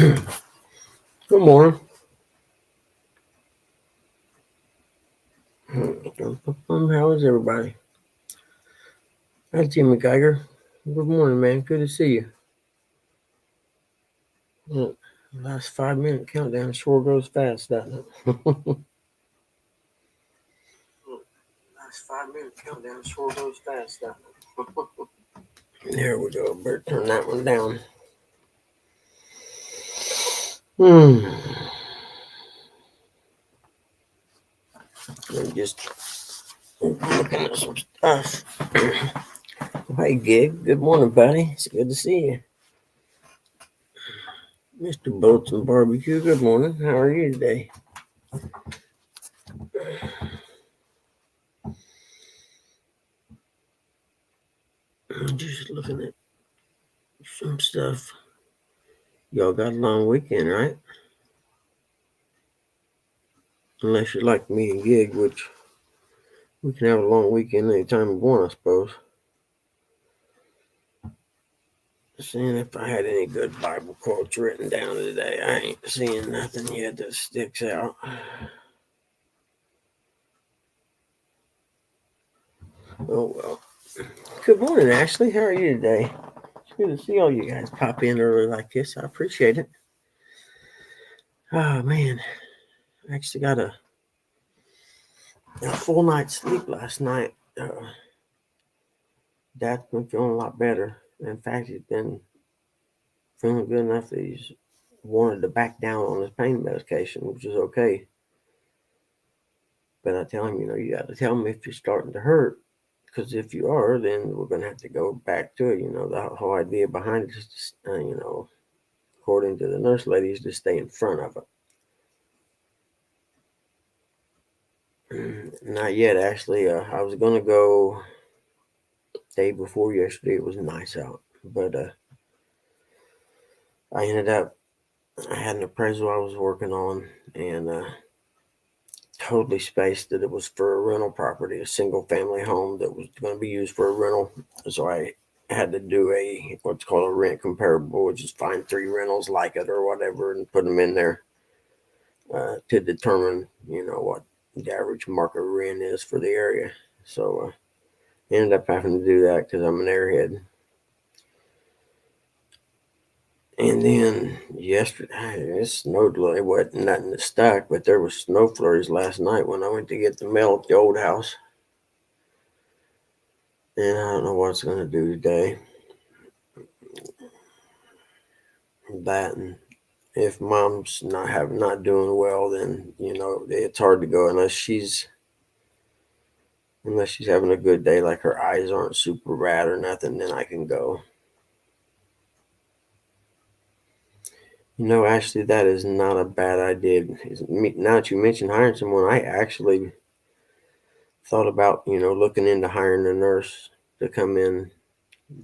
Good morning. How is everybody? That's Jimmy Geiger. Good morning, man. Good to see you. Look, last 5 minute countdown sure goes fast, doesn't it? Last 5 minute countdown sure goes fast, doesn't it? There we go. Better turn that one down. Hmm. I'm just looking at some stuff. Hey, Gig. Good morning, buddy. It's good to see you. Mr. Boats and Barbecue, good morning. How are you today? I'm just looking at some stuff. Y'all got a long weekend, right? Unless you're like me and Gig, which we can have a long weekend anytime we want, I suppose. Seeing if I had any good Bible quotes written down today. I ain't seeing nothing yet that sticks out. Oh well. Good morning, Ashley. How are you today? It's good to see all you guys pop in early like this. I appreciate it. Oh man, I actually got a full night's sleep last night. Dad's been feeling a lot better. In fact, he's been feeling good enough that he's wanted to back down on his pain medication, which is okay. But I tell him, you got to tell me if you're starting to hurt, because if you are, then we're going to have to go back to it. The whole idea behind it is, according to the nurse lady, is to stay in front of it. Not yet, actually. I was going to go day before yesterday. It was nice out, but I ended up, I had an appraisal I was working on, and totally spaced that it was for a rental property, a single family home that was going to be used for a rental. So I had to do a what's called a rent comparable, which is find three rentals like it or whatever and put them in there to determine, what the average market rent is for the area. So ended up having to do that because I'm an airhead. And then yesterday, it snowed. It wasn't nothing that stuck, but there was snow flurries last night when I went to get the mail at the old house. And I don't know what it's going to do today. That and if mom's not doing well, then it's hard to go unless she's having a good day, like her eyes aren't super bad or nothing. Then I can go. Ashley, that is not a bad idea. Now that you mentioned hiring someone, I actually thought about looking into hiring a nurse to come in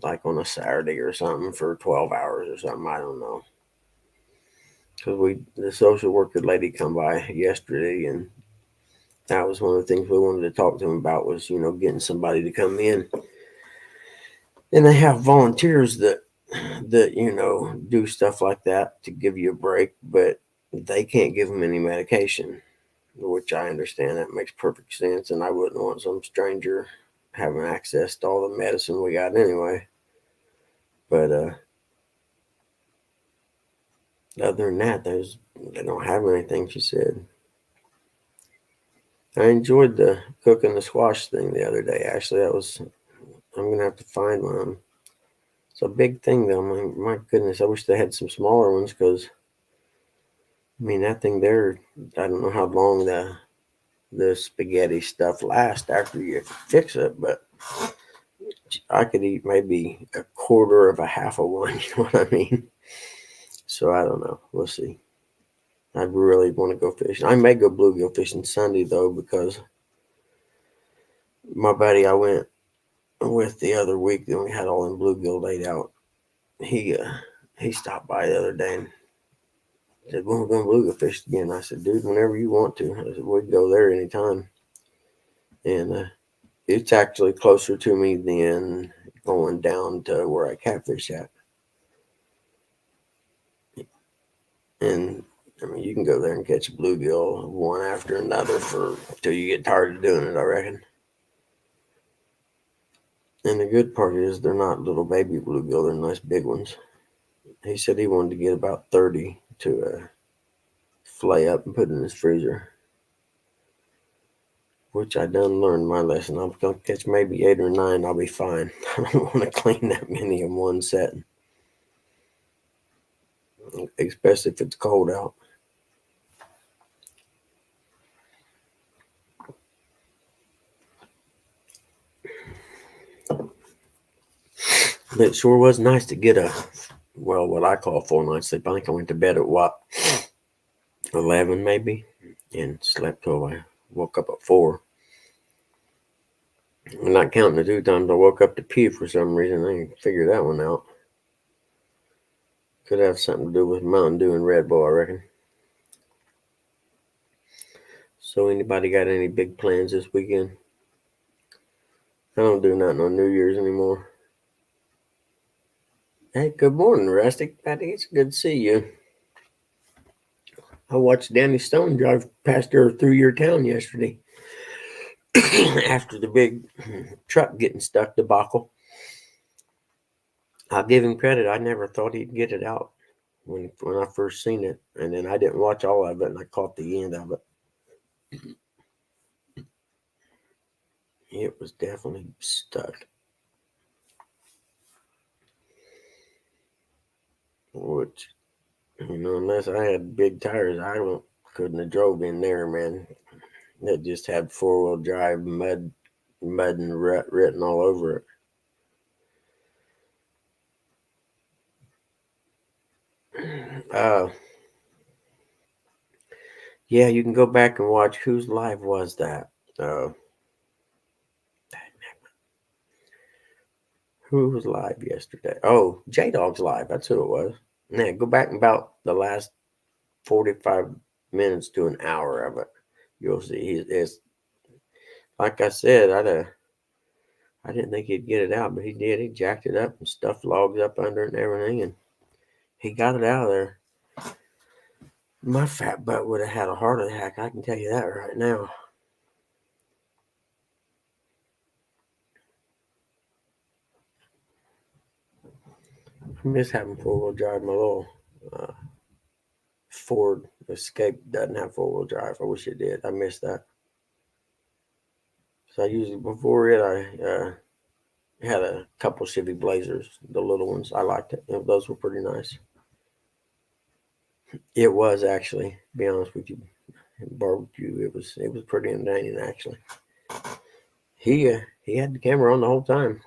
like on a Saturday or something for 12 hours or something. I don't know. Because the social worker lady come by yesterday, and that was one of the things we wanted to talk to him about was getting somebody to come in, and they have volunteers that do stuff like that to give you a break, but they can't give them any medication, which I understand. That makes perfect sense, and I wouldn't want some stranger having access to all the medicine we got anyway. But other than that, they don't have anything, she said. I enjoyed the cooking the squash thing the other day. Actually, I'm gonna have to find one. It's a big thing though. My goodness, I wish they had some smaller ones because that thing there. I don't know how long the spaghetti stuff lasts after you fix it, but I could eat maybe a quarter of a half of one. You know what I mean? So I don't know. We'll see. I really want to go fishing. I may go bluegill fishing Sunday though because my buddy I went with the other week, then we had all them bluegill laid out. He stopped by the other day and said, "When we're going bluegill fish again?" I said, "Dude, whenever you want to." I said, "We'd go there anytime." And it's actually closer to me than going down to where I catfish at. And I mean, you can go there and catch a bluegill one after another till you get tired of doing it, I reckon. And the good part is they're not little baby bluegill; they're nice big ones. He said he wanted to get about 30 to flay up and put in his freezer, which I done learned my lesson. I'm gonna catch maybe 8 or 9. I'll be fine. I don't want to clean that many in one setting, especially if it's cold out. But it sure was nice to get what I call a full night's sleep. I think I went to bed at 11 maybe, and slept till I woke up at 4. I'm not counting the 2 times I woke up to pee for some reason. I didn't figure that one out. Could have something to do with Mountain Dew and Red Bull, I reckon. So anybody got any big plans this weekend? I don't do nothing on New Year's anymore. Hey, good morning, Rustic. Patty, it's good to see you. I watched Danny Stone drive past her through your town yesterday after the big truck getting stuck debacle. I'll give him credit. I never thought he'd get it out when I first seen it, and then I didn't watch all of it, and I caught the end of it. It was definitely stuck. Which, unless I had big tires, couldn't have drove in there, man. It just had 4-wheel drive mud and rut written all over it. Yeah, you can go back and watch whose live was that. Who was live yesterday? Oh, J Dog's live. That's who it was. Yeah, go back about the last 45 minutes to an hour of it. You'll see. It's like I said. I didn't think he'd get it out, but he did. He jacked it up and stuffed logs up under it and everything, and he got it out of there. My fat butt would have had a heart attack. I can tell you that right now. I miss having 4-wheel drive. My little uh, Ford Escape doesn't have 4-wheel drive. I wish it did. I miss that. So I usually before it, I had a couple Chevy Blazers, the little ones. I liked it. Those were pretty nice. It was actually, to be honest with you, barbecue. It was pretty entertaining actually. He had the camera on the whole time,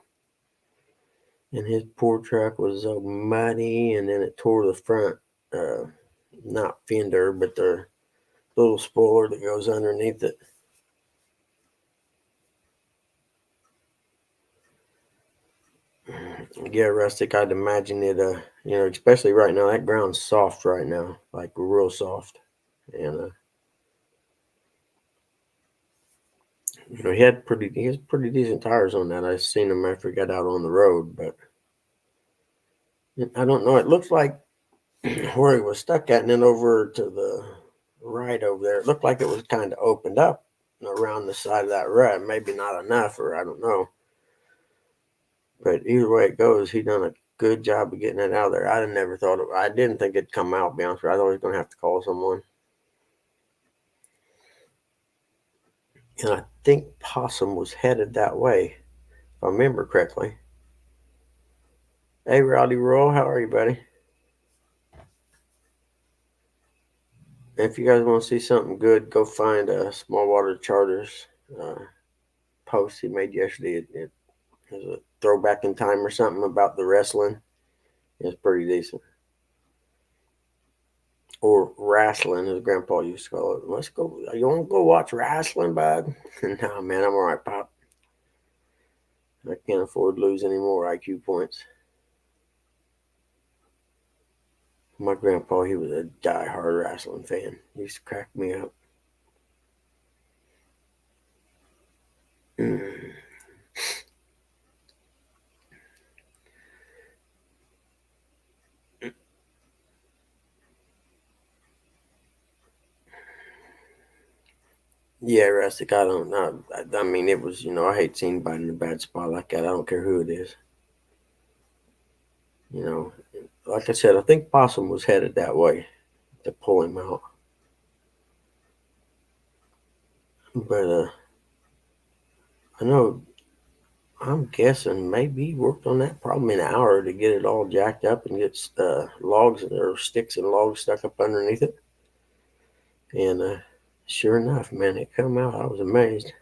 and his poor truck was so muddy, and then it tore the front, uh, not fender, but the little spoiler that goes underneath it. Yeah, Rustic. I'd imagine it. Especially right now, that ground's soft right now, like real soft, and he has pretty decent tires on that. I seen him after he got out on the road, but I don't know. It looks like where he was stuck at, and then over to the right over there, it looked like it was kind of opened up around the side of that rut. Maybe not enough, or I don't know. But either way it goes, he done a good job of getting it out of there. I didn't think it'd come out, to be honest with you. I thought he was going to have to call someone. And I think Possum was headed that way, if I remember correctly. Hey, Rowdy Roll, how are you, buddy? If you guys want to see something good, go find Small Water Charters uh, post he made yesterday. It was a throwback in time or something about the wrestling. It's pretty decent. Or wrestling, as Grandpa used to call it. Let's go. You want to go watch wrestling, bud? No, man, I'm all right, Pop. I can't afford to lose any more IQ points. My grandpa, he was a die-hard wrestling fan. He used to crack me up. Yeah, Rustic. I don't know. I mean, it was, I hate seeing anybody in a bad spot like that. I don't care who it is. You know, like I said, I think Possum was headed that way to pull him out. But I know, I'm guessing maybe he worked on that problem in an hour to get it all jacked up and get logs or sticks and logs stuck up underneath it. And sure enough, man, it come out. I was amazed.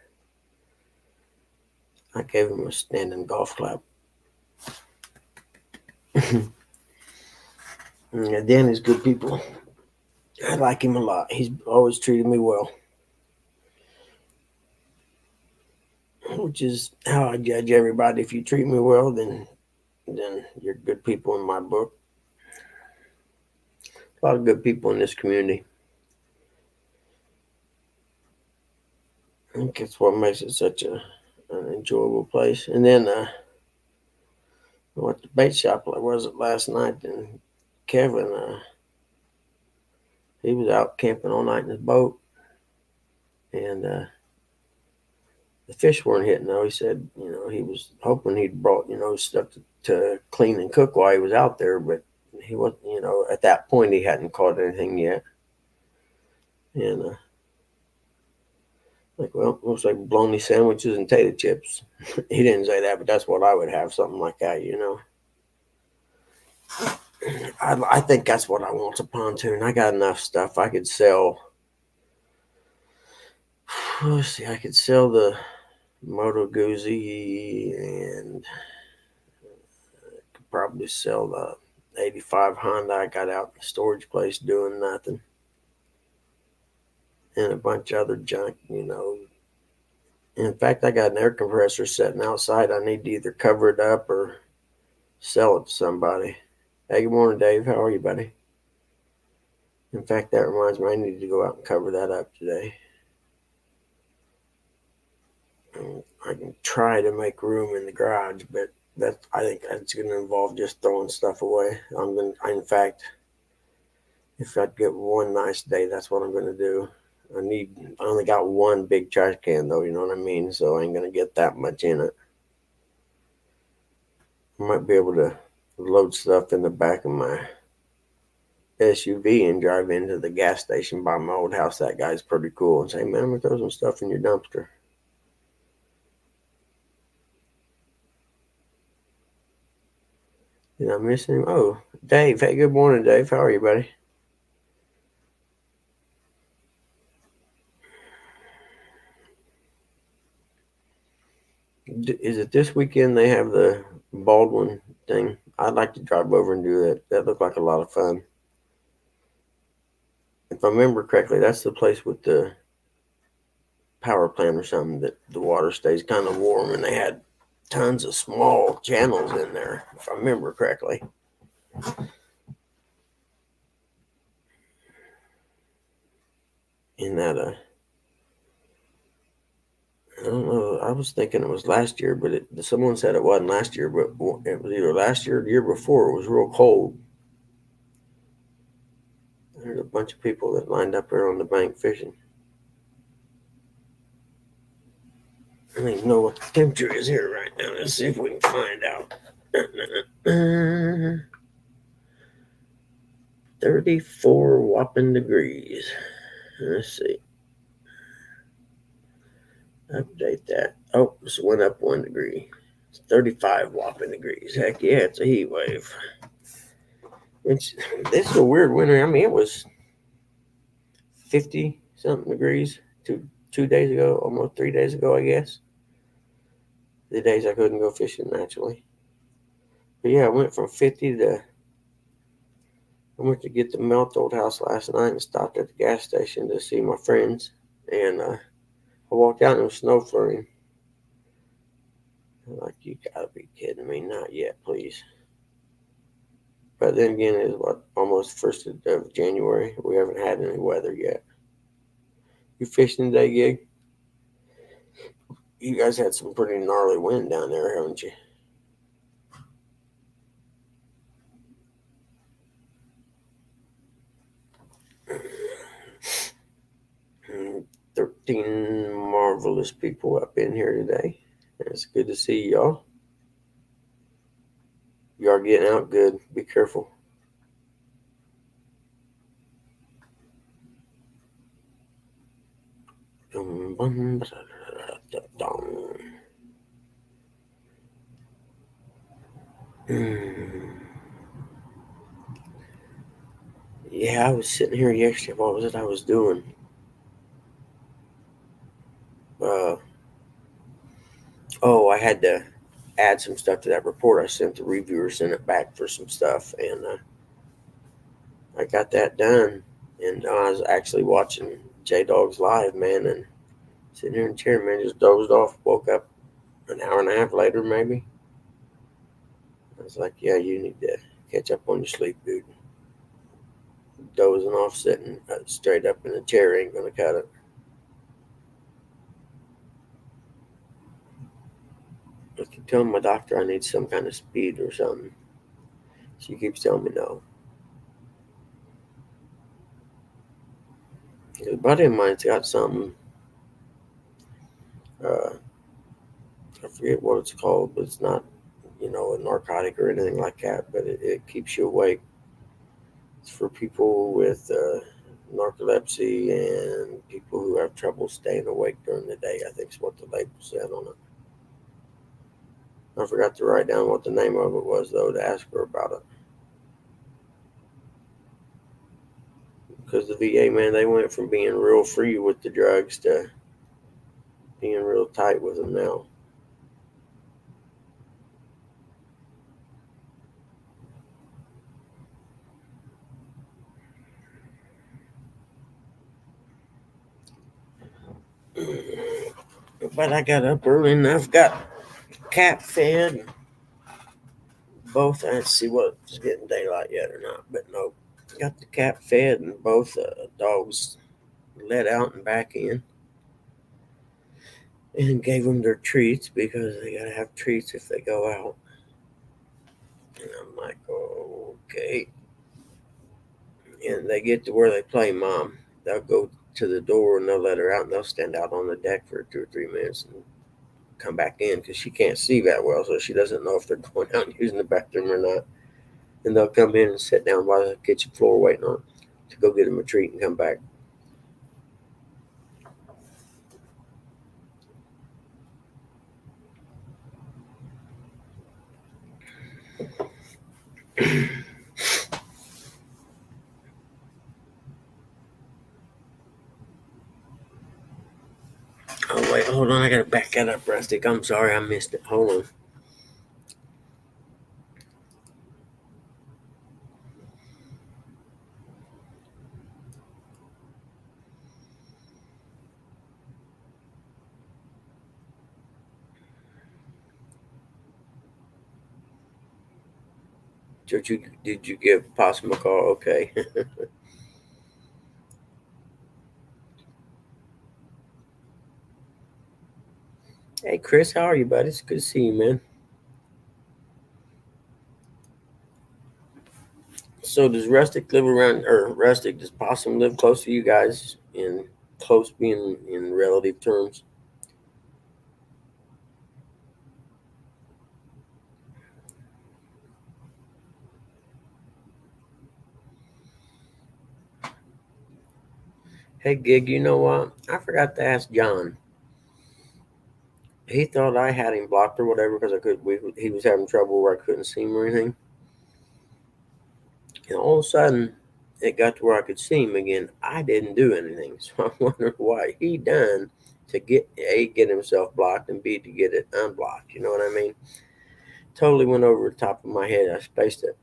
I gave him a standing golf clap. Yeah, Danny's good people. I like him a lot. He's always treated me well, which is how I judge everybody. If you treat me well, then you're good people in my book. A lot of good people in this community. I think that's what makes it such an enjoyable place. And then I went to the bait shop. Was it last night? And Kevin, he was out camping all night in his boat, and the fish weren't hitting though. He said, he was hoping he'd brought, stuff to clean and cook while he was out there, but he was, at that point he hadn't caught anything yet. And like, well, looks like bologna sandwiches and tater chips. He didn't say that, but that's what I would have, something like that. I think that's what I want, a pontoon. I got enough stuff I could sell. Let's see, I could sell the Moto Guzzi and could probably sell the 85 Honda I got out in the storage place doing nothing. And a bunch of other junk. In fact, I got an air compressor sitting outside. I need to either cover it up or sell it to somebody. Hey, good morning, Dave. How are you, buddy? In fact, that reminds me, I need to go out and cover that up today. I can try to make room in the garage, but I think that's going to involve just throwing stuff away. In fact, if I get one nice day, that's what I'm going to do. I only got one big trash can though, you know what I mean? So I ain't going to get that much in it. I might be able to load stuff in the back of my SUV and drive into the gas station by my old house. That guy's pretty cool, and say, man, I'm going to throw some stuff in your dumpster. Did I miss him? Oh, Dave. Hey, good morning, Dave. How are you, buddy? Is it this weekend they have the Baldwin thing? I'd like to drive over and do that. That looked like a lot of fun. If I remember correctly, that's the place with the power plant or something that the water stays kind of warm, and they had tons of small channels in there, if I remember correctly. In that, I don't know. I was thinking it was last year, but someone said it wasn't last year, but it was either last year or the year before. It was real cold. There's a bunch of people that lined up there on the bank fishing. I don't even know what the temperature is here right now. Let's see if we can find out. 34 whopping degrees. Let's see. Update that. Oh, it went up 1 degree. It's 35 whopping degrees. Heck yeah, it's a heat wave. It's This is a weird winter. I mean, it was 50 something degrees 2 days ago, almost 3 days ago, I guess. The days I couldn't go fishing naturally. But yeah, I went from 50 to. I went to get the melt old house last night and stopped at the gas station to see my friends. And I walked out and it was snow flurrying. I'm like, you gotta be kidding me. Not yet, please. But then again, it's what, almost 1st of January. We haven't had any weather yet. You fishing today, Gig? You guys had some pretty gnarly wind down there, haven't you? marvelous people up in here today. It's good to see y'all. You are getting out good. Be careful. Yeah, I was sitting here yesterday. What was it I was doing? Uh, I had to add some stuff to that report I sent the reviewer, sent it back for some stuff, and I got that done. And I was actually watching J Dog's live, man, and sitting here in the chair, man, just dozed off. Woke up an hour and a half later, maybe. I was like, yeah, you need to catch up on your sleep, dude. Dozing off, sitting straight up in the chair ain't gonna cut it. I keep telling my doctor I need some kind of speed or something. She keeps telling me no. A buddy of mine's got something. Uh, I forget what it's called, but it's not, a narcotic or anything like that. But it keeps you awake. It's for people with narcolepsy and people who have trouble staying awake during the day. I think is what the label said on it. I forgot to write down what the name of it was though to ask her about it. Because the VA, man, they went from being real free with the drugs to being real tight with them now. But I got up early enough, got cat fed. Both, I didn't see what it's getting daylight yet or not, but no. Got the cat fed and both dogs let out and back in. And gave them their treats because they gotta have treats if they go out. And I'm like, oh, okay. And they get to where they play mom. They'll go to the door and they'll let her out and they'll stand out on the deck for 2 or 3 minutes and come back in because she can't see that well, so she doesn't know if they're going out and using the bathroom or not. And they'll come in and sit down by the kitchen floor waiting on to go get them a treat and come back. Oh wait, hold on, I gotta back that up, Rustic. I'm sorry, I missed it. Hold on. Did you give Possum a call? Okay. Hey Chris, how are you, buddy? It's good to see you, man. So does Rustic live around, or Rustic, does Possum live close to you guys? In close being in relative terms. Hey Gig, you know what? I forgot to ask John. He thought I had him blocked or whatever because I could. He was having trouble where I couldn't see him or anything. And all of a sudden, it got to where I could see him again. I didn't do anything, so I wonder why he done to get himself blocked and B to get it unblocked. You know what I mean? Totally went over the top of my head. I spaced it.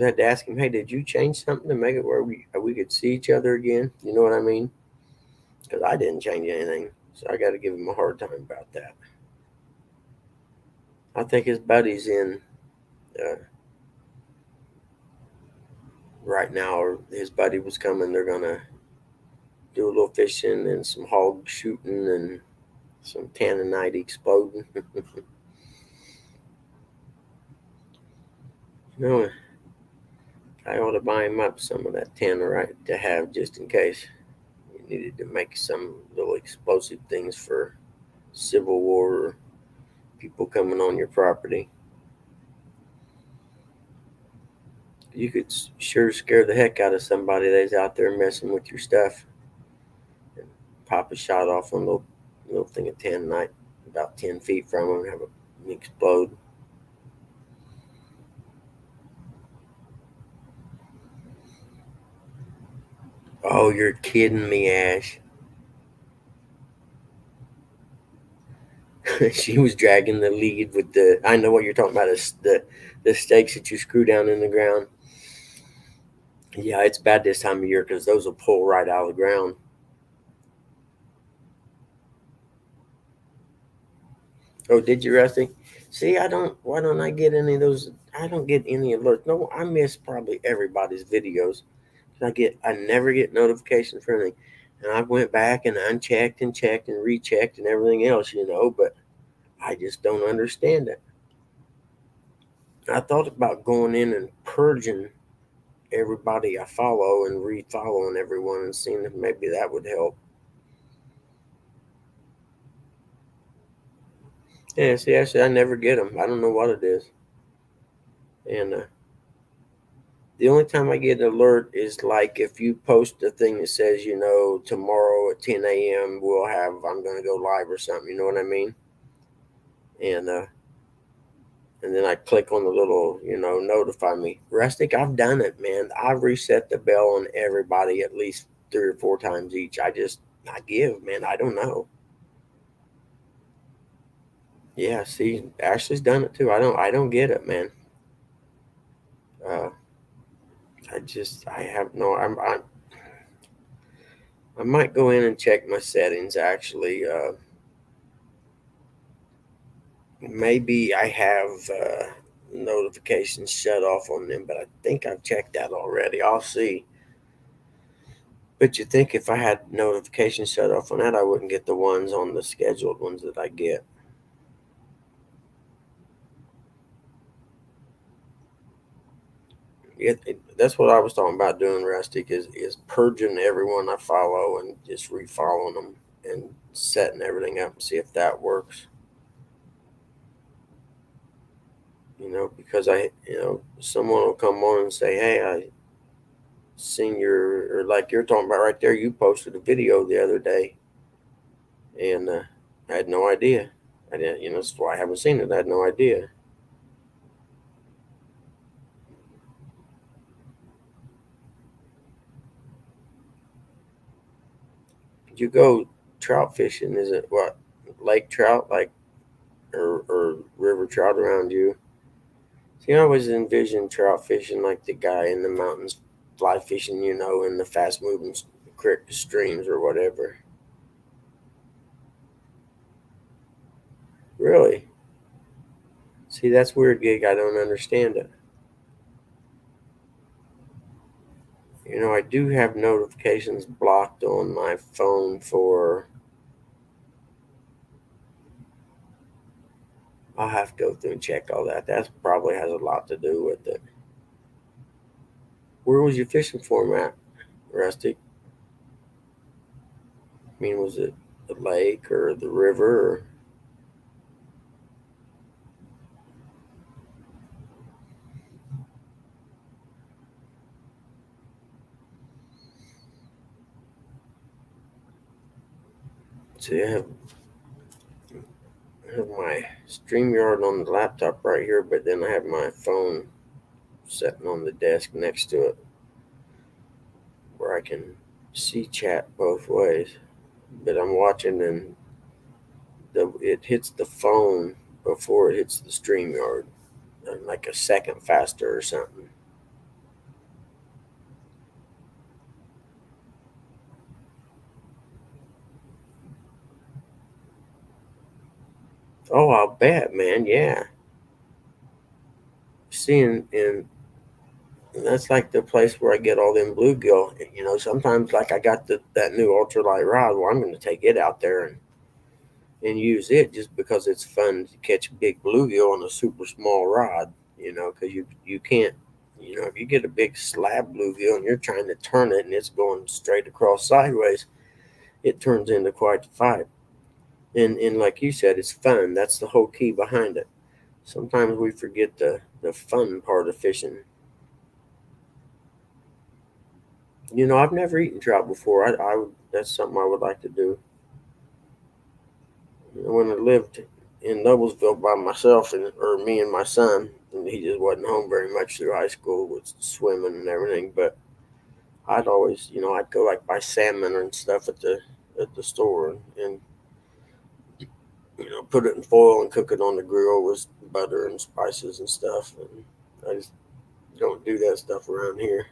I had to ask him, "Hey, did you change something to make it where we could see each other again?" You know what I mean? Because I didn't change anything, so I got to give him a hard time about that. I think his buddy's in uh, right now, or his buddy was coming. They're gonna do a little fishing and some hog shooting and some tanninite exploding. you know, I ought to buy him up some of that tannerite to have just in case. You needed to make some little explosive things for Civil War or people coming on your property. You could sure scare the heck out of somebody that's out there messing with your stuff. And pop a shot off on a little thing of tanzanite about 10 feet from them and have it explode. Oh, you're kidding me, Ash. She was dragging the lead with the. I know what you're talking about. Is the stakes that you screw down in the ground. Yeah, it's bad this time of year because those will pull right out of the ground. Oh, did you, Rusty? See, I don't. Why don't I get any of those? I don't get any alerts. No, I miss probably everybody's videos. I never get notifications for anything. And I went back and unchecked and checked and rechecked and everything else, but I just don't understand it. I thought about going in and purging everybody I follow and re-following everyone and seeing if maybe that would help. Yeah, see, actually, I never get them. I don't know what it is. And the only time I get an alert is like if you post a thing that says, tomorrow at 10 a.m. I'm going to go live or something. You know what I mean? And and then I click on the little, notify me. Rustic, I've done it, man. I've reset the bell on everybody at least 3 or 4 times each. I give, man. I don't know. Yeah, see, Ashley's done it too. I don't get it, man. Uh, I have no. I might go in and check my settings. Actually, maybe I have notifications shut off on them, but I think I've checked that already. I'll see. But you think if I had notifications shut off on that, I wouldn't get the ones on the scheduled ones that I get. That's what I was talking about doing, Rustic, is purging everyone I follow and just refollowing them and setting everything up and see if that works. Because someone will come on and say, "Hey, I seen or like you're talking about right there. You posted a video the other day, and I had no idea. I didn't, that's why I haven't seen it. I had no idea." You go trout fishing? Is it what, lake trout, like, or river trout around you? See, I always envision trout fishing like the guy in the mountains fly fishing, in the fast moving creek streams or whatever. Really? See, that's weird gig. I don't understand it. I do have notifications blocked on my phone for. I'll have to go through and check all that. That probably has a lot to do with it. Where was you fishing for, Matt? Rustic? I mean, was it the lake or the river? Or, see, I have my StreamYard on the laptop right here, but then I have my phone sitting on the desk next to it where I can see chat both ways. But I'm watching and it hits the phone before it hits the StreamYard, like a second faster or something. Oh, I'll bet, man. Yeah. Seeing and that's like the place where I get all them bluegill. Sometimes like I got that new ultralight rod. Well, I'm going to take it out there and use it just because it's fun to catch a big bluegill on a super small rod. Because you can't. If you get a big slab bluegill and you're trying to turn it and it's going straight across sideways, it turns into quite a fight. And like you said, it's fun. That's the whole key behind it. Sometimes we forget the fun part of fishing. I've never eaten trout before. I would, that's something I would like to do. When I lived in Noblesville by myself, or me and my son, and he just wasn't home very much through high school with swimming and everything. But I'd always, I'd go like buy salmon and stuff at the store, and put it in foil and cook it on the grill with butter and spices and stuff. And I just don't do that stuff around here.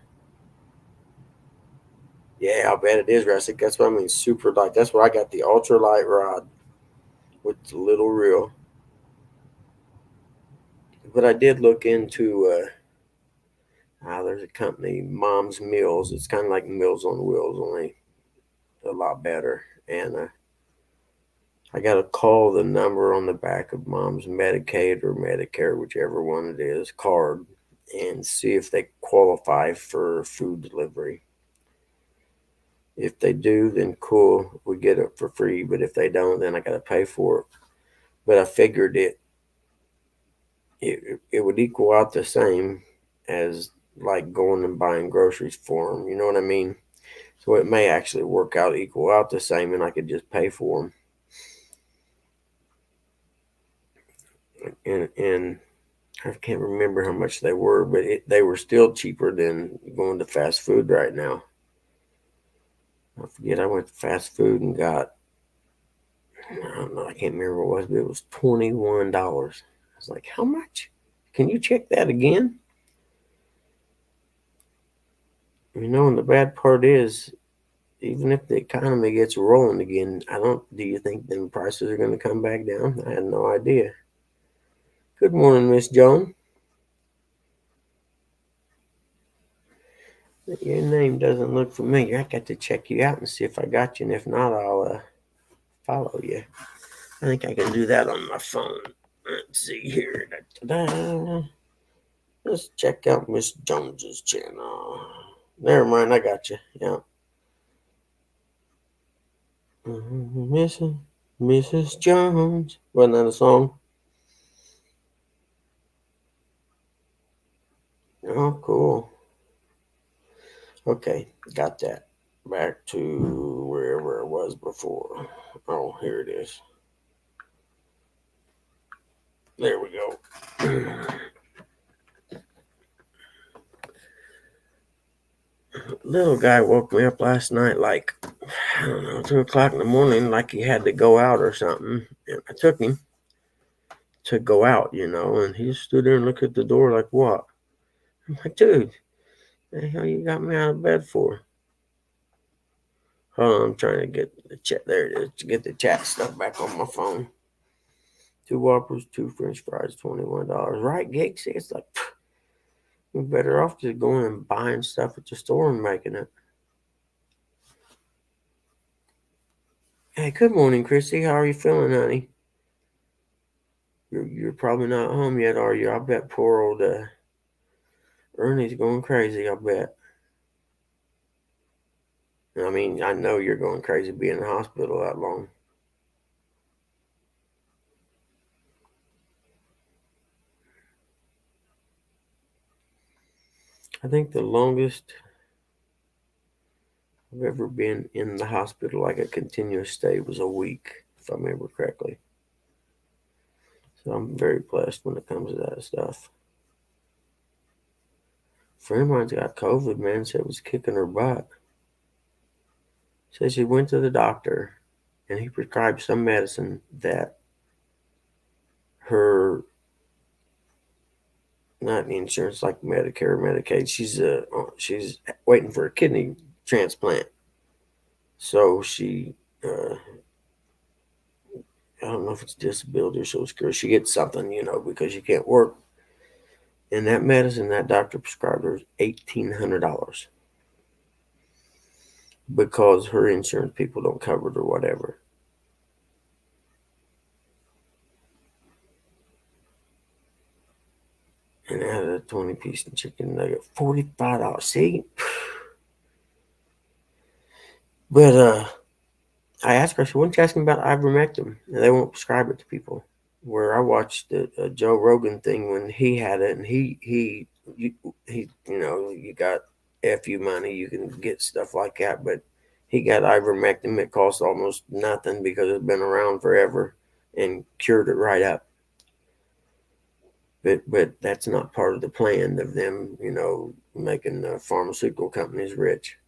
Yeah, I bet it is rustic. That's what I mean. Super light. That's why I got the ultra light rod with the little reel. But I did look into there's a company, Mom's Meals. It's kind of like Meals on Wheels, only a lot better. And I got to call the number on the back of Mom's Medicaid or Medicare, whichever one it is, card, and see if they qualify for food delivery. If they do, then cool, we get it for free. But if they don't, then I got to pay for it. But I figured it would equal out the same as like going and buying groceries for them. You know what I mean? So it may actually work out equal out the same, and I could just pay for them. And I can't remember how much they were, but they were still cheaper than going to fast food right now. I forget. I went to fast food and got, I don't know, I can't remember what it was, but it was $21. I was like, how much? Can you check that again? And the bad part is, even if the economy gets rolling again, do you think then prices are going to come back down? I had no idea. Good morning, Miss Joan. Your name doesn't look familiar. I got to check you out and see if I got you, and if not, I'll follow you. I think I can do that on my phone. Let's see here. Da-da-da. Let's check out Miss Jones's channel. Never mind, I got you. Yeah. Mrs. Jones. Wasn't that a song? Oh, cool. Okay, got that. Back to wherever it was before. Oh, here it is. There we go. Little guy woke me up last night, like, I don't know, 2 o'clock in the morning, like he had to go out or something. And I took him to go out, and he stood there and looked at the door like, what? I'm like, dude, the hell you got me out of bed for? Hold on, I'm trying to get the chat. There it is, to get the chat stuff back on my phone. 2 Whoppers, 2 French fries, $21. Right, Gig? See, it's like, you're better off just going and buying stuff at the store and making it. Hey, good morning, Chrissy. How are you feeling, honey? You're probably not home yet, are you? I bet poor old Ernie's going crazy, I bet. I mean, I know you're going crazy being in the hospital that long. I think the longest I've ever been in the hospital, like a continuous stay, was a week, if I remember correctly. So I'm very blessed when it comes to that stuff. A friend of mine's got COVID, man, said it was kicking her butt. Said she went to the doctor and he prescribed some medicine that her, not insurance like Medicare or Medicaid, she's waiting for a kidney transplant. So she, I don't know if it's disability or social security, she gets something, because she can't work. And that medicine that doctor prescribed her is $1,800 because her insurance people don't cover it or whatever. And I had a 20-piece chicken nugget, $45. See? But I asked her, I said, "Why don't you ask them about ivermectin?" And they won't prescribe it to people. Where I watched the Joe Rogan thing when he had it, and you got fu money, you can get stuff like that, but he got ivermectin. It cost almost nothing because it's been around forever and cured it right up. But that's not part of the plan of them, making the pharmaceutical companies rich.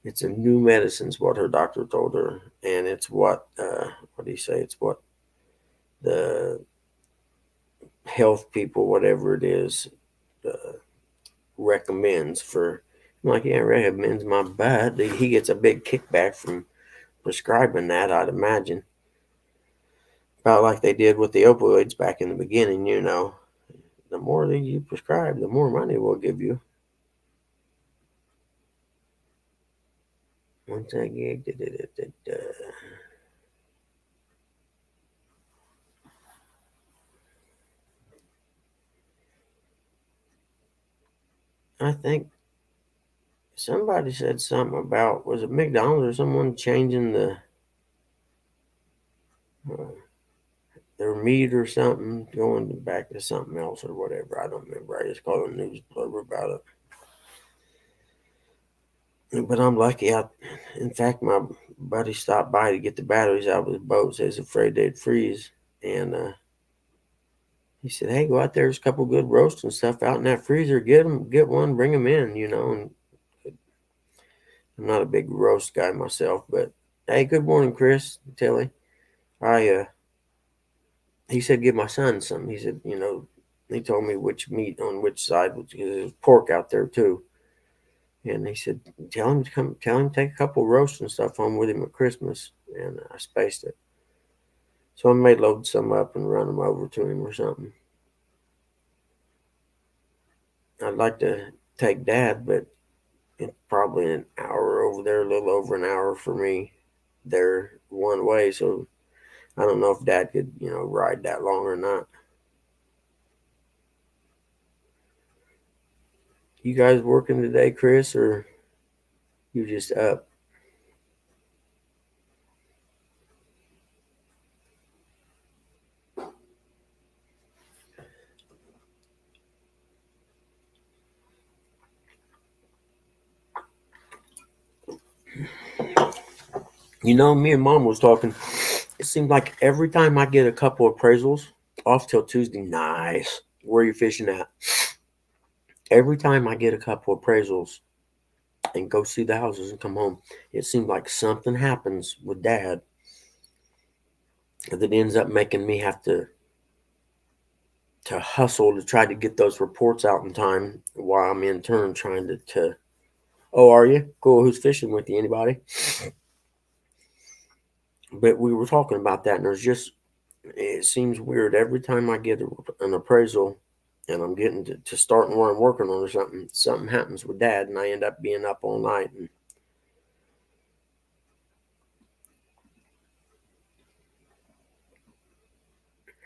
It's a new medicine's what her doctor told her, and it's what do you say? It's what the health people, whatever it is, uh, recommends for. I'm like, yeah, recommends my butt. He gets a big kickback from prescribing that, I'd imagine. About like they did with the opioids back in the beginning, the more that you prescribe, the more money we'll give you. Once I gig, I think somebody said something about, was it McDonald's or someone changing uh, their meat or something, going back to something else or whatever. I don't remember. I just called a news blurb about it. But I'm lucky. In fact, my buddy stopped by to get the batteries out of his boat. So he's afraid they'd freeze, and he said, "Hey, go out there. There's a couple good roasts and stuff out in that freezer. Get one, bring them in. And I'm not a big roast guy myself, but hey, good morning, Chris, Tilly. I He said, give my son some. He said, he told me which meat on which side, because there's pork out there too. And he said, tell him to take a couple roasts and stuff home with him at Christmas. And I spaced it. So I may load some up and run them over to him or something. I'd like to take Dad, but it's probably an hour over there, a little over an hour for me there one way. So I don't know if Dad could, ride that long or not. You guys working today, Chris, or you just up? Me and Mom was talking. It seems like every time I get a couple appraisals, off till Tuesday, nice. Where are you fishing at? Every time I get a couple appraisals and go see the houses and come home, it seems like something happens with Dad that ends up making me have to hustle to try to get those reports out in time while I'm in turn trying to. Oh, are you? Cool. Who's fishing with you? Anybody? But we were talking about that, and it seems weird every time I get an appraisal and I'm getting to starting where I'm working on or something happens with Dad, and I end up being up all night. And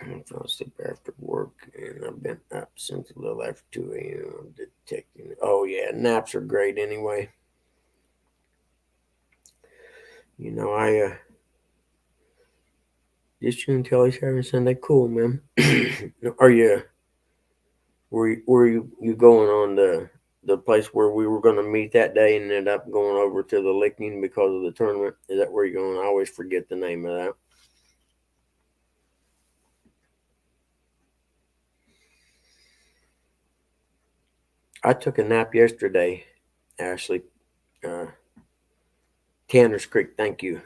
I fell asleep after work, and I've been up since a little after 2 a.m. I'm detecting. Oh, yeah, naps are great anyway. I just you and Kelly's having Sunday. Cool, man. Are you? Were you going on the place where we were going to meet that day and ended up going over to the Licking because of the tournament? Is that where you're going? I always forget the name of that. I took a nap yesterday, Ashley. Uh, Tanner's Creek, thank you.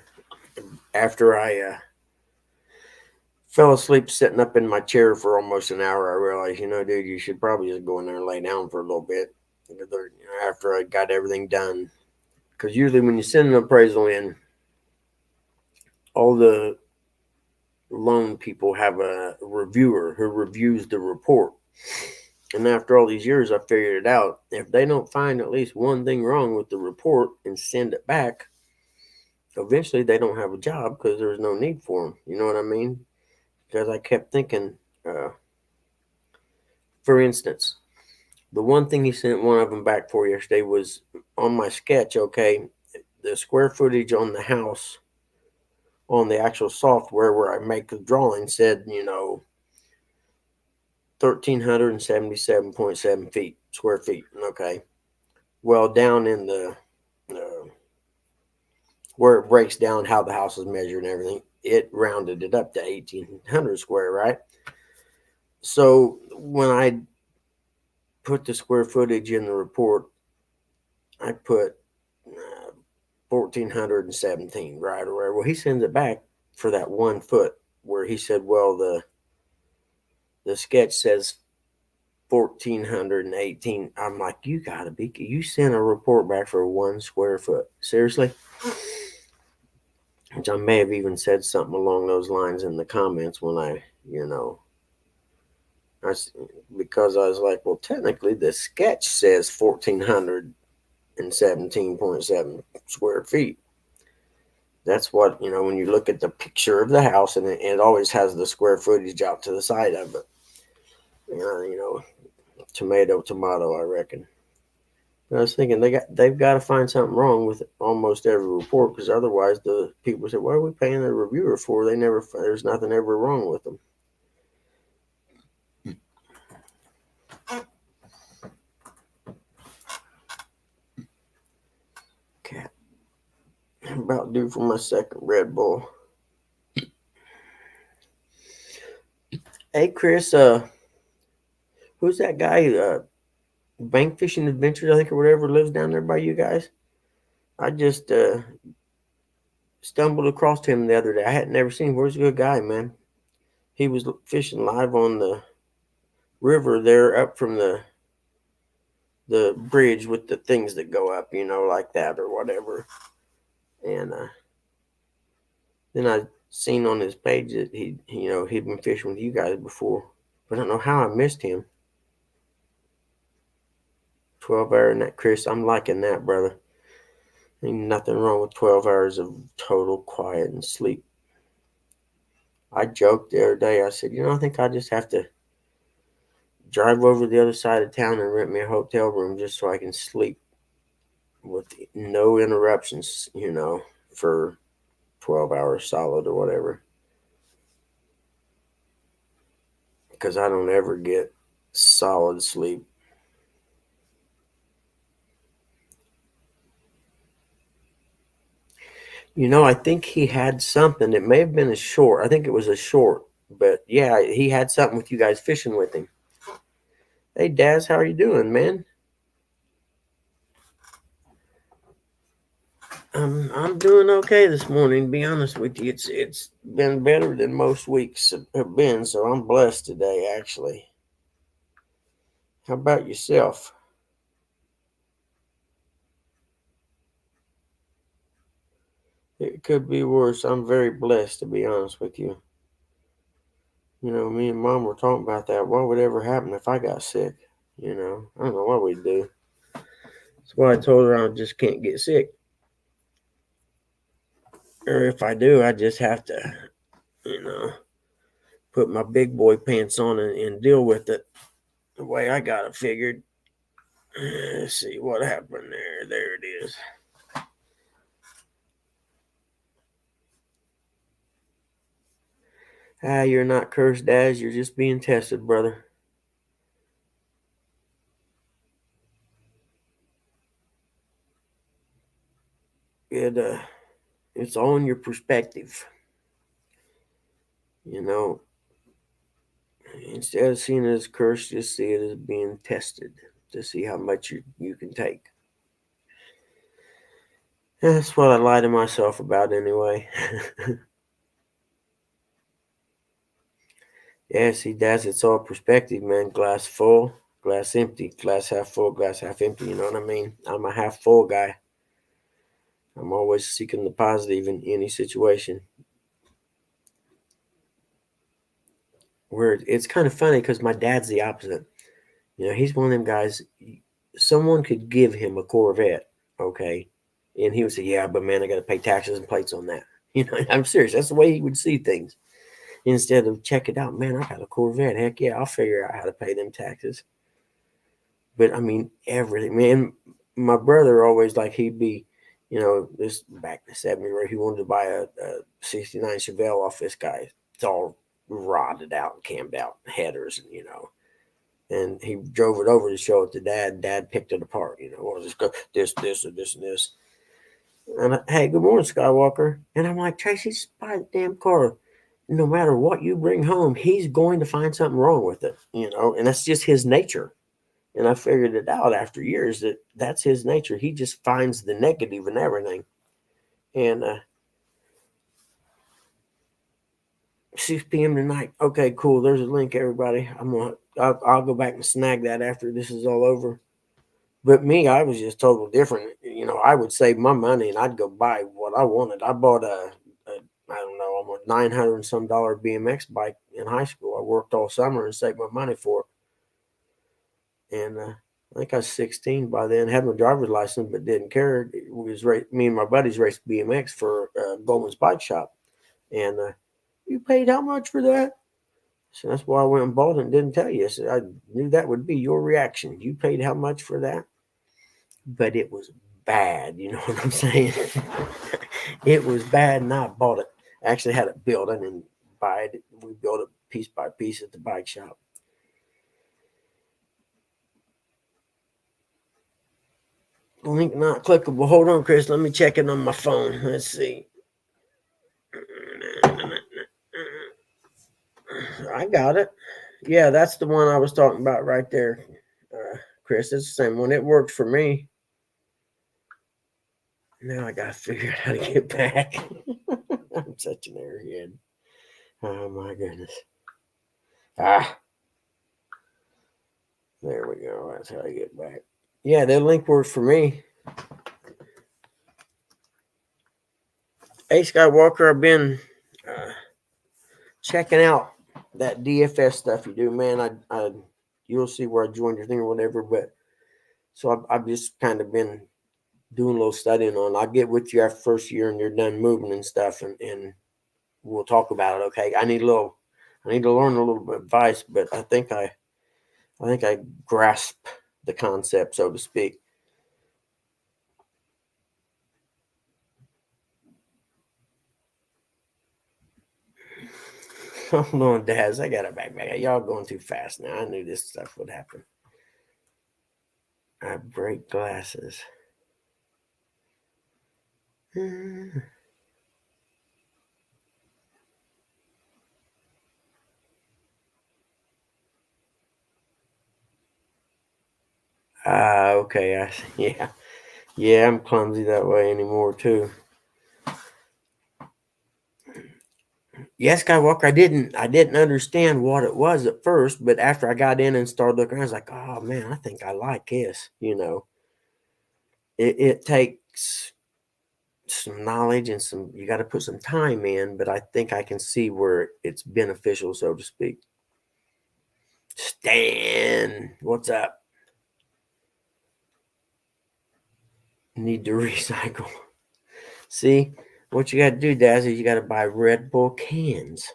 After I fell asleep sitting up in my chair for almost an hour, I realized, dude, you should probably just go in there and lay down for a little bit after I got everything done. Because usually when you send an appraisal in, all the loan people have a reviewer who reviews the report. And after all these years, I figured it out. If they don't find at least one thing wrong with the report and send it back, eventually they don't have a job because there's no need for them. You know what I mean? Because I kept thinking, uh, for instance, the one thing he sent one of them back for yesterday was on my sketch. Okay, the square footage on the house on the actual software where I make the drawing said, 1,377.7 square feet. Okay. Well, down in the where it breaks down how the house is measured and everything, it rounded it up to 1,800 square, right? So when I put the square footage in the report, I put 1,417, right? Or whatever. Well, he sends it back for that 1 foot where he said, well, the sketch says 1,418. I'm like, you sent a report back for 1 square foot. Seriously? Which I may have even said something along those lines in the comments when because I was like, well, technically the sketch says 1,417.7 square feet. That's what, when you look at the picture of the house, and it always has the square footage out to the side of it. Tomato, I reckon. But I was thinking they've got to find something wrong with almost every report, because otherwise the people say, what are we paying the reviewer for? There's nothing ever wrong with them. Cat. I'm about due for my second Red Bull. Hey Chris, who's that guy? Bank Fishing Adventures, I think, or whatever, lives down there by you guys. I just stumbled across him the other day. I had never seen him. Where's a good guy, man? He was fishing live on the river there, up from the bridge with the things that go up, like that or whatever. And then I seen on his page that he'd been fishing with you guys before, but I don't know how I missed him. 12-hour nap, Chris. I'm liking that, brother. Ain't nothing wrong with 12 hours of total quiet and sleep. I joked the other day. I said, I think I just have to drive over to the other side of town and rent me a hotel room just so I can sleep with no interruptions, for 12 hours solid or whatever. Because I don't ever get solid sleep. I think he had something. It may have been a short. I think it was a short. But yeah, he had something with you guys fishing with him. Hey, Daz, how are you doing, man? I'm doing okay this morning. To be honest with you, it's been better than most weeks have been. So I'm blessed today, actually. How about yourself? It could be worse. I'm very blessed, to be honest with you. Me and Mom were talking about that. What would ever happen if I got sick? I don't know what we'd do. That's why I told her I just can't get sick. Or if I do, I just have to, put my big boy pants on and deal with it the way I got it figured. Let's see what happened there. There it is. You're not cursed, Daz. You're just being tested, brother. It's all in your perspective. Instead of seeing it as cursed, just see it as being tested to see how much you can take. That's what I lie to myself about anyway. Yeah, see, Daz, it's all perspective, man. Glass full, glass empty, glass half full, glass half empty. You know what I mean? I'm a half full guy. I'm always seeking the positive in any situation. Where it's kind of funny because my dad's the opposite. He's one of them guys. Someone could give him a Corvette, okay, and he would say, "Yeah, but man, I got to pay taxes and plates on that." I'm serious. That's the way he would see things. Instead of check it out, man, I got a Corvette. Heck yeah, I'll figure out how to pay them taxes. But I mean, everything, man. My brother always he'd be this back in the 70s where he wanted to buy a 69 Chevelle off this guy. It's all rotted out and cammed out headers, and he drove it over to show it to Dad. Dad picked it apart, well, just go this, or this, and this. And hey, good morning, Skywalker. And I'm like, Tracy, just buy the damn car. No matter what you bring home, he's going to find something wrong with it, and that's just his nature. And I figured it out after years that that's his nature. He just finds the negative in everything. And 6 p.m. tonight. Okay, cool. There's a link, everybody. I'll go back and snag that after this is all over. But me, I was just totally different. I would save my money and I'd go buy what I wanted. I bought a I don't know, almost $900 and some BMX bike in high school. I worked all summer and saved my money for it. And I think I was 16 by then. Had my driver's license, but didn't care. Me and my buddies raced BMX for Bowman's Bike Shop. And you paid how much for that? So that's why I went and bought it and didn't tell you. So I knew that would be your reaction. You paid how much for that? But it was bad. You know what I'm saying? It was bad, and I bought it. I actually had it built. I didn't buy it. We built it piece by piece at the bike shop. Link not clickable. Hold on, Chris. Let me check it on my phone. Let's see. I got it. Yeah, that's the one I was talking about right there, Chris. It's the same one. It worked for me. Now I got to figure out how to get back. I'm such an airhead. Oh, my goodness. There we go. That's how I get back. Yeah, that link works for me. Hey, Skywalker, I've been checking out that DFS stuff you do, man. You'll see where I joined your thing or whatever, but so I've just kind of been doing a little studying on. I'll get with you after first year and you're done moving and stuff, and we'll talk about it. Okay, I need to learn a little bit of advice, but I think I grasp the concept, so to speak. Hold on, Daz. I got it back. Y'all going too fast now. I knew this stuff would happen. I break glasses. Okay. Yeah. I'm clumsy that way anymore too. Yes, Skywalker. I didn't understand what it was at first, but after I got in and started looking, I was like, oh man, I think I like this. It takes some knowledge and you got to put some time in, but I think I can see where it's beneficial, so to speak. Stan, what's up? Need to recycle. See, what you got to do, Daz, is you got to buy Red Bull cans.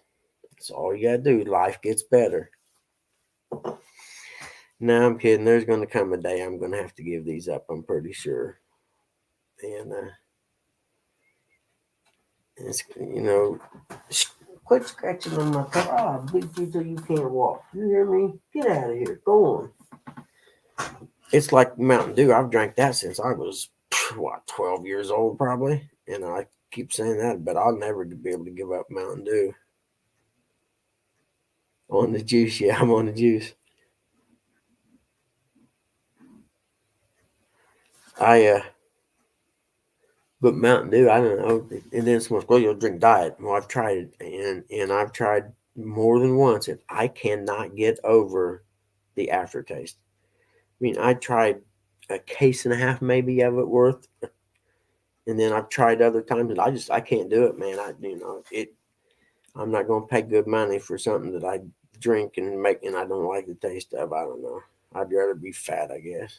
That's all you got to do. Life gets better. No, I'm kidding. There's going to come a day I'm going to have to give these up. I'm pretty sure. And it's quit scratching on my car. Oh, beat you till you can't walk. You hear me? Get out of here. Go on. It's like Mountain Dew. I've drank that since I was 12 years old, probably. And I keep saying that, but I'll never be able to give up Mountain Dew. On the juice, yeah, I'm on the juice. But Mountain Dew, I don't know. And then someone's, well, you'll drink diet. Well, I've tried it, and I've tried more than once, and I cannot get over the aftertaste. I mean, I tried a case and a half maybe of it worth, and then I've tried other times, and I can't do it, man. I'm not going to pay good money for something that I drink and make, and I don't like the taste of. I don't know. I'd rather be fat, I guess.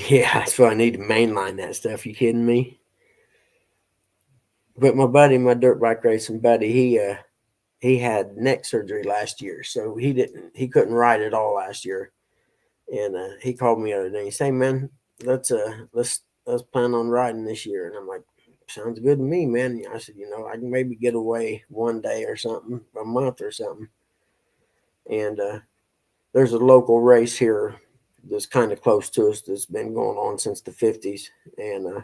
Yeah, that's why I need to mainline that stuff. You kidding me? But my buddy, my dirt bike racing buddy, he had neck surgery last year, so he couldn't ride at all last year. And he called me the other day. He said, "Hey, man, let's plan on riding this year." And I'm like, "Sounds good to me, man." I said, I can maybe get away one day or something, a month or something. And there's a local race here that's kind of close to us that's been going on since the 50s. And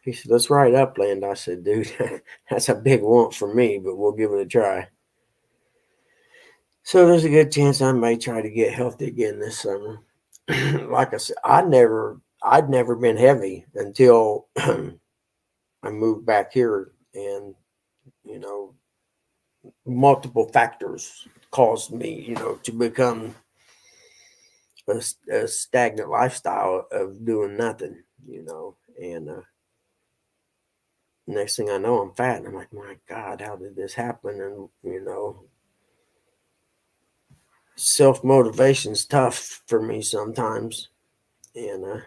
he said, "Let's ride upland." I said, "Dude, that's a big want for me, but we'll give it a try." So there's a good chance I may try to get healthy again this summer. Like I said, I'd never been heavy until I moved back here, and you know, multiple factors caused me, to become a stagnant lifestyle of doing nothing, and next thing I know, I'm fat, and I'm like, my God, how did this happen? And self motivation's tough for me sometimes, and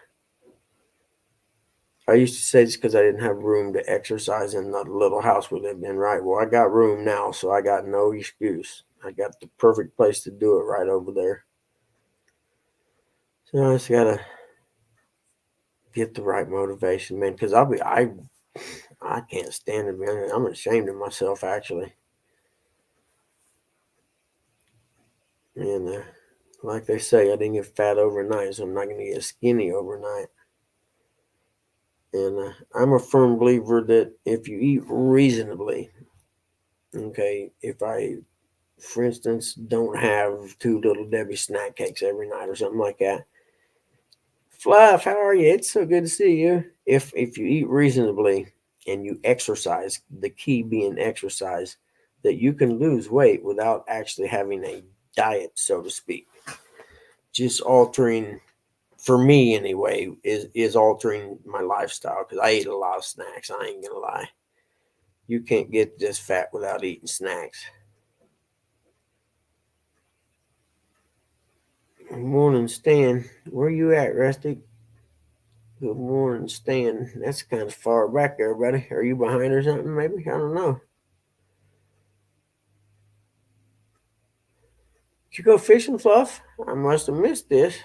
I used to say it's because I didn't have room to exercise in the little house we lived in, right? Well, I got room now, so I got no excuse. I got the perfect place to do it right over there. So I just gotta get the right motivation, man. Because I can't stand it, man. I'm ashamed of myself actually, and like they say, I didn't get fat overnight, so I'm not gonna get skinny overnight. And I'm a firm believer that if you eat reasonably, okay, if I for instance, don't have two little Debbie snack cakes every night or something like that. Fluff, how are you? It's so good to see you. If you eat reasonably and you exercise, the key being exercise, that you can lose weight without actually having a diet, so to speak. Just altering, for me anyway, is altering my lifestyle because I eat a lot of snacks. I ain't gonna lie. You can't get this fat without eating snacks. Morning, Stan. Where you at, Rustic? Good morning, Stan. That's kind of far back there, buddy. Are you behind or something, maybe? I don't know. Did you go fishing, Fluff? I must have missed this.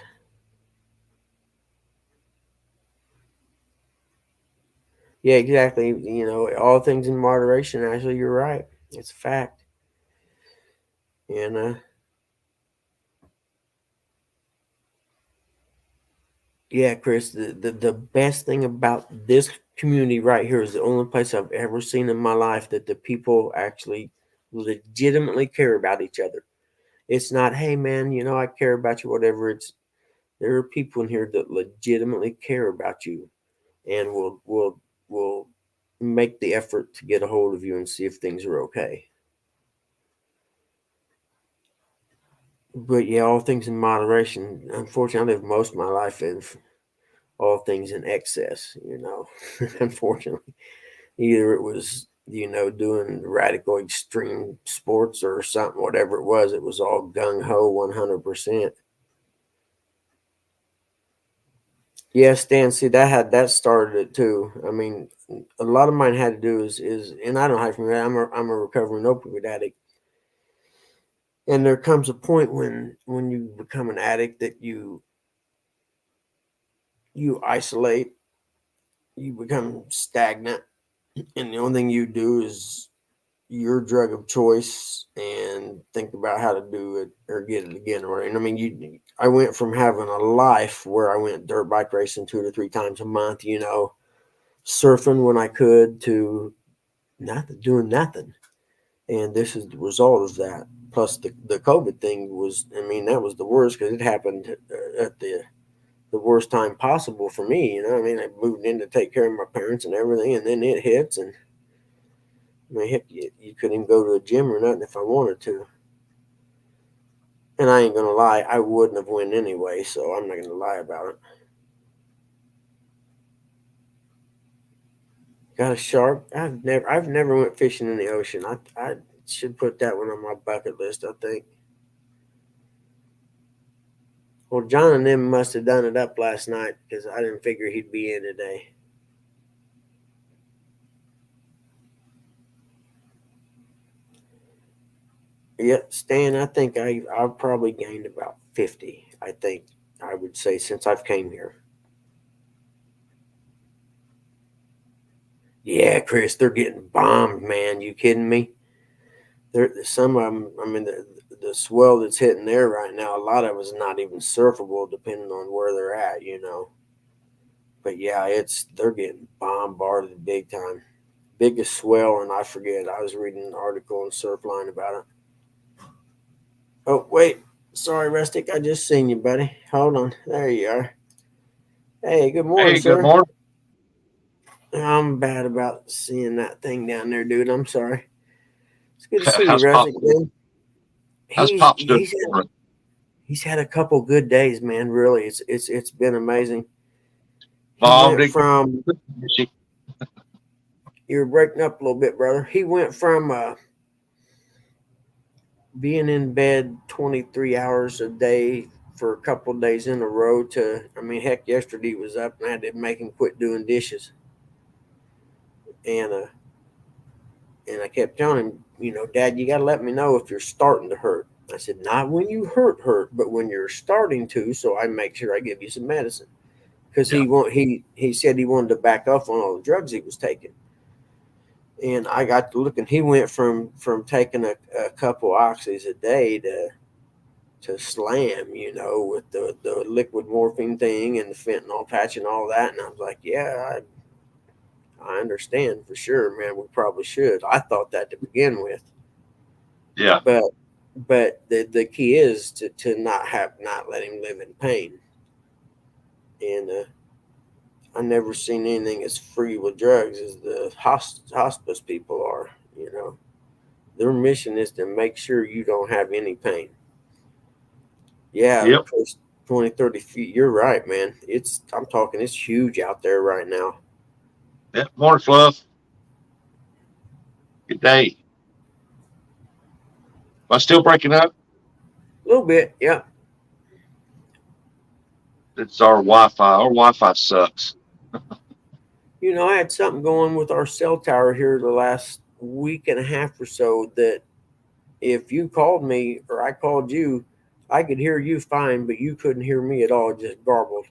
Yeah, exactly. All things in moderation. Actually, you're right. It's a fact. And yeah, Chris, the best thing about this community right here is the only place I've ever seen in my life that the people actually legitimately care about each other. It's not, hey man, I care about you, whatever. There are people in here that legitimately care about you and will make the effort to get a hold of you and see if things are okay. But yeah, all things in moderation. Unfortunately, I lived most of my life in all things in excess. Unfortunately, either it was doing radical extreme sports or something, whatever it was all gung ho 100%. Yeah, Stan. See, that started it too. I mean, a lot of mine had to do is, and I don't hide from that. I'm a recovering opioid addict, and there comes a point when you become an addict that you isolate, you become stagnant, and the only thing you do is your drug of choice and think about how to do it or get it again. Right? And I mean, I went from having a life where I went dirt bike racing 2 to 3 times a month, surfing when I could, to nothing, doing nothing. And this is the result of that. Plus, the COVID thing was, I mean, that was the worst because it happened at the worst time possible for me. I mean, I moved in to take care of my parents and everything, and then it hits, and I mean, heck, you couldn't even go to a gym or nothing if I wanted to. And I ain't gonna lie, I wouldn't have went anyway, so I'm not gonna lie about it. Got a shark? I've never went fishing in the ocean. I should put that one on my bucket list. I think. Well, John and them must have done it up last night because I didn't figure he'd be in today. Yeah, Stan, I think I've probably gained about 50. I think I would say since I've came here. Yeah, Chris, they're getting bombed, man. You kidding me? Some of them. I mean, the swell that's hitting there right now. A lot of it is not even surfable, depending on where they're at. But yeah, they're getting bombarded big time. Biggest swell, and I forget. I was reading an article in Surfline about it. Oh wait, sorry, Rustic. I just seen you, buddy. Hold on. There you are. Hey, good morning, Hey, good sir. morning. I'm bad about seeing that thing down there, dude. I'm sorry. It's good to see you, How's Pop? Rustic. Man. How's He's Pop's doing he's this had, morning? he's had a couple good days, man. Really, it's been amazing. He Mom went did from she? You're breaking up a little bit, brother. He went from being in bed 23 hours a day for a couple of days in a row to, I mean, heck, yesterday he was up and I had to make him quit doing dishes. And I kept telling him, Dad, you got to let me know if you're starting to hurt. I said, not when you hurt, but when you're starting to, so I make sure I give you some medicine. Because Yeah. he said he wanted to back off on all the drugs he was taking. And I got to looking. He went from taking a couple oxys a day to slam, with the liquid morphine thing and the fentanyl patch and all that. And I was like, yeah, I understand for sure, man. We probably should. I thought that to begin with, Yeah. but the key is to not let him live in pain. And I never seen anything as free with drugs as the hospice people are. Their mission is to make sure you don't have any pain. Yeah, Yep. close 20, 30 feet. You're right, man. I'm talking, it's huge out there right now. Yep. Morning, Fluff. Good day. Am I still breaking up? A little bit, yeah. It's our Wi-Fi. Our Wi-Fi sucks. I had something going with our cell tower here the last week and a half or so that if you called me or I called you, I could hear you fine, but you couldn't hear me at all. It just garbled.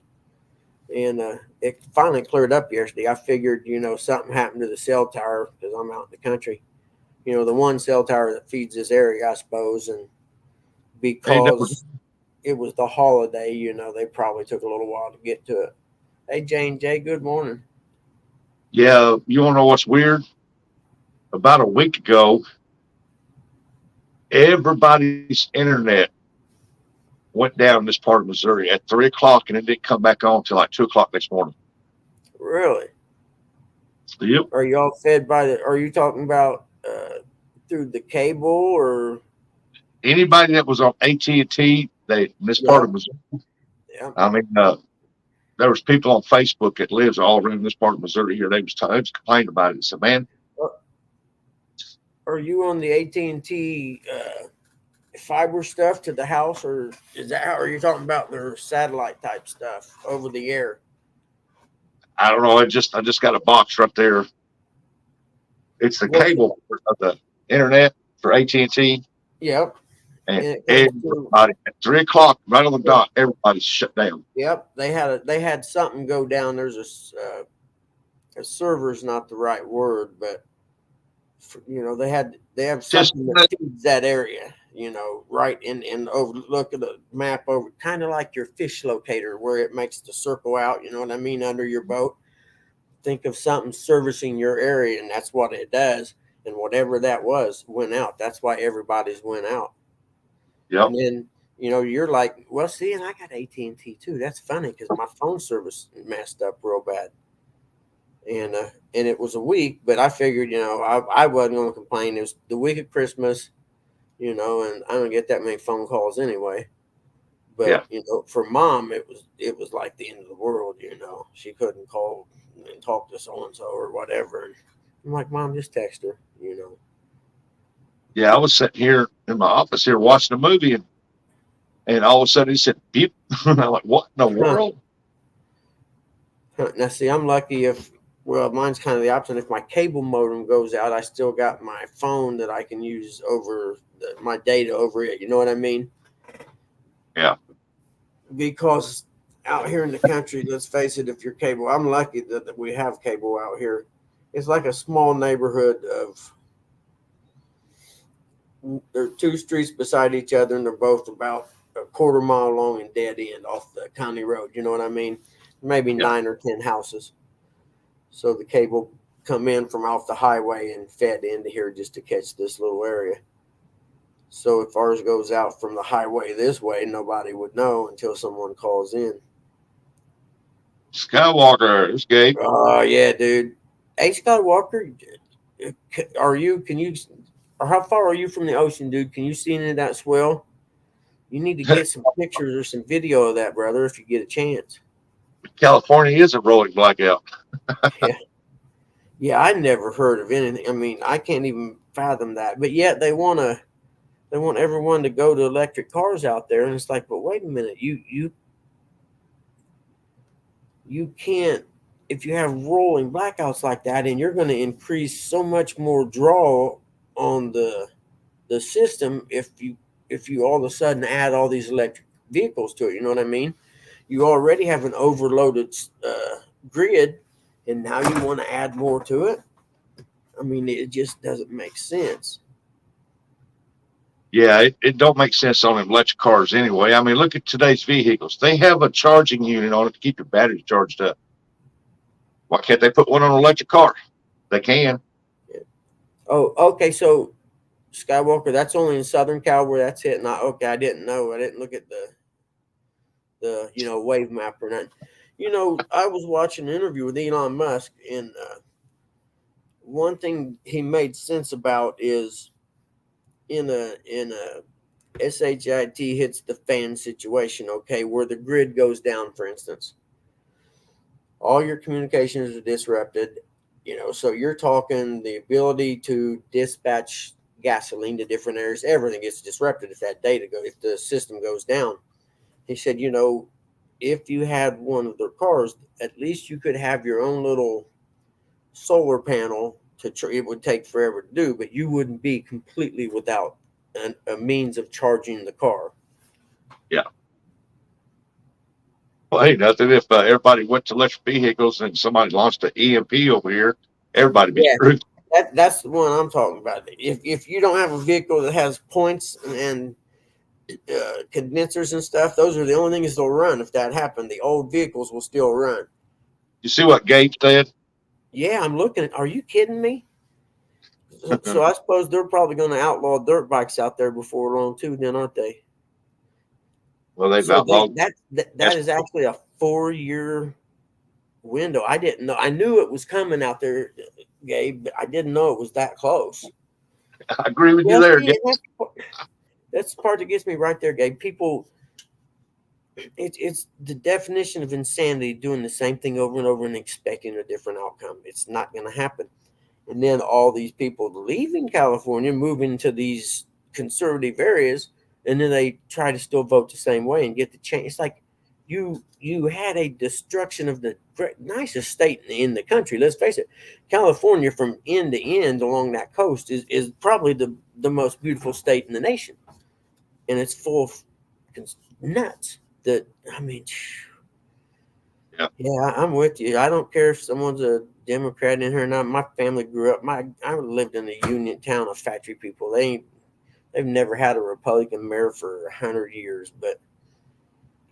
And it finally cleared up yesterday. I figured, something happened to the cell tower because I'm out in the country. The one cell tower that feeds this area, I suppose. And Hey, no, because it was the holiday, they probably took a little while to get to it. Hey, Jane Jay, good morning. yeah. You want to know what's weird? About a week ago, everybody's internet went down in this part of Missouri at 3 o'clock, and it didn't come back on until like 2 o'clock next morning. Really? Yep. Are y'all fed by are you talking about through the cable or? Anybody that was on AT&T, they in this part of Yep. Missouri. Yep. I mean, there was people on Facebook that lives all around this part of Missouri here. They was complaining about it. So, man, Uh, Are you on the AT&T fiber stuff to the house, or is that how? Are you talking about their satellite type stuff over the air? I don't know. I just got a box right there. It's the What's cable of the internet for AT&T, Yep. and And it comes through. everybody at 3 o'clock, right on the dot, everybody's shut down. Yep. They had something go down. There's a server's not the right word, but they have Just something that feeds that area, right in over, look at the map over, kind of like your fish locator where it makes the circle out, you know what I mean, under your boat. Think of something servicing your area, and that's what it does. And whatever that was went out. That's why everybody's went out. yep, And then you're like, well, see, and I got AT&T too. That's funny because my phone service messed up real bad. And it was a week, but I figured, I wasn't going to complain. It was the week of Christmas, and I don't get that many phone calls anyway. yeah, But for mom, it was like the end of the world. She couldn't call and talk to so and so or whatever. And I'm like, Mom, just text her. yeah. I was sitting here in my office here watching a movie, and all of a sudden he said beep, and I'm like, what in the Huh, world? huh. Now see, I'm lucky if. Well, mine's kind of the opposite. If my cable modem goes out, I still got my phone that I can use over my data over it. You know what I mean? Yeah, because out here in the country, let's face it, if you're cable, I'm lucky that we have cable out here. It's like a small neighborhood of there are two streets beside each other, and they're both about a quarter mile long and dead end off the county road. You know what I mean? Maybe Yeah. 9 or 10 houses. So the cable come in from off the highway and fed into here just to catch this little area. So if ours goes out from the highway this way, nobody would know until someone calls in. Skywalker, this Gabe. Oh yeah, dude. Hey Scott Walker, are you? Can you? Or how far are you from the ocean, dude? Can you see any of that swell? You need to get some pictures or some video of that, brother, if you get a chance. California is a rolling blackout. Yeah, yeah. I never heard of anything. I mean, I can't even fathom that. But yet they want everyone to go to electric cars out there, and it's like, but wait a minute, you can't if you have rolling blackouts like that, and you're going to increase so much more draw on the system if you all of a sudden add all these electric vehicles to it. You know what I mean? You already have an overloaded grid, and now you want to add more to it. I mean, it just doesn't make sense. Yeah, it don't make sense on electric cars anyway. I mean, look at today's vehicles. They have a charging unit on it to keep your battery charged up. Why can't they put one on an electric car? They can. Yeah. Oh, okay. So Skywalker, that's only in Southern Cal where that's hitting. Okay, I didn't know. I didn't look at the wave map or nothing. I was watching an interview with Elon Musk, and one thing he made sense about is in a shit hits the fan situation. Okay, where the grid goes down, for instance, all your communications are disrupted. So you're talking the ability to dispatch gasoline to different areas. Everything gets disrupted if the system goes down. He said, if you had one of their cars, at least you could have your own little solar panel it would take forever to do, but you wouldn't be completely without a means of charging the car. Yeah. Well, hey, nothing. If everybody went to electric vehicles and somebody launched an EMP over here, everybody'd be Yeah, screwed. that's the one I'm talking about. If you don't have a vehicle that has points and condensers and stuff, those are the only things that'll run. If that happened, the old vehicles will still run. You see what Gabe said? Yeah, I'm looking at. Are you kidding me? So I suppose they're probably going to outlaw dirt bikes out there before long too, then, aren't they? Well, they've So outlawed. that is actually a 4-year window. I didn't know. I knew it was coming out there, Gabe, but I didn't know it was that close. I agree with you Well, there, see, Gabe. that's the part that gets me right there, Gabe. People, it's the definition of insanity doing the same thing over and over and expecting a different outcome. It's not going to happen. And then all these people leaving California, moving to these conservative areas, and then they try to still vote the same way and get the change. It's like you had a destruction of the nicest state in the country. Let's face it, California from end to end along that coast is probably the most beautiful state in the nation, and it's full of nuts. I mean, yeah, I'm with you. I don't care if someone's a Democrat in here or not. My family grew up. I lived in a union town of factory people. They've never had a Republican mayor for 100 years, but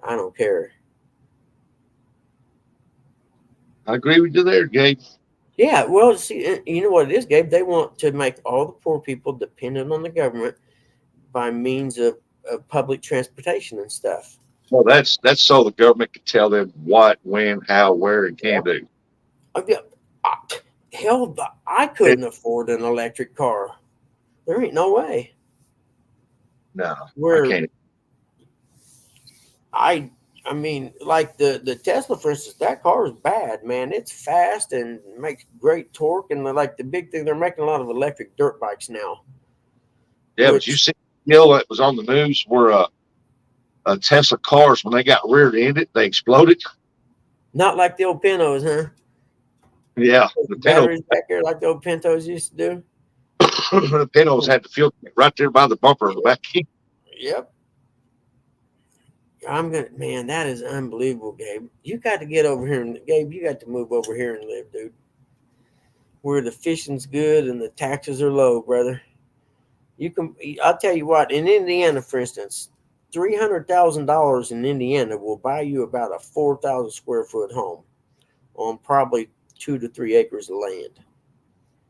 I don't care. I agree with you there, Gabe. Yeah, well, see, you know what it is, Gabe? They want to make all the poor people dependent on the government by means of public transportation and stuff. Well, that's so the government can tell them what, when, how, where, and Yeah. can do. I- Hell, I couldn't afford an electric car. There ain't no way. No, I Where can't. I mean, like the Tesla, for instance, that car is bad, man. It's fast and makes great torque, and like the big thing, they're making a lot of electric dirt bikes now. Yeah, but you Which see the deal that was on the news where Tesla cars, when they got rear-ended, they exploded. not like the old Pintos, huh? Yeah, The batteries back there, like the old Pintos used to do. the Pintos had the fuel tank right there by the bumper on the back. Yep. I'm gonna, man, that is unbelievable, Gabe. You got to get over here, and Gabe, you got to move over here and live, dude. Where the fishing's good and the taxes are low, brother. You can, I'll tell you what. In Indiana, for instance, $300,000 in Indiana will buy you about a 4,000 square foot home on probably 2 to 3 acres of land.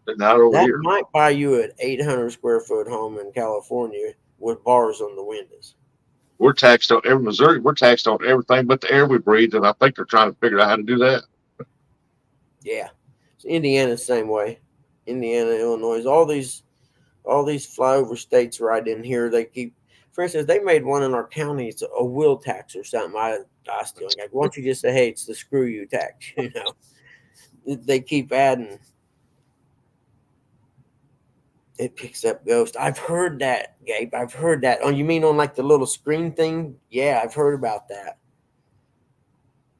But not over That here. might buy you an 800 square foot home in California with bars on the windows. We're taxed on every Missouri. We're taxed on everything but the air we breathe, and I think they're trying to figure out how to do that. Yeah, so Indiana's the same way. Indiana, Illinois, all these flyover states right in here. They keep, for instance, they made one in our county. It's a will tax or something. I still like. Why don't you just say, hey, it's the screw you tax? They keep adding. It picks up ghost. I've heard that, Gabe. I've heard that. Oh, you mean on like the little screen thing? Yeah, I've heard about that.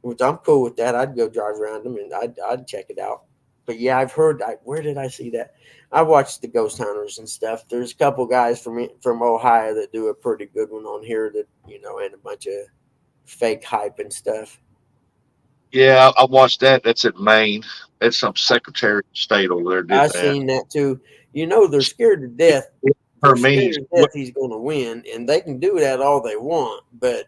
Which I'm cool with that. I'd go drive around them and I'd check it out. But yeah, I've heard. Where did I see that? I watched the ghost hunters and stuff. There's a couple guys from Ohio that do a pretty good one on here. That and a bunch of fake hype and stuff. Yeah, I watched that. That's in Maine. That's some Secretary of State over there did I that. seen that too. They're scared to death. They're Her scared means to death he's going to win, and they can do that all they want. But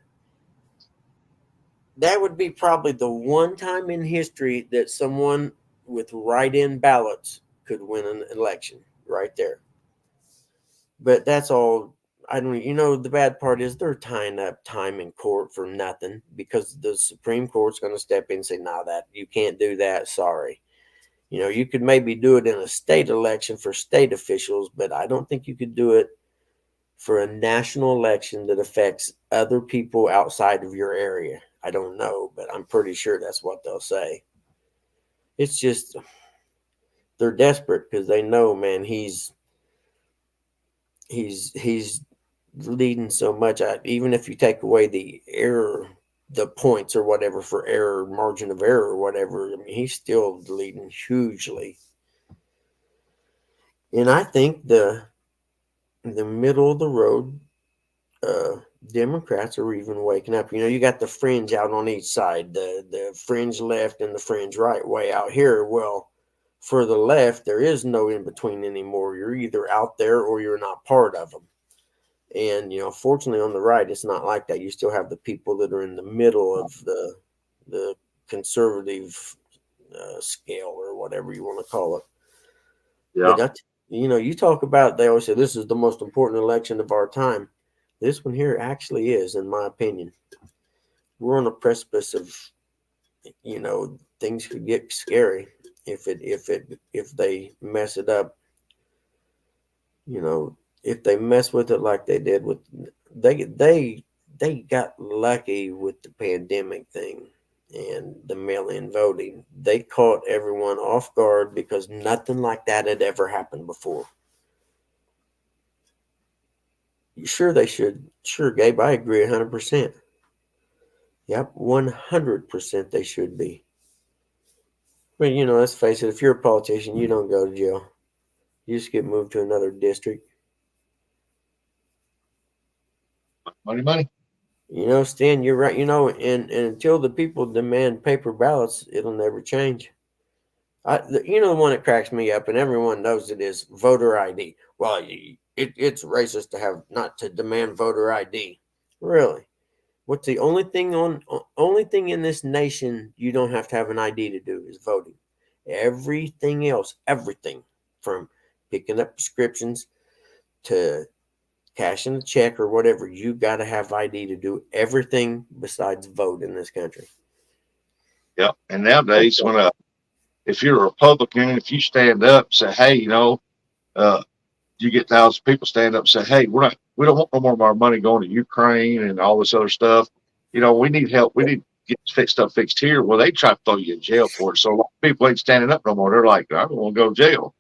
that would be probably the one time in history that someone with write-in ballots could win an election right there. But that's all. I don't. The bad part is they're tying up time in court for nothing because the Supreme Court's going to step in and say, "Nah, that you can't do that. Sorry." You could maybe do it in a state election for state officials, but I don't think you could do it for a national election that affects other people outside of your area. I don't know, but I'm pretty sure that's what they'll say. It's just they're desperate because they know, man, he's leading so much. Even if you take away the error, the points or whatever for error, margin of error or whatever, I mean, he's still leading hugely. And I think the middle of the road uh, Democrats are even waking up. You got the fringe out on each side, the fringe left and the fringe right way out here. Well, for the left, there is no in between anymore. You're either out there or you're not part of them. And fortunately, on the right, it's not like that. You still have the people that are in the middle of the conservative scale or whatever you want to call it. But yeah. you talk about. They always say this is the most important election of our time. This one here actually is, in my opinion. We're on a precipice of things could get scary if they mess it up. If they mess with it like they did with they got lucky with the pandemic thing and the mail-in voting. They caught everyone off guard because nothing like that had ever happened before. Sure, they should. Sure, Gabe, I agree 100%. Yep, 100% they should be. But let's face it, if you're a politician, you don't go to jail. You just get moved to another district. Money, money. Stan, you're right. And until the people demand paper ballots, it'll never change. The one that cracks me up, and everyone knows it, is voter ID. Well, it's racist to have not to demand voter ID. Really? What's the only thing in this nation you don't have to have an ID to do is voting. Everything else, everything from picking up prescriptions to cashing a check or whatever, you got to have ID to do everything besides vote in this country. Yeah. And nowadays, if you're a Republican, if you stand up, say, hey, uh, you get thousands of people stand up and say, hey, we don't want no more of our money going to Ukraine and all this other stuff. We need help. We need to get stuff fixed here. Well, they try to throw you in jail for it. So a lot of people ain't standing up no more. They're like, I don't want to go to jail.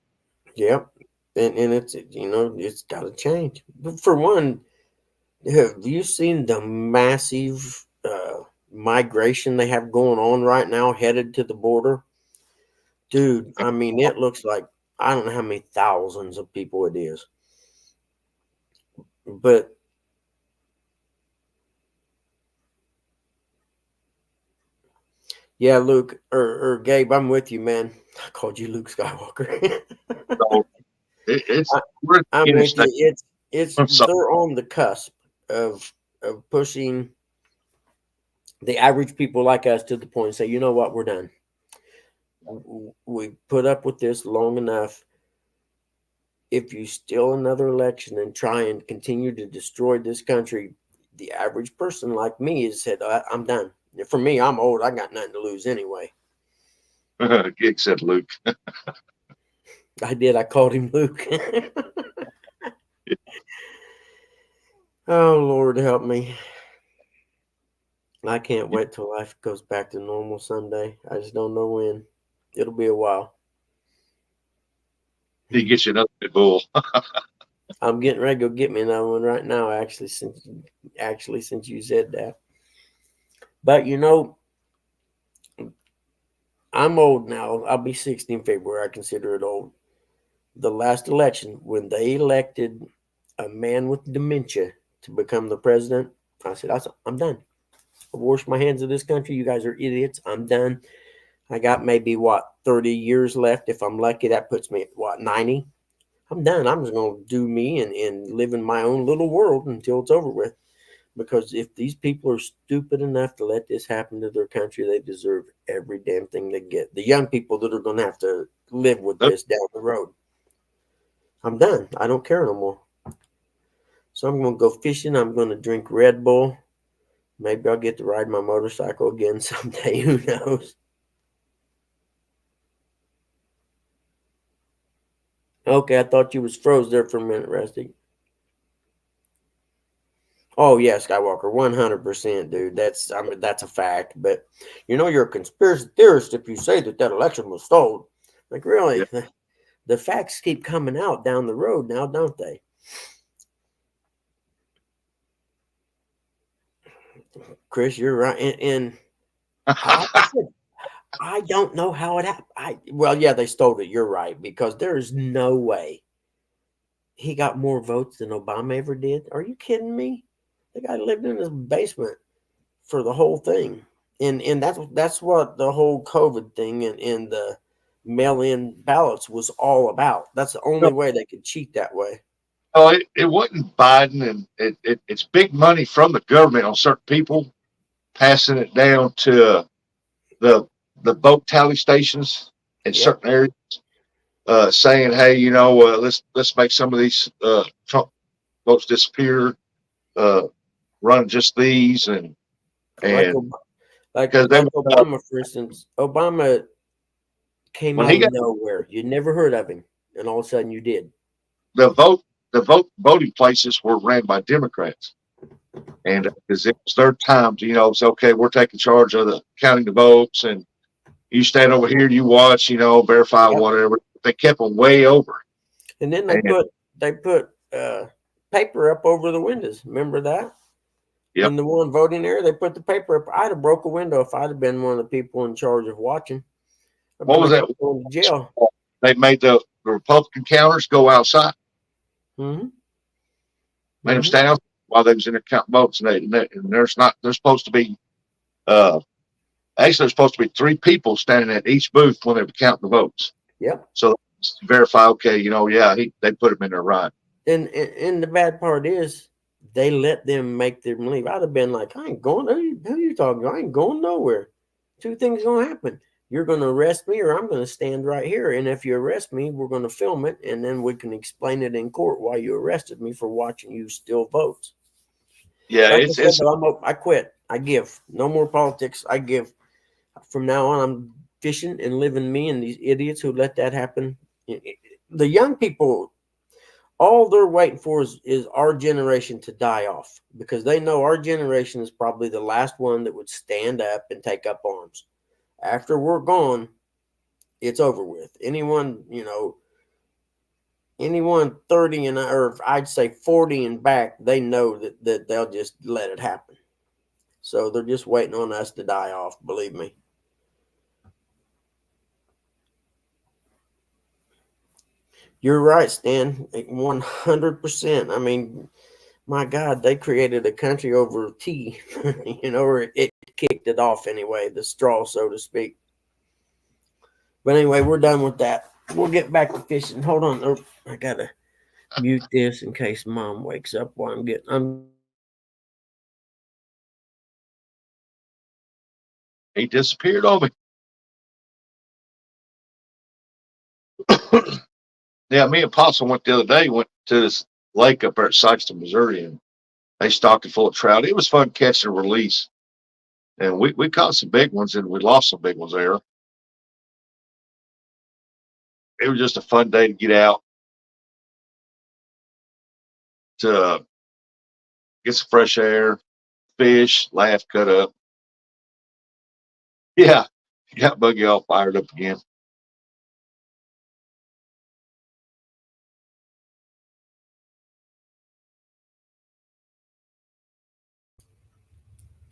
Yep. And it's got to change. But for one, have you seen the massive migration they have going on right now headed to the border? Dude, I mean, it looks like I don't know how many thousands of people it is. But Yeah, Luke or Gabe, I'm with you, man. I called you Luke Skywalker. So it's I, we're at the I'm beginning with you. stage. It's I'm sorry. they're on the cusp of pushing the average people like us to the point and say, you know what, we're done. We put up with this long enough. If you steal another election and try and continue to destroy this country, the average person like me has said, I'm done. For me, I'm old. I got nothing to lose anyway. Gig said Luke. I did. I called him Luke. Oh, Lord, help me. I can't wait till life goes back to normal someday. I just don't know when. It'll be a while. He gets you another pit bull. I'm getting ready to go get me another one right now. Since you said that, but I'm old now. I'll be 60 in February. I consider it old. The last election, when they elected a man with dementia to become the president, I'm done. I've washed my hands of this country. You guys are idiots. I'm done. I got maybe 30 years left. If I'm lucky, that puts me at 90. I'm done. I'm just going to do me and live in my own little world until it's over with. Because if these people are stupid enough to let this happen to their country, they deserve every damn thing they get. The young people that are going to have to live with Nope. this down the road. I'm done. I don't care no more. So I'm going to go fishing. I'm going to drink Red Bull. Maybe I'll get to ride my motorcycle again someday. Who knows? Okay, I thought you was froze there for a minute, Rusty. Oh yeah, Skywalker, 100%, dude. That's a fact. But you're a conspiracy theorist if you say that election was stolen. Like Yeah. really, the facts keep coming out down the road now, don't they? Chris, you're right. And like I said, I don't know how it happened. Yeah, they stole it. You're right because there is no way he got more votes than Obama ever did. Are you kidding me? The guy lived in his basement for the whole thing. And that's what the whole COVID thing and the mail in ballots was all about. That's the No, only way they could cheat that way. no, it wasn't Biden, and it's big money from the government on certain people passing it down to the the vote tally stations in Yep. certain areas, saying, "Hey, let's make some of these Trump votes disappear, uh, run just these," Like and like because they like Obama, for instance. Obama came when out he of got nowhere. You'd never heard of him, and all of a sudden you did. the voting places were ran by Democrats, and because it was their time to, it's okay, we're taking charge of the counting the votes, and you stand over here, you watch, verify Yep. whatever. They kept them way over, And then and they put paper up over the windows. Remember that? yep. In the one voting area, they put the paper up. I'd have broke a window if I'd have been one of the people in charge of watching. I'd been What was like, that? I'm going to jail. They made the Republican counters go outside, Mm-hmm. made them Mm-hmm. stand out while they was in there counting votes, and there's not there's supposed to be uh actually there's supposed to be three people standing at each booth when they were counting the votes, Yep. so to verify, okay, yeah, they put him in there right. And the bad part is they let them make them leave. I'd have been like, I ain't going. Who you talking to? I ain't going nowhere. Two things gonna happen. You're gonna arrest me, or I'm gonna stand right here. And if you arrest me, we're gonna film it, and then we can explain it in court why you arrested me for watching you steal votes. Yeah, Like I said, it's though, I quit. I give. No more politics. I give. From now on, I'm fishing and living me. And these idiots who let that happen. The young people, all they're waiting for is our generation to die off because they know our generation is probably the last one that would stand up and take up arms. After we're gone, it's over with. Anyone 30 and or I'd say 40 and back, they know that they'll just let it happen. So they're just waiting on us to die off, believe me. You're right, Stan. 100%. I mean, my God, they created a country over tea, or it kicked it off anyway, the straw, so to speak. But anyway, we're done with that. We'll get back to fishing. Hold on. Oh, I gotta mute this in case Mom wakes up while I'm getting ready to fish. He disappeared on me. Yeah, me and Possum went the other day. Went to this lake up there at Sykeston, Missouri, and they stocked it full of trout. It was fun catching and release, and we caught some big ones, and we lost some big ones there. It was just a fun day to get out to get some fresh air, fish, laugh, cut up. Yeah, got Buggy all fired up again.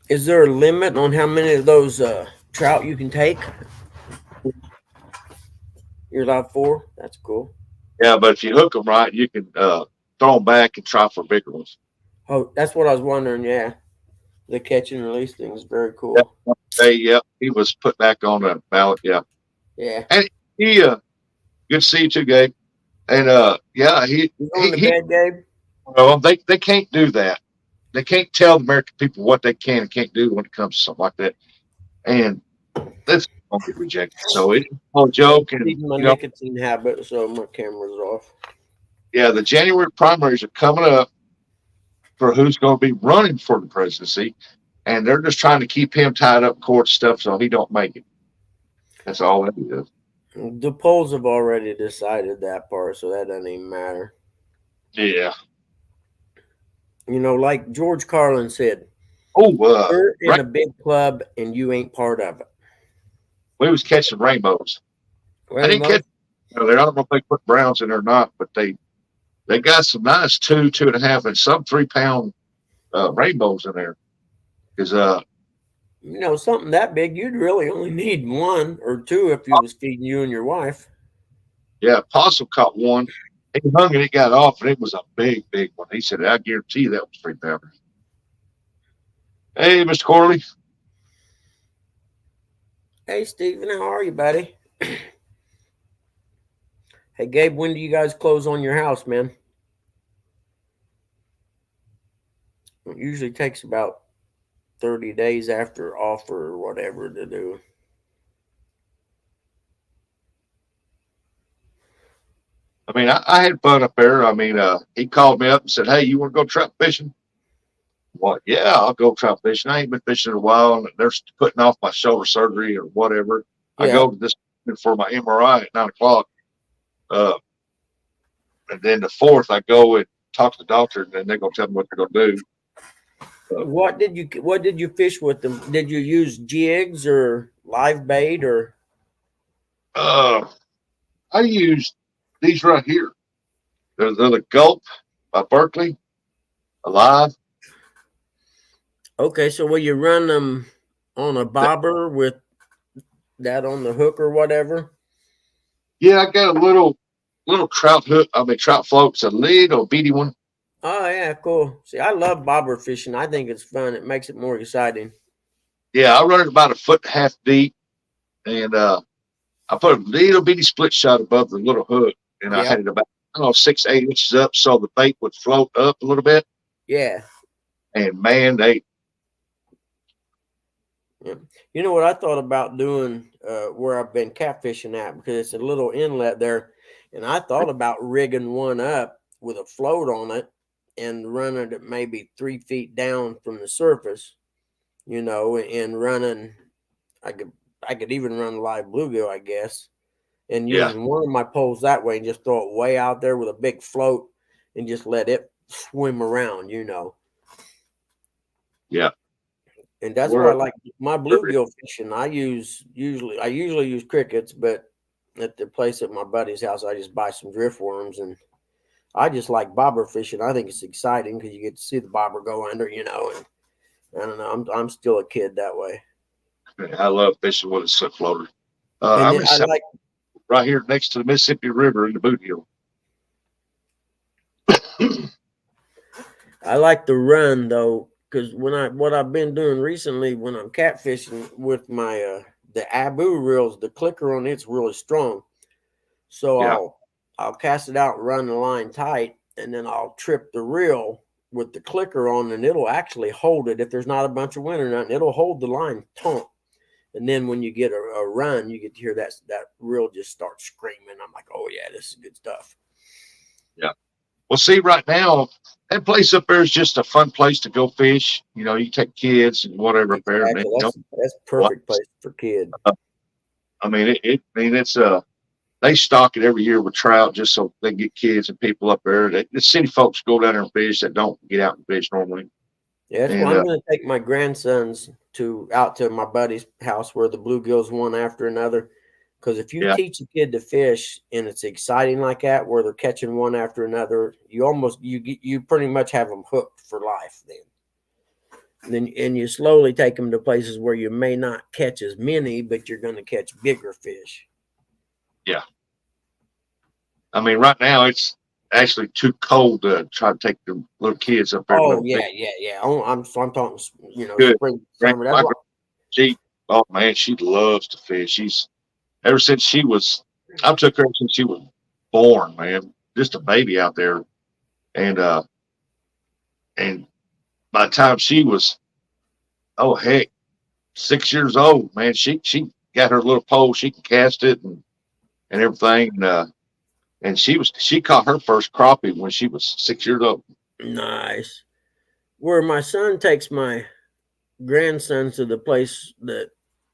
Is there a limit on how many of those trout you can take? You're allowed 4. That's cool. Yeah, but if you hook them right, you can throw them back and try for bigger ones. Oh, that's what I was wondering. Yeah, the catch and release thing is very Yeah, cool. hey, yeah, he was put back on the ballot. Yeah, Yeah. and he good to see you too, Gabe. And yeah, You going to he bed, Gabe? well, they can't do that. They can't tell the American people what they can and can't do when it comes to something like that. And that's gonna get rejected. So it's all a I'm joke, and feeding my you know, nicotine habit, so my camera's off. yeah, the January primaries are coming up for who's going to be running for the presidency, and they're just trying to keep him tied up in court stuff so he don't make it. That's all that is. The polls have already decided that part, so that doesn't even matter. Yeah. You know, like George Carlin said, Oh, you're in right. a big club and you ain't part of it. We was catching rainbows. I didn't catch. Rainbows? I don't know if they put browns in there or not, but they got some nice 2.5, and some 3 pound rainbows in there. Because You know, something that big, you'd really only need 1 or 2 if you was feeding you and your wife. yeah, Possum caught one. He hung and it got off, and it was a big one. He said, "I guarantee you that was 3 pounders." Hey, Mr. Corley. Hey, Steven, how are you, buddy? Hey, Gabe, when do you guys close on your house, man? It usually takes about 30 days after offer or whatever to do. I mean, I had fun up there. I mean, he called me up and said, "Hey, you want to go trout fishing?" What? Yeah, I'll go trout fishing. I ain't been fishing in a while, and they're putting off my shoulder surgery or whatever. I Yeah. go to this for my MRI at 9 o'clock, uh, and then the 4th I go and talk to the doctor, and then they're gonna tell me what they're gonna do. What did you fish with them? Did you use jigs or live bait or Uh, I used these right here. They're the Gulp by Berkeley, alive. okay, so will you run them on a bobber with that on the hook or whatever? Yeah, I got a little trout hook. I mean, trout floats, a little beady one. Oh yeah, cool. See, I love bobber fishing. I think it's fun. It makes it more exciting. Yeah, I run it about a foot and a half deep, and I put a little bitty split shot above the little hook, and I Yeah. had it about, I don't know, 6, 8 inches up, so the bait would float up a little bit. Yeah. And man, they Yeah. You know what I thought about doing where I've been catfishing at because it's a little inlet there, and I thought about rigging one up with a float on it and running it maybe 3 feet down from the surface, you know, and running. I could I could even run live bluegill, I guess, and yeah, using one of my poles that way and just throw it way out there with a big float and just let it swim around, you know. yeah, And that's why we're I like my bluegill fishing. I usually use crickets, but at the place at my buddy's house, I just buy some driftworms, and I just like bobber fishing. I think it's exciting because you get to see the bobber go under, you know. And I don't know, I'm still a kid that way. I love fishing with a slip floater. And I'm then in South, right here next to the Mississippi River in the Boot Hill. I like the run though because what I've been doing recently when I'm catfishing with my the Abu reels, the clicker on it's really strong. So Yeah. I'll cast it out and run the line tight, and then I'll trip the reel with the clicker on, and it'll actually hold it if there's not a bunch of wind or nothing. It'll hold the line taut. And then when you get a run, you get to hear that reel just start screaming. I'm like, oh yeah, this is good stuff. Yeah. Well, see, right now, that place up there is just a fun place to go fish. You take kids and whatever up there, and Exactly. That's what? perfect place for kid. I mean, it's they stock it every year with trout just so they can get kids and people up there. The city folks go down there and fish that don't get out and fish normally. Yeah, that's why And I'm going to take my grandsons to out to my buddy's house where the bluegills one after another. Because if you yeah, teach a kid to fish and it's exciting like that, where they're catching one after another, you pretty much have them hooked for life. Then and you slowly take them to places where you may not catch as many, but you're going to catch bigger fish. yeah. I mean, right now it's actually too cold to try to take the little kids up there to let Oh them fish. yeah, yeah, yeah. I'm talking, Good. spring, Grand- summer. That's My what. she, oh man, she loves to fish. She's ever since she was, I took her since she was born, man, just a baby out there, and and by the time she was, oh heck, 6 years old, man, she got her little pole, she can cast it and everything, and she caught her first crappie when she was 6 years old. Nice. Where my son takes my grandsons to the place that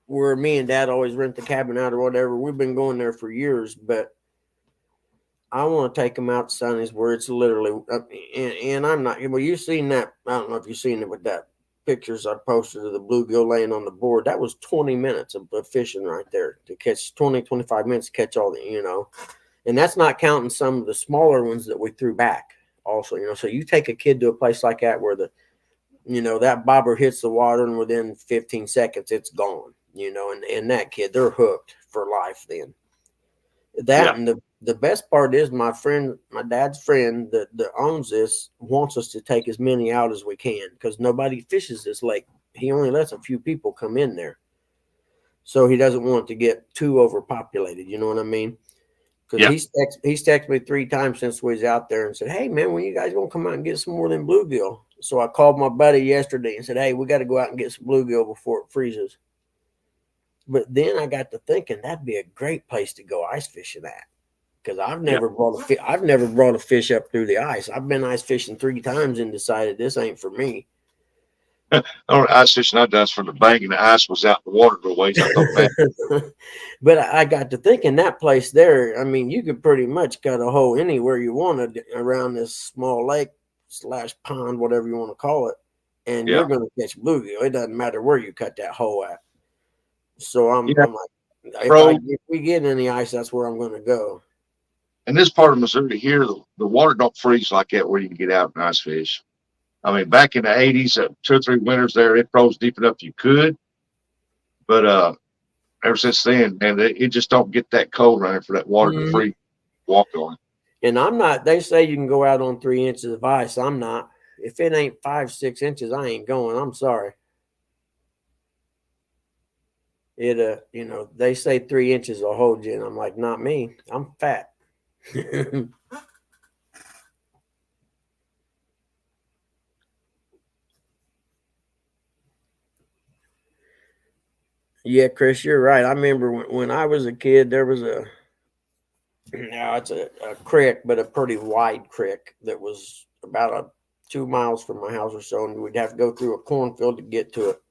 where me and dad always rent the cabin out or whatever. We've been going there for years, but I want to take them out to Sonny's where it's literally, and I'm not, well, you've seen that. I don't know if you've seen it with that pictures I posted of the bluegill laying on the board. That was 20 minutes of fishing right there to catch 25 minutes to catch all and that's not counting some of the smaller ones that we threw back also, so you take a kid to a place like that where that bobber hits the water and within 15 seconds it's gone, and that kid, they're hooked for life then. That Yeah, and the best part is my friend, my dad's friend that owns this wants us to take as many out as we can because nobody fishes this lake. He only lets a few people come in there. So he doesn't want it to get too overpopulated. You know what I mean? Because yeah. he's texted me 3 times since we was out there and said, "Hey man, when you guys gonna come out and get some more than bluegill?" So I called my buddy yesterday and said, "Hey, we got to go out and get some bluegill before it freezes." But then I got to thinking that'd be a great place to go ice fishing at because Yeah. I've never brought a fish up through the ice. I've been ice fishing 3 times and decided this ain't for me. Only ice fishing I done from the bank, and the ice was out in the water the ways. I thought, man, But I got to thinking that place there. I mean, you could pretty much cut a hole anywhere you wanted around this small lake slash pond, whatever you want to call it, and yeah, you're going to catch bluegill. It doesn't matter where you cut that hole at. So yeah, I'm like, bro. if we get any ice, that's where I'm going to go. In this part of Missouri here, the water don't freeze like that where you can get out and ice fish. I mean, back in the '80s, 2 or 3 winters there, it froze deep enough you could, but ever since then, man, it just don't get that cold running for that water to Mhm. freeze. Walk on. And I'm not. They say you can go out on 3 inches of ice. I'm not. If it ain't 5, 6 inches, I ain't going. I'm sorry. They say 3 inches will hold you, and I'm like, not me. I'm fat. Yeah, Chris, you're right. I remember when I was a kid, there was now it's a creek, but a pretty wide creek that was about 2 miles from my house or so, and we'd have to go through a cornfield to get to it.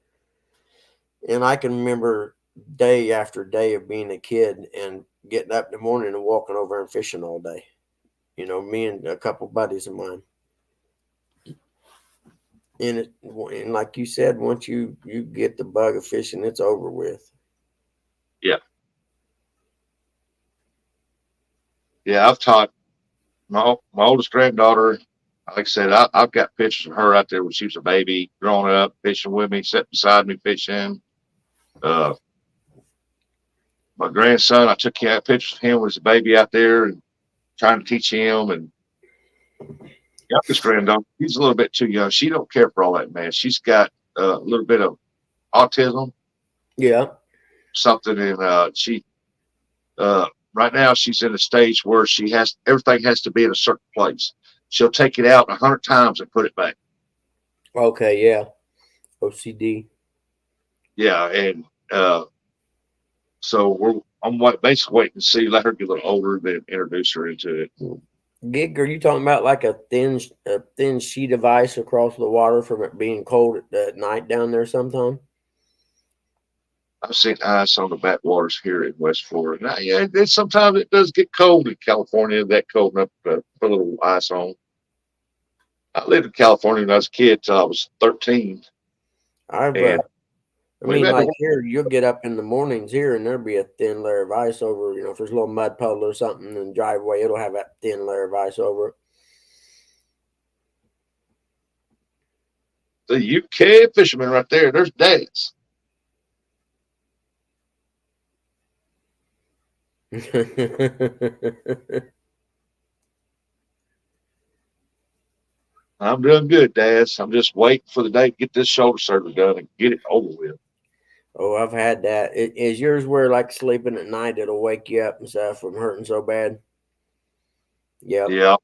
And I can remember day after day of being a kid and getting up in the morning and walking over and fishing all day. Me and a couple buddies of mine. And like you said, once you get the bug of fishing, it's over with. Yeah, yeah. I've taught my oldest granddaughter. Like I said, I've got pictures of her out there when she was a baby, growing up, fishing with me, sitting beside me fishing. Uh, my grandson, I took pictures of him as a baby out there and trying to teach him. And youngest granddaughter, she's a little bit too young. She don't care for all that, man. She's got a little bit of autism, Yeah. something, and she uh, right now she's in a stage where she has everything has to be in a certain place. She'll take it out 100 times and put it back. Okay. Yeah. OCD. Yeah, and so basically waiting to see, let her get a little older, then introduce her into it. Gig, are you talking about like a thin sheet of ice across the water from it being cold at night down there sometime? I've seen ice on the backwaters here in West Florida. Now, yeah, sometimes it does get cold in California. That cold enough to put a little ice on. I lived in California when I was a kid till I was 13, I've and I we've mean, had to like work. here, you'll get up in the mornings here, and there'll be a thin layer of ice over. If there's a little mud puddle or something in the driveway, it'll have that thin layer of ice over The UK fishermen right there. There's dads. it. I'm doing good, dads. I'm just waiting for the day to get this shoulder surgery done and get it over with. Oh, I've had that. Is yours where like sleeping at night, it'll wake you up and stuff from hurting so bad? Yep, Yeah.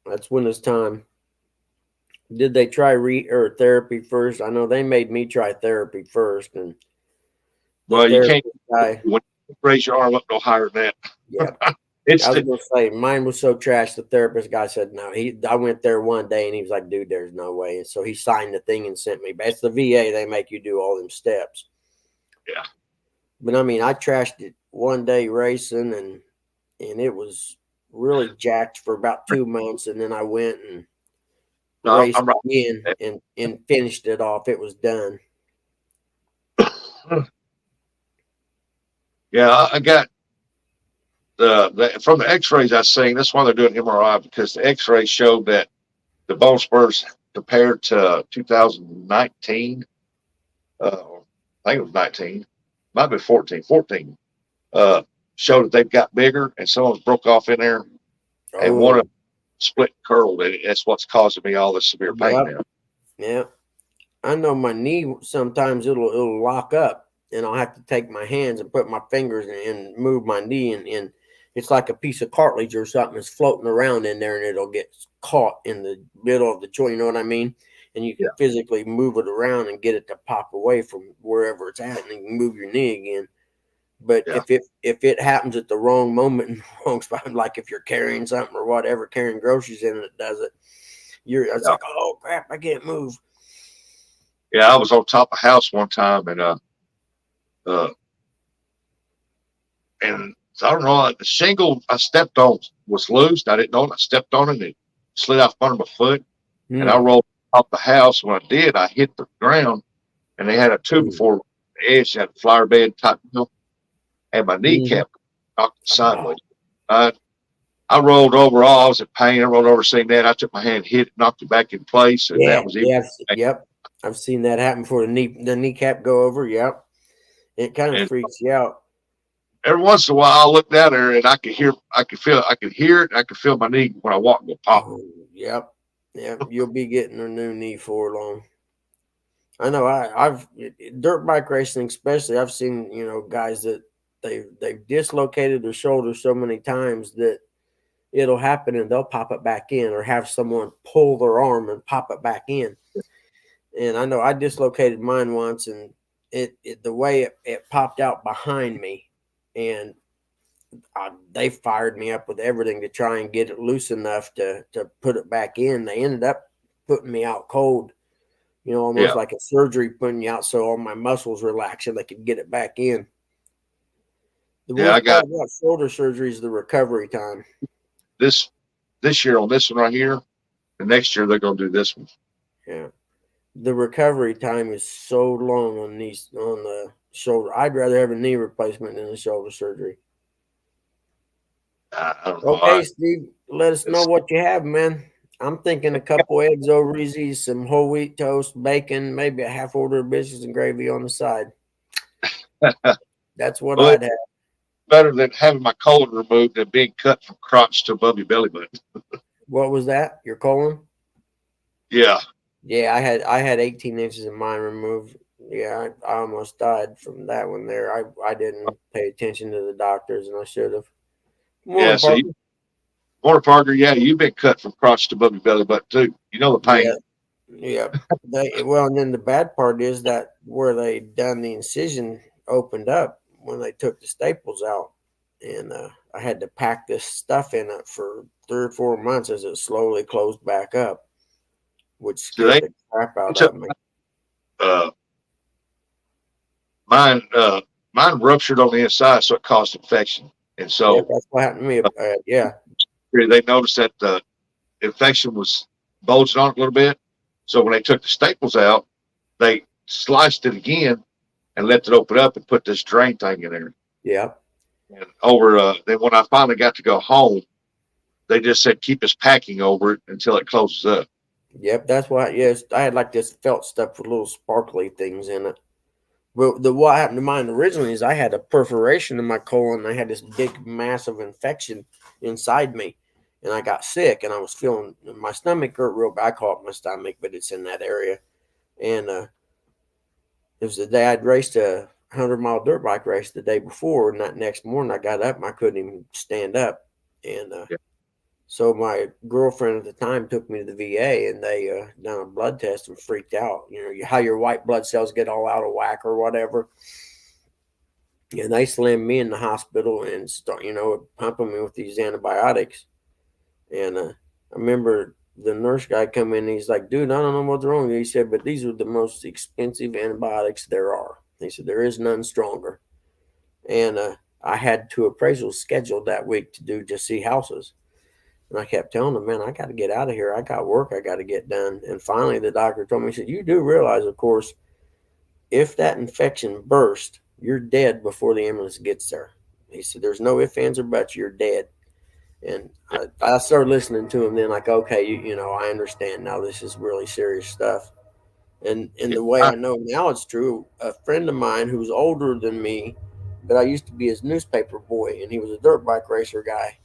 that's when it's time. Did they try re or therapy first? I know they made me try therapy first, and the Well, you can't therapist guy, when you raise your arm up no higher than yeah, that. It's I was the gonna say mine was so trash. The therapist guy said no. I went there one day and he was like, "Dude, there's no way." And so he signed the thing and sent me. But it's the VA. They make you do all them steps. yeah. But I mean, I trashed it one day racing and it was really jacked for about 2 months, and then I went and No, raced I'm right. again and finished it off. It was done. Yeah, I got from the X-rays I seen. That's why they're doing MRI because the X-rays showed that the bone spurs compared to 2019. I think it was 19, might be 14. 14 uh, showed that they've got bigger, and some of them broke off in there, and one of Oh, them split and curled, and that's what's causing me all this severe pain yep, now. yeah. I know my knee sometimes it'll lock up, and I'll have to take my hands and put my fingers and move my knee, and it's like a piece of cartilage or something is floating around in there, and it'll get caught in the middle of the joint. You know what I mean? And you Yeah, can physically move it around and get it to pop away from wherever it's at, and you can move your knee again. But yeah, if it happens at the wrong moment in the wrong spot, like if you're carrying something or whatever, carrying groceries in, and it does it. It's yeah. like, oh crap, I can't move. Yeah, I was on top of a house one time, uh, and I don't know, the shingle I stepped on was loose. I didn't know it. I stepped on it and it slid out from under my foot. And I Hmm. rolled off the house. When I did, I hit the ground and they had a two Hmm. before the edge, had a flower bed type deal, and my Hmm. kneecap knocked it Oh, sideways. I, I rolled over. All I was in pain. I rolled over, seeing that. I took my hand, hit it, knocked it back in place, and yeah, that was even. yeah, yep. I've seen that happen before the kneecap go over. Yep, it kind of And freaks you out. every once in a while, I look down there and I could hear, I could feel, I could hear it. I could feel my knee when I walk go pop. Oh, yep, yep. You'll be getting a new knee for long. I know. I've dirt bike racing, especially. I've seen guys that they've dislocated their shoulder so many times that it'll happen and they'll pop it back in, or have someone pull their arm and pop it back in. And I know I dislocated mine once, and the way it popped out behind me, and they fired me up with everything to try and get it loose enough to put it back in. They ended up putting me out cold, almost Yeah, like a surgery, putting you out so all my muscles relax and they could get it back in. The yeah. I worst part got about shoulder surgery is the recovery time. this this year on this one right here. The next year they're going to do this one. Yeah, the recovery time is so long on the shoulder. I'd rather have a knee replacement than a shoulder surgery. I don't know. Okay, Steve, let us know It's, what you have, man. I'm thinking a couple eggs over easy, some whole wheat toast, bacon, maybe a half order of biscuits and gravy on the side. That's what well, I'd it's have. better than having my colon removed and being cut from crotch to above your belly button. What was that? Your colon? Yeah, Yeah, I had 18 inches of mine removed. Yeah, I almost died from that one there. I didn't pay attention to the doctors, and I should have. yeah. Morning, So Parker. Warner Parker, yeah, you've been cut from crotch to above your belly button too. You know the Yeah, pain. yeah. And then the bad part is that where they done the incision opened up when they took the staples out, and I had to pack this stuff in it for 3 or 4 months as it slowly closed back up, which So scared the crap they out took of me. uh, mine. Mine ruptured on the inside, so it caused infection. And Yep, so that's what happened to me. Yeah. they noticed that the infection was bulging on it a little bit. So when they took the staples out, they sliced it again and left it open up and put this drain thing in there. Yep. And then when I finally got to go home, they just said keep this packing over it until it closes up. Yep, that's why. Yes, I had like this felt stuff with little sparkly things in it. But what happened to mine originally is I had a perforation in my colon. I had this big, massive infection inside me, and I got sick. And I was feeling my stomach hurt real bad. I call it my stomach, but it's in that area. And it was the day I'd raced a 100-mile dirt bike race the day before, and that next morning I got up and I couldn't even stand up. And Yeah, so my girlfriend at the time took me to the VA, and they done a blood test and freaked out. You know how your white blood cells get all out of whack or whatever. And they slammed me in the hospital and start, pumping me with these antibiotics. And I remember the nurse guy come in and he's like, "Dude, I don't know what's wrong." He said, "But these are the most expensive antibiotics there are." He said, "There is none stronger." And I had 2 appraisals scheduled that week to do just see houses. And I kept telling him, "Man, I got to get out of here. I got work I got to get done." And finally, the doctor told me, he said, "You do realize, of course, if that infection burst, you're dead before the ambulance gets there." He said, "There's no ifs, ands, or buts. You're dead." And I started listening to him then, like, okay, I understand now. This is really serious stuff. And yeah. the way I know now it's true, a friend of mine who's older than me, but I used to be his newspaper boy, and he was a dirt bike racer guy.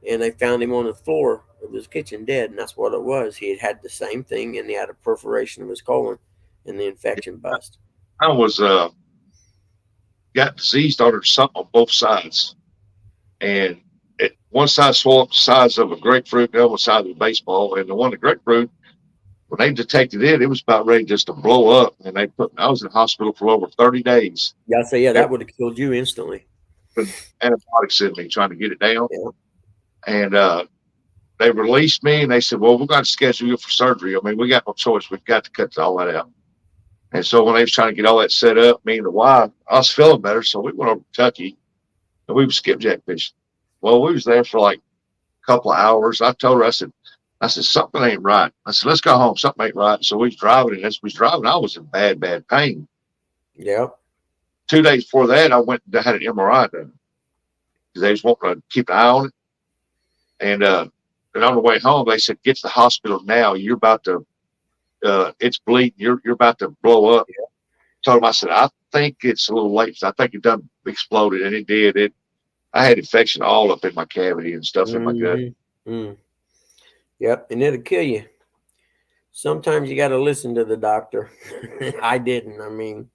And they found him on the floor of his kitchen dead, and that's what it was. He had had the same thing, and he had a perforation of his colon, and the infection bust. I was got diseased under something on both sides, and one side swelled up the size of a grapefruit, the other side of a baseball, and the one the grapefruit when they detected it, it was about ready just to blow up. And I was in the hospital for over 30 days. Yeah, I say, yeah, They that would have killed you instantly. put antibiotics in me trying to get it down. Yeah. And they released me and they said, well, we're going to schedule you for surgery. I mean, we got no choice. We've got to cut all that out. And so when they was trying to get all that set up, me and the wife, I was feeling better. So we went over to Kentucky and we were skipjack fishing. Well, we was there for like a couple of hours. I told her, I said, something ain't right. I said, let's go home. Something ain't right. So we was driving, and as we was driving, I was in bad, bad pain. Yep. 2 days before that, I went and had an MRI done because they just want to keep an eye on it. And on the way home, they said, get to the hospital now. You're about to, it's bleeding. You're about to blow up. Told them, I said, I think it's a little late. I think it done exploded, and it did. I had infection all up in my cavity and stuff in my gut. Mm-hmm. Mm. Yep. And it'll kill you. Sometimes you got to listen to the doctor. I didn't. I mean,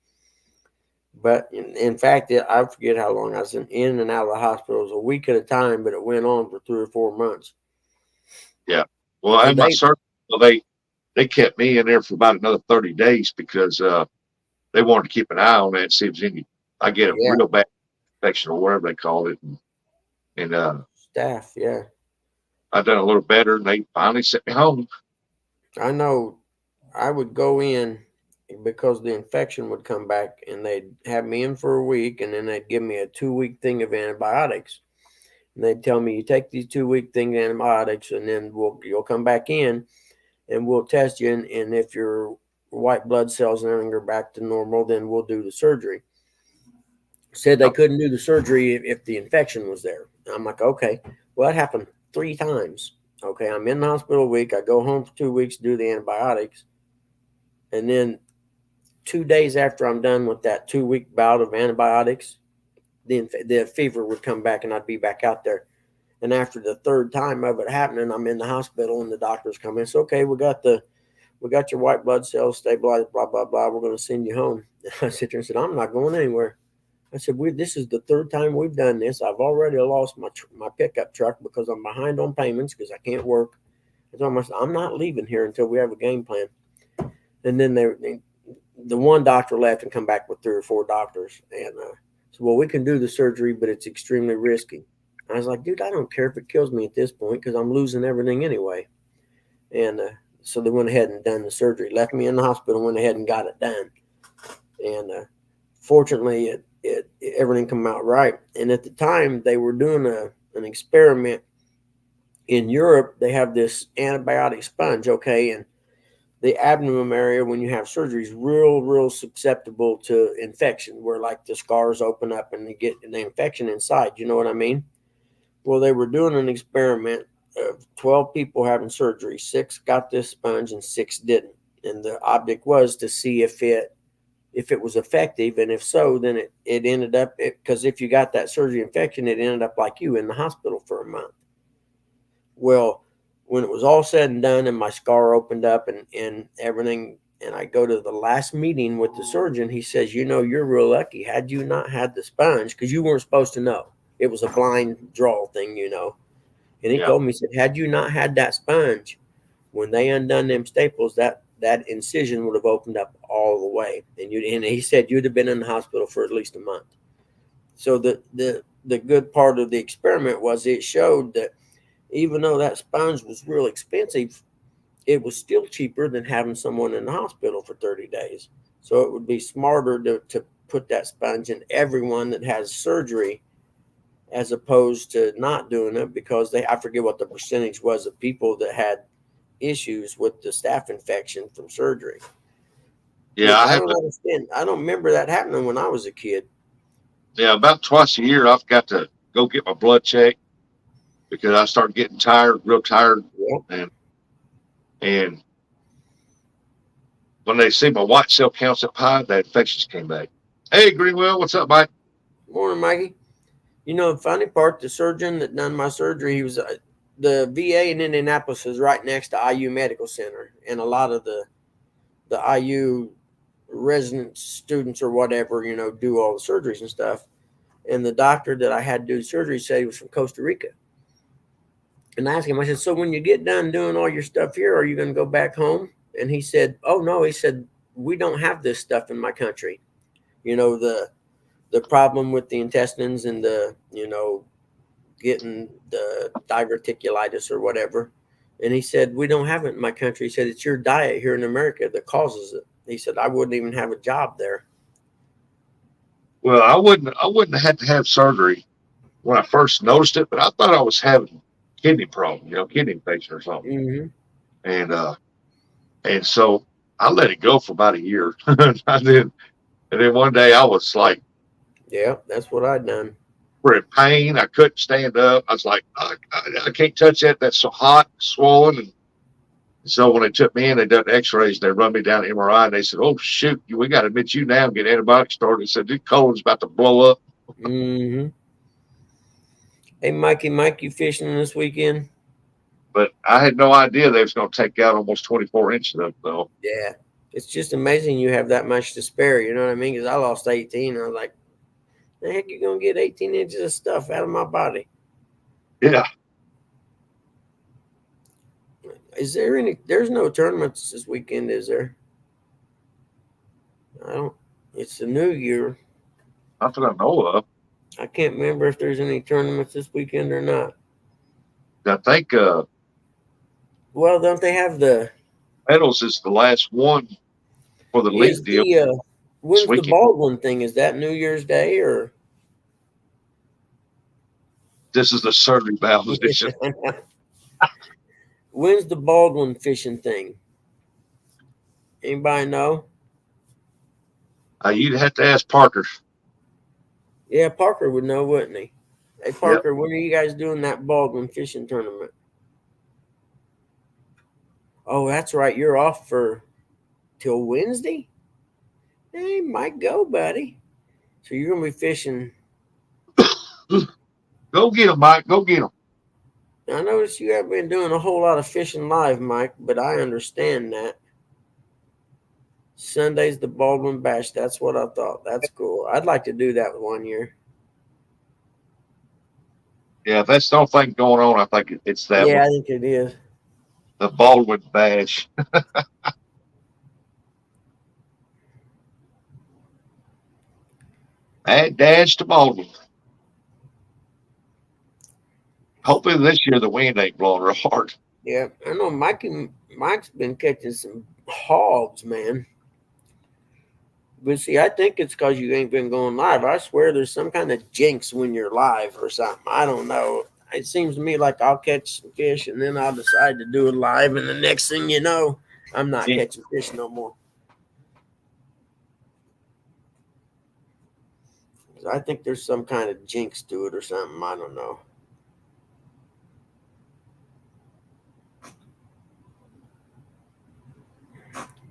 but in fact, I forget how long I was in and out of the hospital. It was a week at a time, but it went on for 3 or 4 months. Yeah. Well, I And had my they, surgery. Well, they kept me in there for about another 30 days because they wanted to keep an eye on that and see if there's any. I get a yeah, real bad infection or whatever they call it, and staff, yeah. I done a little better, and they finally sent me home. I know I would go in because the infection would come back and they'd have me in for a week and then they'd give me a 2 week thing of antibiotics. And they'd tell me, you take these 2 week thing of antibiotics and then you'll come back in and we'll test you. And if your white blood cells and everything are back to normal, then we'll do the surgery. Said they couldn't do the surgery if the infection was there. I'm like, okay. Well, that happened 3 times. Okay, I'm in the hospital a week. I go home for 2 weeks to do the antibiotics. And then 2 days after I'm done with that 2 week bout of antibiotics, the fever would come back and I'd be back out there. And after the third time of it happening, I'm in the hospital, and the doctors come in. It's okay. We got your white blood cells stabilized. Blah blah blah. We're going to send you home. And I sit there and said, I'm not going anywhere. I said, this is the third time we've done this. I've already lost my pickup truck because I'm behind on payments because I can't work. I told myself, I'm not leaving here until we have a game plan. And then the one doctor left and come back with three or four doctors. And said, well, we can do the surgery, but it's extremely risky. I was like, dude, I don't care if it kills me at this point because I'm losing everything anyway. And so they went ahead and done the surgery, left me in the hospital, went ahead and got it done. And fortunately, it everything come out right. And at the time, they were doing an experiment in Europe. They have this antibiotic sponge, okay, and the abdomen area when you have surgery is real susceptible to infection, where like the scars open up and they get the infection inside. You know what I mean? Well, they were doing an experiment of 12 people having surgery. Six got this sponge and six didn't. And the object was to see if it was effective, and if so, then it ended up, because if you got that surgery infection, it ended up like you in the hospital for a month. Well, when it was all said and done and my scar opened up and everything, and I go to the last meeting with the surgeon, he says, you're real lucky. Had you not had the sponge, because you weren't supposed to know, it was a blind draw thing. And he Yeah. told me, he said, had you not had that sponge, when they undone them staples, that incision would have opened up all the way, and he said you'd have been in the hospital for at least a month. So the good part of the experiment was it showed that even though that sponge was real expensive, it was still cheaper than having someone in the hospital for 30 days. So it would be smarter to put that sponge in everyone that has surgery as opposed to not doing it, because I forget what the percentage was of people that had issues with the staph infection from surgery, Yeah, which I I have don't to. understand. I don't remember that happening when I was a kid. Yeah, about twice a year, I've got to go get my blood checked because I start getting tired, real tired, Yeah. and and when they see my white cell counts up high, the infections came back. Hey, Greenwell, what's up, Mike? Morning, Mikey. The funny part, the surgeon that done my surgery, he was the VA in Indianapolis is right next to IU Medical Center, and a lot of the IU resident students or whatever, do all the surgeries and stuff. And the doctor that I had to do the surgery said he was from Costa Rica. And I asked him, I said, so when you get done doing all your stuff here, are you going to go back home? And he said, oh no, he said, we don't have this stuff in my country. The problem with the intestines and getting the diverticulitis or whatever. And he said, we don't have it in my country. He said, it's your diet here in America that causes it. He said, I wouldn't even have a job there. Well, I wouldn't have had to have surgery when I first noticed it, but I thought I was having kidney problem, kidney infection or something. Mm-hmm. And and so I let it go for about a year. I did, and then one day I was like, Yeah, that's what I'd done. we're in pain. I couldn't stand up. I was like, I can't touch that. That's so hot, swollen. And so when they took me in, they done X-rays. They run me down to MRI, and they said, "Oh shoot, we got to admit you now and get antibiotics started." They said, "This colon's about to blow up." Mm-hmm. Hey, Mikey, Mike, you fishing this weekend? But I had no idea they was going to take out almost 24 inches of it, though. Yeah. It's just amazing you have that much to spare. You know what I mean? Because I lost 18. And I was like, the heck you going to get 18 inches of stuff out of my body? Yeah, There's no tournaments this weekend, is there? I don't, it's the new year. not that I know of. I can't remember if there's any tournaments this weekend or not. I think Well, don't they have Metals is the last one for the league is deal this when's the weekend. Baldwin thing? Is that New Year's Day or? This is the surgery valve edition. When's the Baldwin fishing thing? Anybody know? You'd have to ask Parker. Yeah, Parker would know, wouldn't he? Hey, Yep. Parker, when are you guys doing that Baldwin fishing tournament? Oh, that's right. You're off for till Wednesday? Hey, might go, buddy. So you're going to be fishing. Go get him, Mike. Go get him. I noticed you haven't been doing a whole lot of fishing live, Mike, but I understand that. Sunday's the Baldwin Bash. That's what I thought. That's cool. I'd like to do that one year. Yeah, if that's the only thing going on, I think it's that Yeah, one, I think it is. the Baldwin Bash. Add dash to Baldwin. Hopefully this year the wind ain't blowing real hard. Yeah, I know Mike's been catching some hogs, man. But see, I think it's because you ain't been going live. I swear there's some kind of jinx when you're live or something. I don't know. It seems to me like I'll catch some fish and then I'll decide to do it live, and the next thing you know, I'm not Yeah. catching fish no more. I think there's some kind of jinx to it or something. I don't know.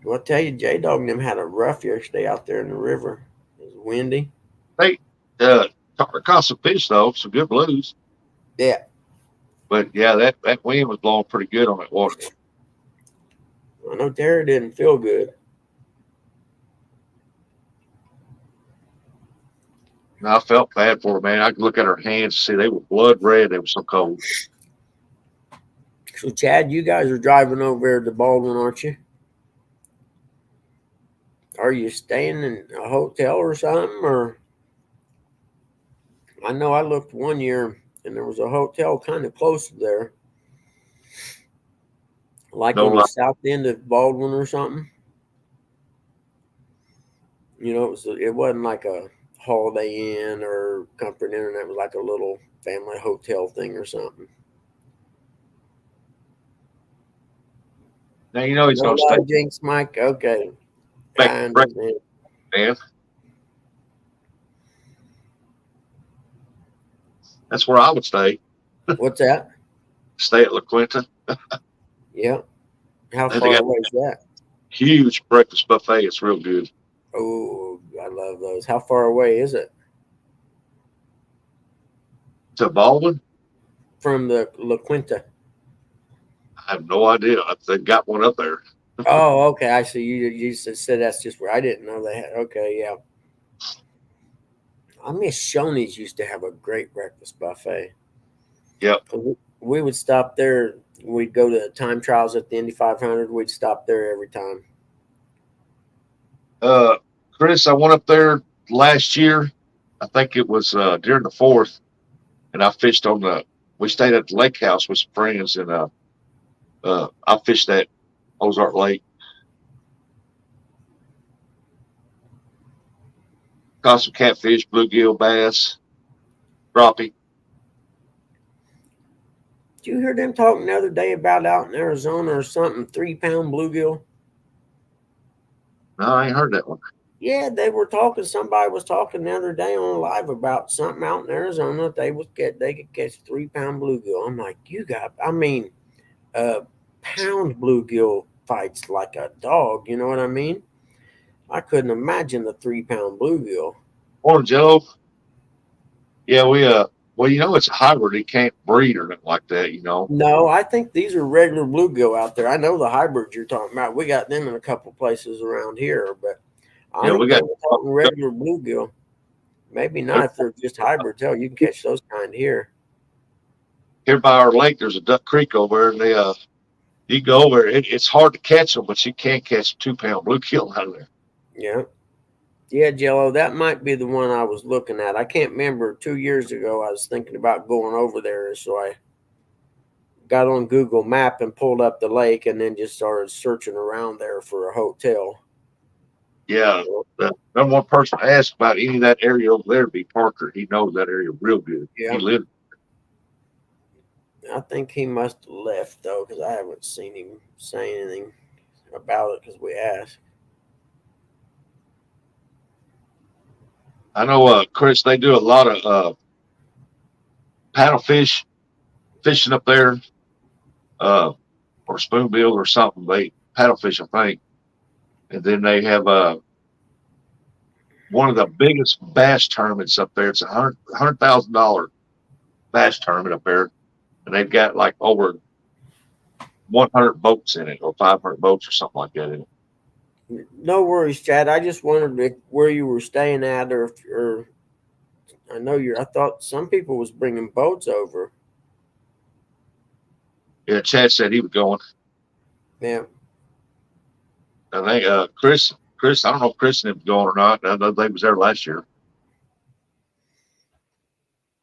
Well, I tell you, J Dog and them had a rough yesterday out there in the river. It was windy. They caught some fish though, some good blues. Yeah, But yeah, that wind was blowing pretty good on that water. I know Tara didn't feel good. And I felt bad for her, man. I could look at her hands and see they were blood red. They were so cold. So, Chad, you guys are driving over there to Baldwin, aren't you? Are you staying in a hotel or something? Or I know I looked one year and there was a hotel kind of close to there, like No on the lie. south end of Baldwin or something. It wasn't like a Holiday Inn or Comfort Inn. It was like a little family hotel thing or something. Now you know he's No gonna stay lie, Jinx, Mike. Okay, back I right, understand. man. That's where I would stay. What's that? Stay at La Quinta. Yeah. How And they far got away is that? huge breakfast buffet. It's real good. Oh, I love those. How far away is it To Baldwin, from the La Quinta? I have no idea. They've got one up there. Oh, okay. I see. You said that's just where I didn't know they had. Okay, yeah. I miss Shoney's used to have a great breakfast buffet. Yep. We would stop there. We'd go to time trials at the Indy 500. We'd stop there every time. Uh, Chris, I went up there last year. I think it was during the fourth, and I fished on the. We stayed at the lake house with some friends, and I fished that Ozark Lake. Caught some catfish, bluegill, bass, crappie. Did you hear them talking the other day about out in Arizona or something? 3 pound bluegill. No, I ain't heard that one. Yeah, they were talking. Somebody was talking the other day on live about something out in Arizona. They could catch 3 pound bluegill. I'm like, you got. I mean, pound bluegill fights like a dog. You know what I mean? I couldn't imagine the 3 pound bluegill. Morning, Joe. Yeah, we well, you know, it's a hybrid. It can't breed or nothing like that. You know. No, I think these are regular bluegill out there. I know the hybrids you're talking about. We got them in a couple places around here, but I Yeah, we think they got were talking regular bluegill. Maybe not if they're just hybrids. Hell, you can catch those kind here. here by our lake. There's a Duck Creek over there, and you go over. It's hard to catch them, but you can catch a 2 pound bluegill out of there. Yeah. Yeah, Jello, that might be the one I was looking at. I can't remember. 2 years ago, I was thinking about going over there, so I got on Google Map and pulled up the lake, and then just started searching around there for a hotel. Yeah, the number one person to ask about any of that area over there would be Parker. He knows that area real good. He Yeah, lived. I think he must have left though, because I haven't seen him say anything about it because we asked. I know, Chris. They do a lot of paddlefish fishing up there, uh, or spoonbill or something. They paddlefish, I think, and then they have one of the biggest bass tournaments up there. It's $100,000 bass tournament up there. and they've got like over 100 boats in it, or 500 boats, or something like that in it. No worries, Chad. I just wondered where you were staying at, or I know you're. I thought some people was bringing boats over. Yeah, Chad said he was going. Yeah, I think Chris, I don't know if Chris and him was going or not. I know they was there last year.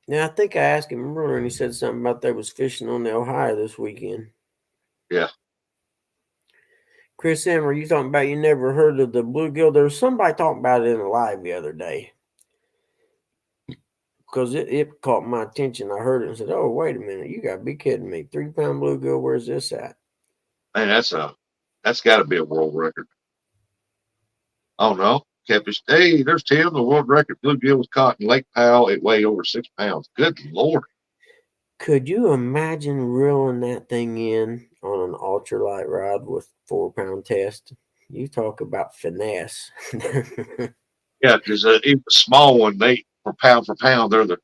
yeah. I think I asked him earlier, and he said something about they was fishing on the Ohio this weekend. Yeah, Chris M, are you talking about you never heard of the bluegill? There was somebody talking about it in a live the other day because it caught my attention. I heard it and said, "Oh, wait a minute, you got to be kidding me! 3 pound bluegill, where's this at?" man, that's got to be a world record. Oh no, catfish. Hey, there's Tim. The world record bluegill was caught in Lake Powell. It weighed over 6 pounds. Good Lord. Could you imagine reeling that thing in on an ultralight rod with 4 pound test? You talk about finesse. Yeah, because even the small one, they for pound, they're the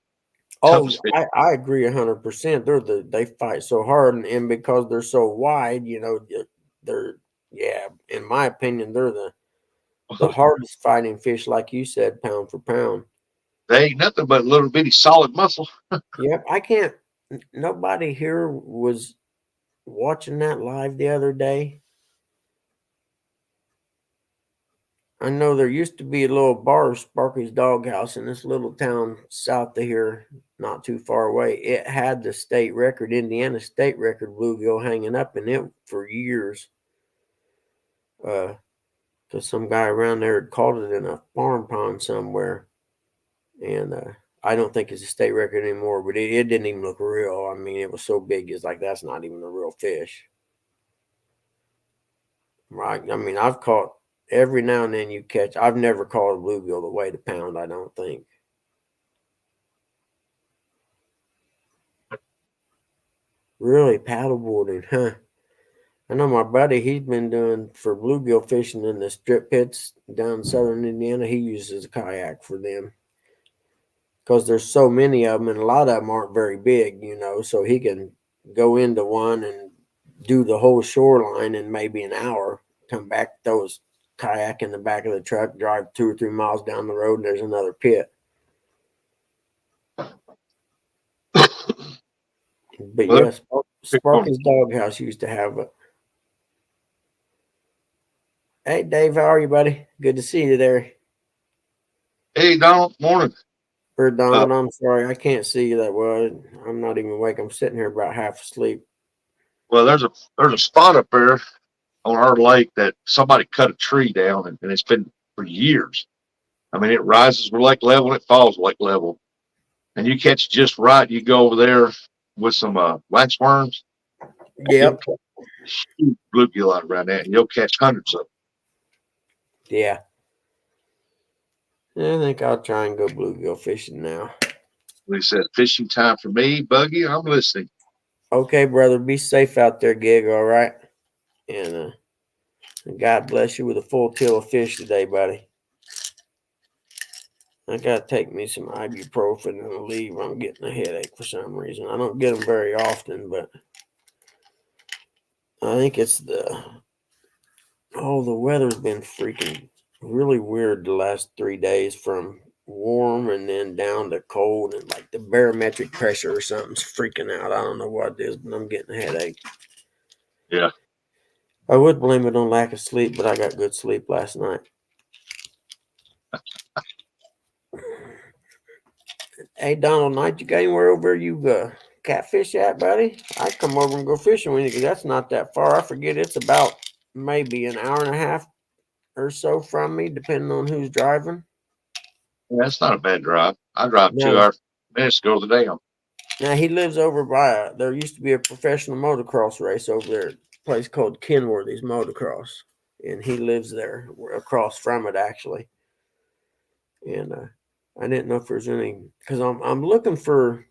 Oh, toughest fish. I agree 100%. They fight so hard, and because they're so wide, they're yeah. In my opinion, they're the hardest fighting fish, like you said, pound for pound. They ain't nothing but little bitty solid muscle. Yep, I can't. Nobody here was watching that live the other day. I know there used to be a little bar, Sparky's Doghouse, in this little town south of here, not too far away. It had the state record, Indiana state record bluegill hanging up in it for years. Because some guy around there had caught it in a farm pond somewhere. And I don't think it's a state record anymore, but it didn't even look real. I mean, it was so big, it's like that's not even a real fish. Right? I mean, I've caught every now and then you catch. I've never caught a bluegill that weighed a pound, I don't think. Really, paddleboarding, huh? I know my buddy, he's been doing for bluegill fishing in the strip pits down in southern Indiana. He uses a kayak for them because there's so many of them, and a lot of them aren't very big, so he can go into one and do the whole shoreline in maybe an hour, come back, throw his kayak in the back of the truck, drive 2 or 3 miles down the road, and there's another pit. But Well, yes, Sparky's Doghouse used to have it. Hey, Dave, how are you, buddy? Good to see you there. hey, Donald, morning. Or Uh, Donald, I'm sorry, I can't see you that well. I'm not even awake. I'm sitting here about half asleep. well, there's a spot up there on our lake that somebody cut a tree down, and it's been for years. I mean, it rises with lake level and it falls lake level, and you catch just right. You go over there with some wax worms, you'll Yep. catch a huge bluegill out around that, and you'll catch hundreds of them. Yeah. I think I'll try and go bluegill fishing now. They said fishing time for me, Buggy. I'm listening. Okay, brother. Be safe out there, gig. All right. And God bless you with a full till of fish today, buddy. I gotta take me some ibuprofen and leave. I'm getting a headache for some reason. I don't get them very often, but I think it's the weather's been freaking really weird the last 3 days, from warm and then down to cold, and like the barometric pressure or something's freaking out. I don't know what it is, but I'm getting a headache. Yeah, I would blame it on lack of sleep, but I got good sleep last night. Hey, Donald Knight, you got anywhere over you catfish at, buddy? I'd come over and go fishing with you because that's not that far. I forget it's about maybe an hour and a half or so from me, depending on who's driving. that's not a bad drive. I drive two No, hours minutes to go to the dam. now he lives over by. There used to be a professional motocross race over there, a place called Kenworthy's Motocross, and he lives there across from it actually. And I didn't know if there's any because I'm looking for.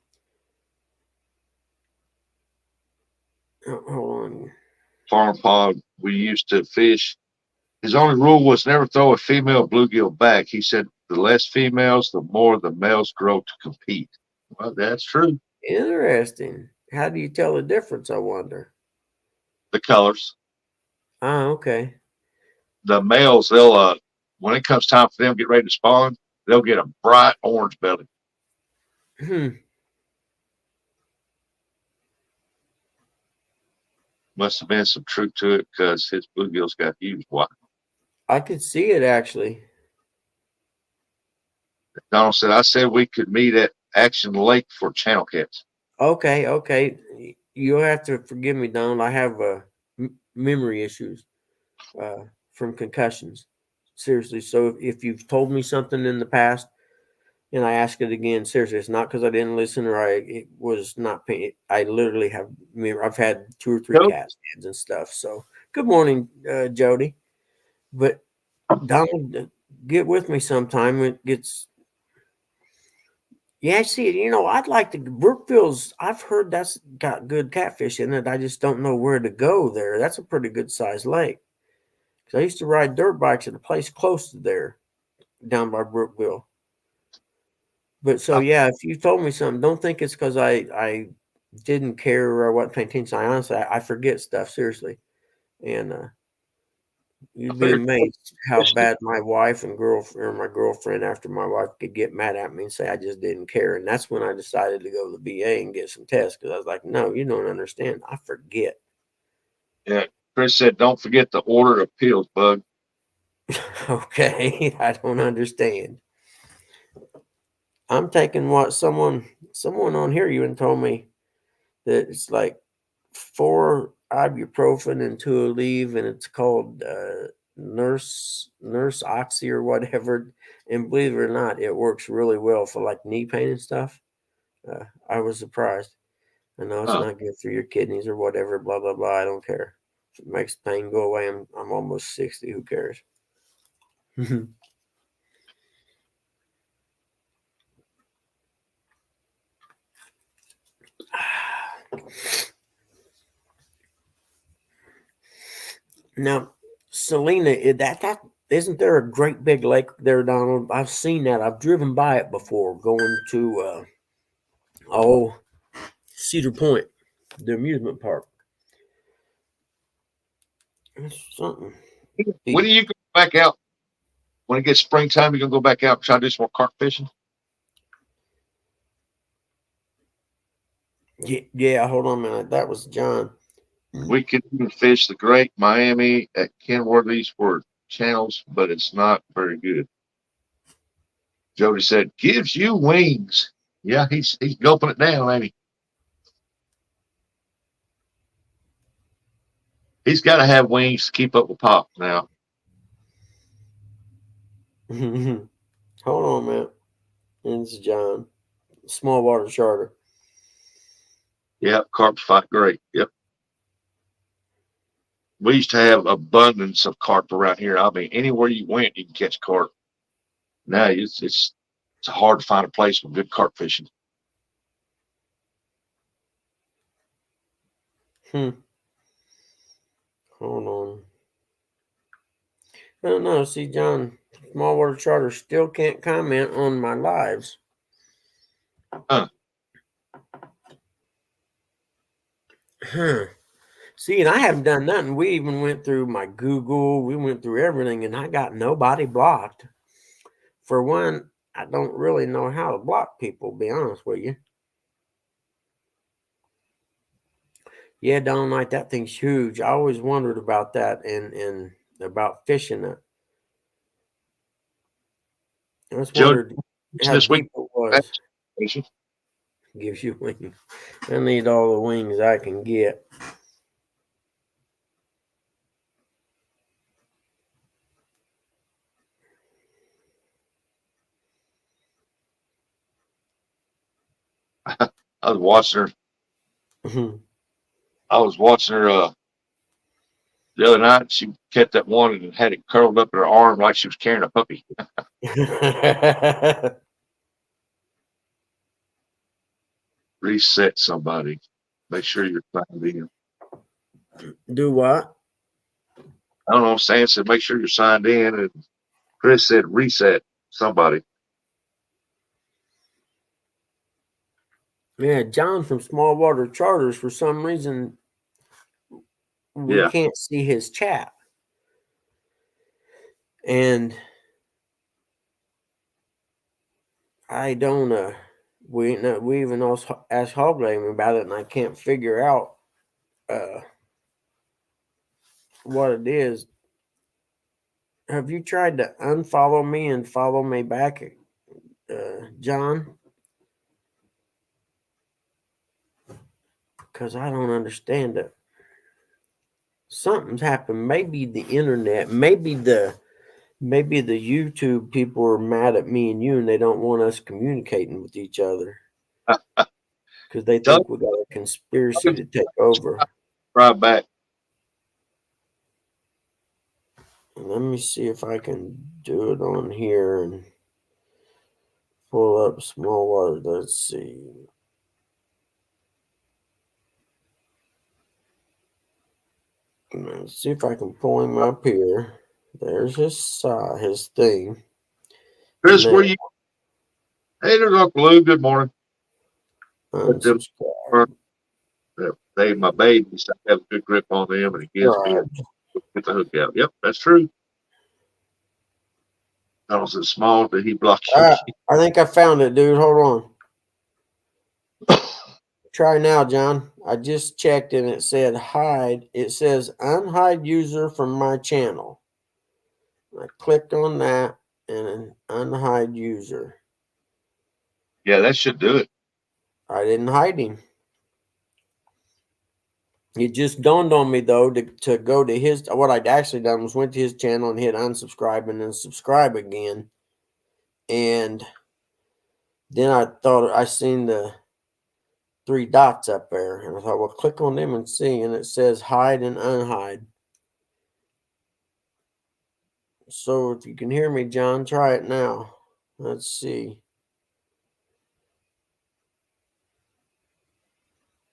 Hold on. Farm pond we used to fish. His only rule was never throw a female bluegill back. He said the less females, the more the males grow to compete. Well, that's true. Interesting. How do you tell the difference, I wonder? The colors. Ah, okay. The males, they'll when it comes time for them to get ready to spawn, they'll get a bright orange belly. Hmm. Must have been some truth to it because his bluegills got huge. White. I could see it actually. Donald said, I said we could meet at Action Lake for channel cats. Okay, okay. You'll have to forgive me, Donald. I have memory issues from concussions. Seriously. So if you've told me something in the past and I ask it again, seriously, it's not because I didn't listen or it was not paying. I literally have. I've had two or three Nope. cat scans and stuff. So good morning, Jody. But Donald, get with me sometime. It gets. Yeah, see, I'd like to. Brookville's. I've heard that's got good catfish in it. I just don't know where to go there. That's a pretty good sized lake. 'Cause I used to ride dirt bikes at a place close to there, down by Brookville. But so I, yeah, if you told me something, don't think it's because I didn't care or I wasn't paying attention. I honestly I forget stuff seriously, and I you'd be figured amazed how bad my wife and girlfriend, or my girlfriend, after my wife could get mad at me and say I just didn't care. And that's when I decided to go to the VA and get some tests because I was like, no, you don't understand. I forget. yeah, Chris said, don't forget the order of pills, bug. Okay, I don't understand. I'm taking what someone on here even told me that it's like 4 ibuprofen and 2 Aleve, and it's called Nurse Oxy or whatever. And believe it or not, it works really well for like knee pain and stuff. I was surprised. I know it's Huh. not good for your kidneys or whatever. Blah blah blah. I don't care. If it makes pain go away, I'm almost 60. Who cares? Now, Selena, that isn't there a great big lake there, Donald? I've seen that. I've driven by it before, going to oh Cedar Point, the amusement park. It's something. When The, do you go back out? When it gets springtime, you gonna go back out and try to do some more carp fishing? yeah, hold on a minute. That was John. We can even fish the Great Miami at Kenworthy's for channels, but it's not very good. Jody said, gives you wings. Yeah, he's gulping it down, ain't he? He's got to have wings to keep up with Pop now. Hold on a minute. It's John. Small water charter. Yep, carp fight great. Yep. We used to have abundance of carp around here. I mean, anywhere you went, you can catch carp. Now it's hard to find a place with good carp fishing. Hmm. Hold on. I don't know. See, John, small water charter still can't comment on my lives. Huh. Huh. See, and I haven't done nothing. We even went through my Google. We went through everything, and I got nobody blocked. For one, I don't really know how to block people. Be honest with you. Yeah, don't like that thing's huge. I always wondered about that and about fishing it. I just Jody wondered how this week. deep it was. Gives you wings. I need all the wings I can get. I was watching her. I was watching her the other night. She kept that one and had it curled up in her arm like she was carrying a puppy. Reset somebody. Make sure you're signed in. Do what? I don't know. Sam said make sure you're signed in, and Chris said reset somebody. Yeah, John from Small Water Charters, for some reason, we Yeah. can't see his chat. And I don't, we even asked Hogline about it, and I can't figure out uh, what it is. Have you tried to unfollow me and follow me back, John? Because I don't understand it. Something's happened. Maybe the internet, maybe the YouTube people are mad at me and you, and they don't want us communicating with each other because they Tell think we got a conspiracy him to take over. right back. Let me see if I can do it on here and pull up small water. Let's see. Let's see if I can pull him up here. There's his thing. Chris, Now where you? Hey, there's Uncle Lou. Good morning. Let them unsubscribe. they my babies. I have a good grip on them, and it gives me a Right. get the hook out. Yep, that's true. I was as small that he blocked you. I think I found it, dude. Hold on. Try now, John. I just checked and it said hide. It says unhide user from my channel. I clicked on that and unhide user. Yeah, that should do it. I didn't hide him. It just dawned on me though to go to his. What I'd actually done was went to his channel and hit unsubscribe and then subscribe again. And then I thought I seen the three dots up there, and I thought, well, click on them and see. And it says hide and unhide. So if you can hear me, John, try it now. Let's see.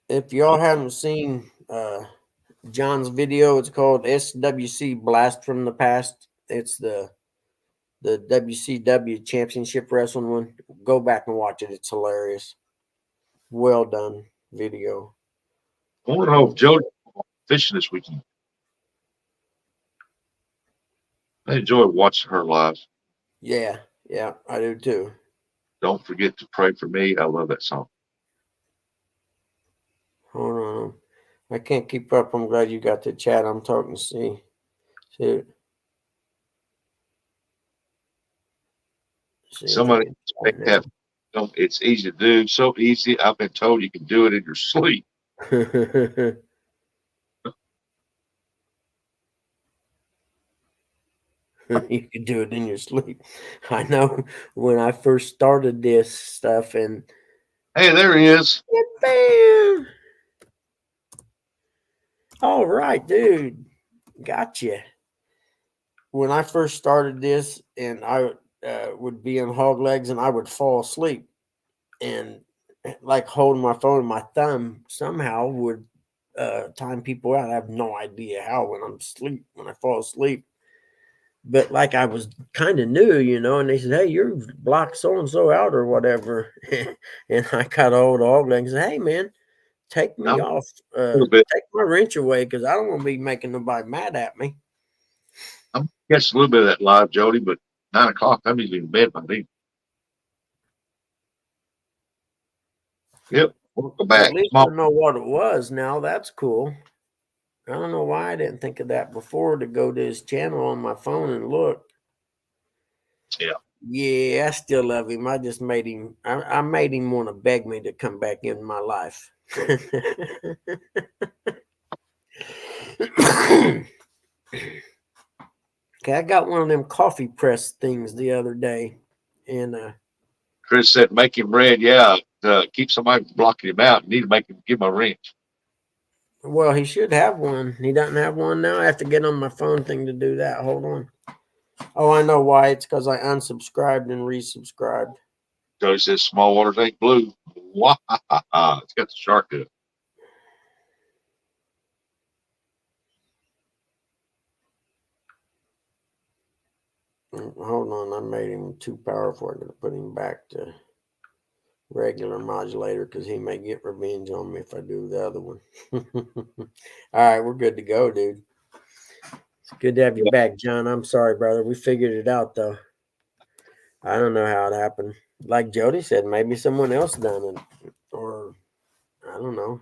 If y'all haven't seen John's video, it's called SWC Blast from the Past. It's the WCW Championship Wrestling one. Go back and watch it. It's hilarious. Well done video. I want to know if Jody fishing this weekend. I enjoy watching her live. Yeah, yeah, I do too. Don't forget to pray for me. I love that song. Hold on. I can't keep up. I'm glad you got the chat. I'm talking. See, see if I Somebody can make try that. It's easy to do. So easy. I've been told you can do it in your sleep. now. You can do it in your sleep. I know when I first started this stuff, and Hey, there he is. bam! All right, dude, gotcha. When I first started this, and I would be on hog legs, and I would fall asleep, and like holding my phone in my thumb somehow would time people out. I have no idea how when I fall asleep. But like I was kind of new, and they said, "Hey, you're blocked so and so out or whatever," and I got a hold of all and said, "Hey, man, take me I'm a off, little bit. take my wrench away because I don't want to be making nobody mad at me." I'm catching a little bit of that live, Jody, but 9 o'clock. I'm usually in bed by then. Yep. Welcome Well, at back. least Small. I know what it was now. That's cool. I don't know why I didn't think of that before to go to his channel on my phone and look. Yeah. Yeah, I still love him. I just made him. I made him want to beg me to come back in my life. Okay, I got one of them coffee press things the other day, and Chris said, make him red. Yeah. Keep somebody from blocking him out. You need to make him give him a wrench. well, he should have one. He doesn't have one now. I have to get on my phone thing to do that. Hold on. Oh, I know why. It's because I unsubscribed and resubscribed. Jody says, small waters ain't blue. Wah, ha, ha, ha. It's got the shark hook. Hold on, I made him too powerful. I'm gonna put him back to regular modulator because he may get revenge on me if I do the other one. All right, we're good to go, dude. It's good to have you Yeah. back, John. I'm sorry, brother. We figured it out, though. I don't know how it happened. Like Jody said, maybe someone else done it, or I don't know.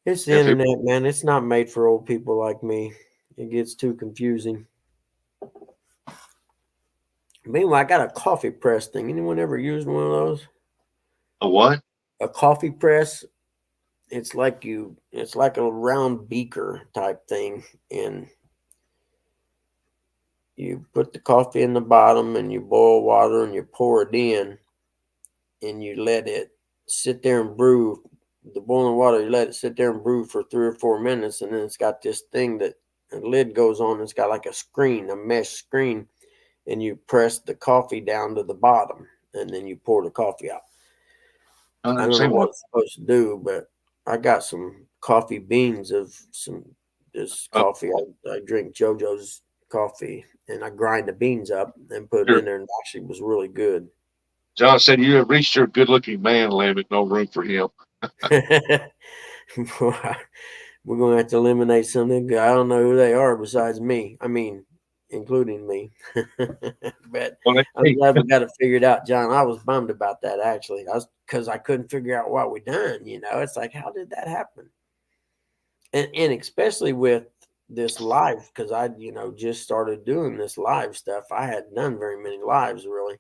It's the If it, internet, man. It's not made for old people like me. It gets too confusing. Meanwhile, I got a coffee press thing. Anyone ever used one of those? a what? A coffee press. It's like a round beaker type thing, and you put the coffee in the bottom, and you boil water, and you pour it in, and you let it sit there and brew. The boiling water, you let it sit there and brew for 3 or 4 minutes, and then it's got this thing that the lid goes on. It's got like a screen, a mesh screen, and you press the coffee down to the bottom, and then you pour the coffee out. I I didn't don't know see one. what it's supposed to do, but I got some coffee beans of some this Uh, coffee. I drink JoJo's coffee, and I grind the beans up and put it here. in there, and it actually was really good. John said you have reached your good-looking man limit. No room for him. We're gonna have to eliminate something. I don't know who they are besides me. I mean, including me. But Well, I'm hey, glad we got it figured out, John. I was bummed about that actually. I was because I couldn't figure out what we done. It's like how did that happen? And especially with this live because I just started doing this live stuff. I hadn't done very many lives really,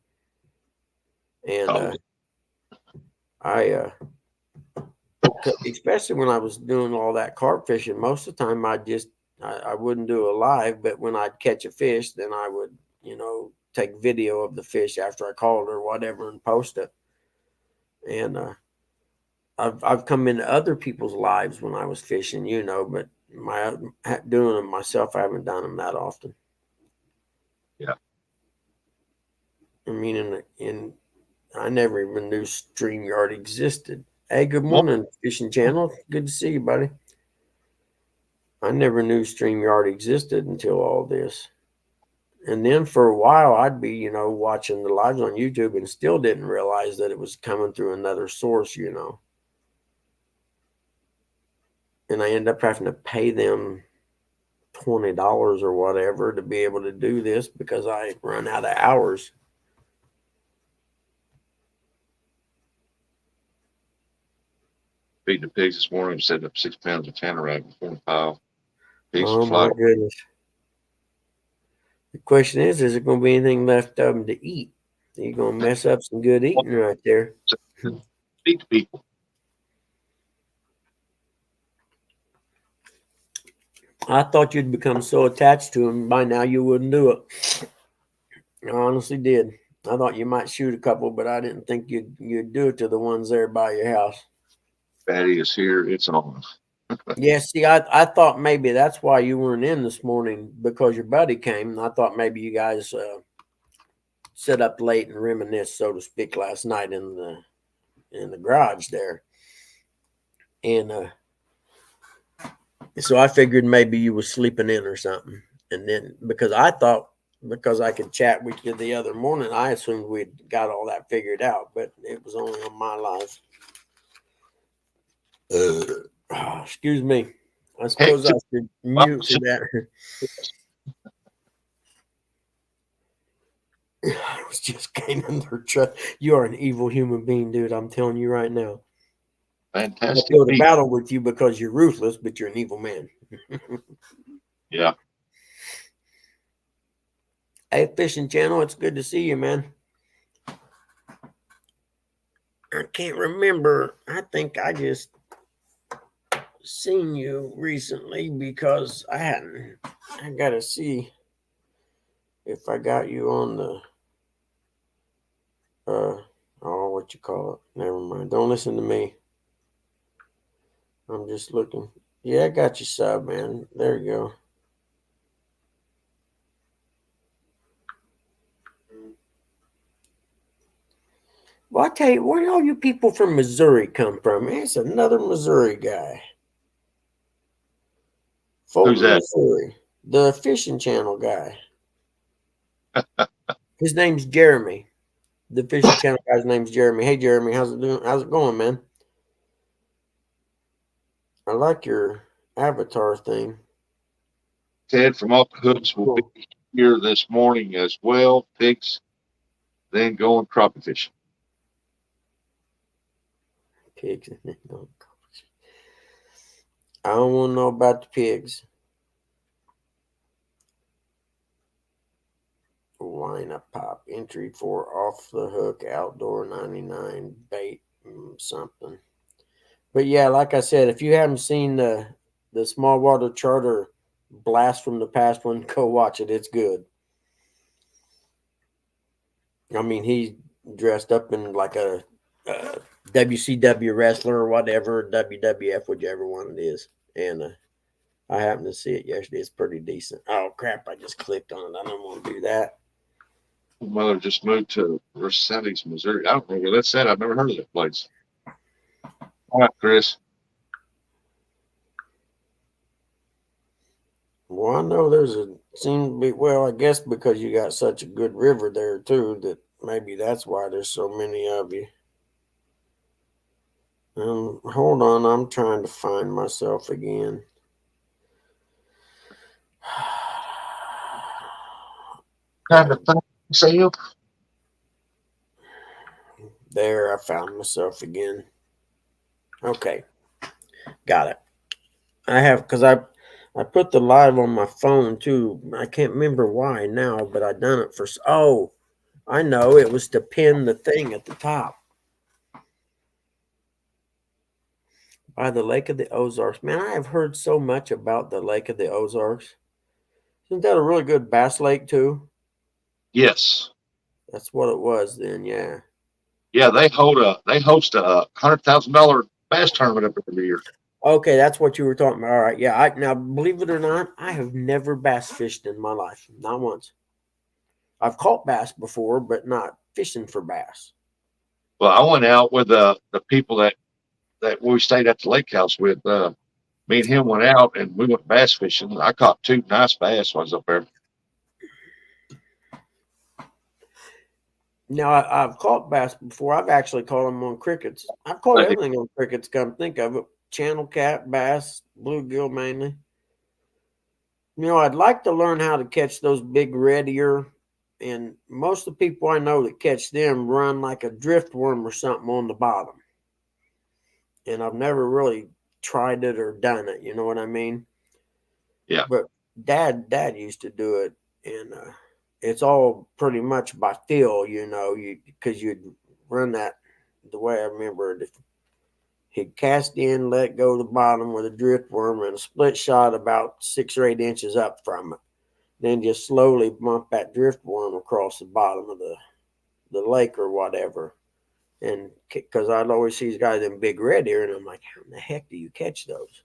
and oh, I especially when I was doing all that carp fishing, most of the time I wouldn't do a live, but when I'd catch a fish, then I would, take video of the fish after I called or whatever and post it. And I've come into other people's lives when I was fishing, but my doing them myself, I haven't done them that often. yeah. I mean, in I never even knew StreamYard existed. Hey, good Well, morning, Fishing Channel. Good to see you, buddy. I never knew StreamYard existed until all this. And then for a while, I'd be, watching the lives on YouTube and still didn't realize that it was coming through another source. And I ended up having to pay them $20 or whatever to be able to do this because I run out of hours. feeding the pigs this morning. Setting up 6 pounds of tannerite before the pile. Pigs will Oh fly. my goodness. The question is there going to be anything left of them to eat? You're going to mess up some good eating right there. Feed the people. I thought you'd become so attached to them by now you wouldn't do it. I honestly did. I thought you might shoot a couple, but I didn't think you'd do it to the ones there by your house. Fatty is here. It's on. Yeah, see, I thought maybe that's why you weren't in this morning because your buddy came. And I thought maybe you guys sit up late and reminisce, so to speak, last night in the garage there, and so I figured maybe you were sleeping in or something. And then because I could chat with you the other morning, I assumed we'd got all that figured out, but it was only on my live. Excuse me. I Heck, suppose I should mute for that. I was just came under trust. You are an evil human being, dude. I'm telling you right now. I fantastic go to people. battle with you because you're ruthless, but you're an evil man. Yeah. Hey, Fishing Channel, it's good to see you, man. I can't remember. I think I just seen you recently because I hadn't. I gotta see if I got you on the what you call it. Never mind. Don't listen to me. I'm just looking. Yeah, I got you sub, man. There you go. Well, I tell you, where all you people from Missouri come from? Man, it's another Missouri guy. Who's Fulton, that? Missouri. The Fishing Channel guy. His name's Jeremy. The fishing channel guy's name's Jeremy. Hey, Jeremy, how's it doing? How's it going, man? I like your avatar thing. Ted from Off the Hooks will be Cool. here this morning as well. Pigs, then going crappie fishing. Pigs. I don't want to know about the pigs. Line up pop entry for off the hook outdoor 99 bait something. But yeah, like I said, if you haven't seen the small water charter blast from the past one, go watch it. It's good. I mean, he's dressed up in like a WCW wrestler or whatever, WWF, whichever one it is. And I happened to see it yesterday. It's pretty decent. Oh crap! I just clicked on it. I don't want to do that. My mother just moved to Versailles, Missouri. I don't know where that's at. I've never heard of that place. All right, Chris. Well, I know there's a seems to be well. I guess because you got such a good river there too, that maybe that's why there's so many of you. Hold on, I'm trying to find myself again. Kind of thing, Sam. There, I found myself again. Okay, got it. I have because I put the live on my phone too. I can't remember why now, but I done it for. Oh, I know it was to pin the thing at the top by the Lake of the Ozarks. Man, I have heard so much about the Lake of the Ozarks. Isn't that a really good bass lake too? Yes. That's what it was then. Yeah. Yeah, they host a $100,000 bass tournament up every year. Okay, that's what you were talking about. All right. Yeah. Now, believe it or not, I have never bass fished in my life. Not once. I've caught bass before, but not fishing for bass. Well, I went out with the people that we stayed at the lake house with. Me and him went out and we went bass fishing. I caught two nice bass while I was up there. Now, I've caught bass before. I've actually caught them on crickets. I've caught But everything on crickets, come think of it. Channel cat, bass, bluegill mainly. I'd like to learn how to catch those big red ear. And most of the people I know that catch them run like a driftworm or something on the bottom. And I've never really tried it or done it. You know what I mean? yeah, But dad used to do it, and it's all pretty much by feel. You because you'd run that the way I remember it. He'd cast in, let go to the bottom with a drift worm and a split shot about 6 or 8 inches up from it. Then just slowly bump that drift worm across the bottom of the lake or whatever. And because I'd always see these guys in big red ear, and I'm like, how in the heck do you catch those?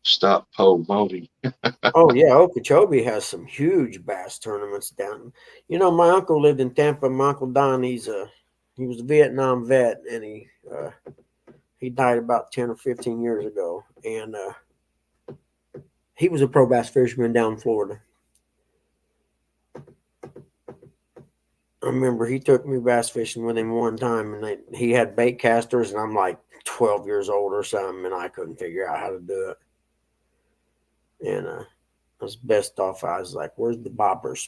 stop pole moaning. Oh yeah, Okeechobee has some huge bass tournaments down. My uncle lived in Tampa. My uncle Don, he was a Vietnam vet, and he died about 10 or 15 years ago. And he was a pro bass fisherman down in Florida. I remember he took me bass fishing with him one time, and he had bait casters, and I'm like 12 years old or something, and I couldn't figure out how to do it. And I was best off. I was like, "Where's the bobbers?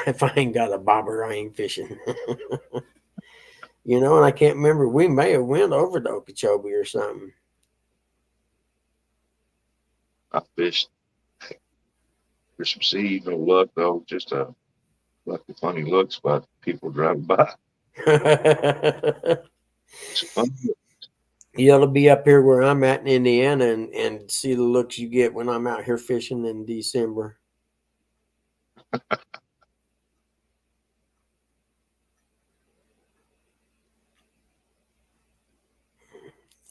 If I ain't got a bobber, I ain't fishing." And I can't remember. We may have went over to Okeechobee or something. I fished. There's some seed, no luck though. Just lucky funny looks by people driving by. It's fun. You ought to be up here where I'm at in Indiana and see the looks you get when I'm out here fishing in December.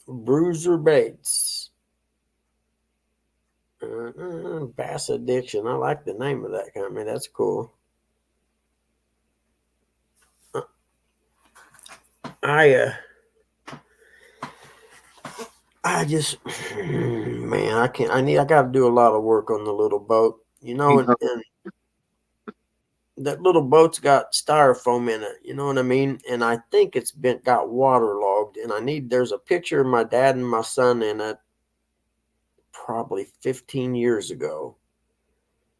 Bruiser Baits. Bass Addiction. I like the name of that company. That's cool. Uh, I I just man, I can't. I got to do a lot of work on the little boat. And that little boat's got styrofoam in it. You know what I mean? And I think it's been got waterlogged. And I need there's a picture of my dad and my son in it, probably 15 years ago.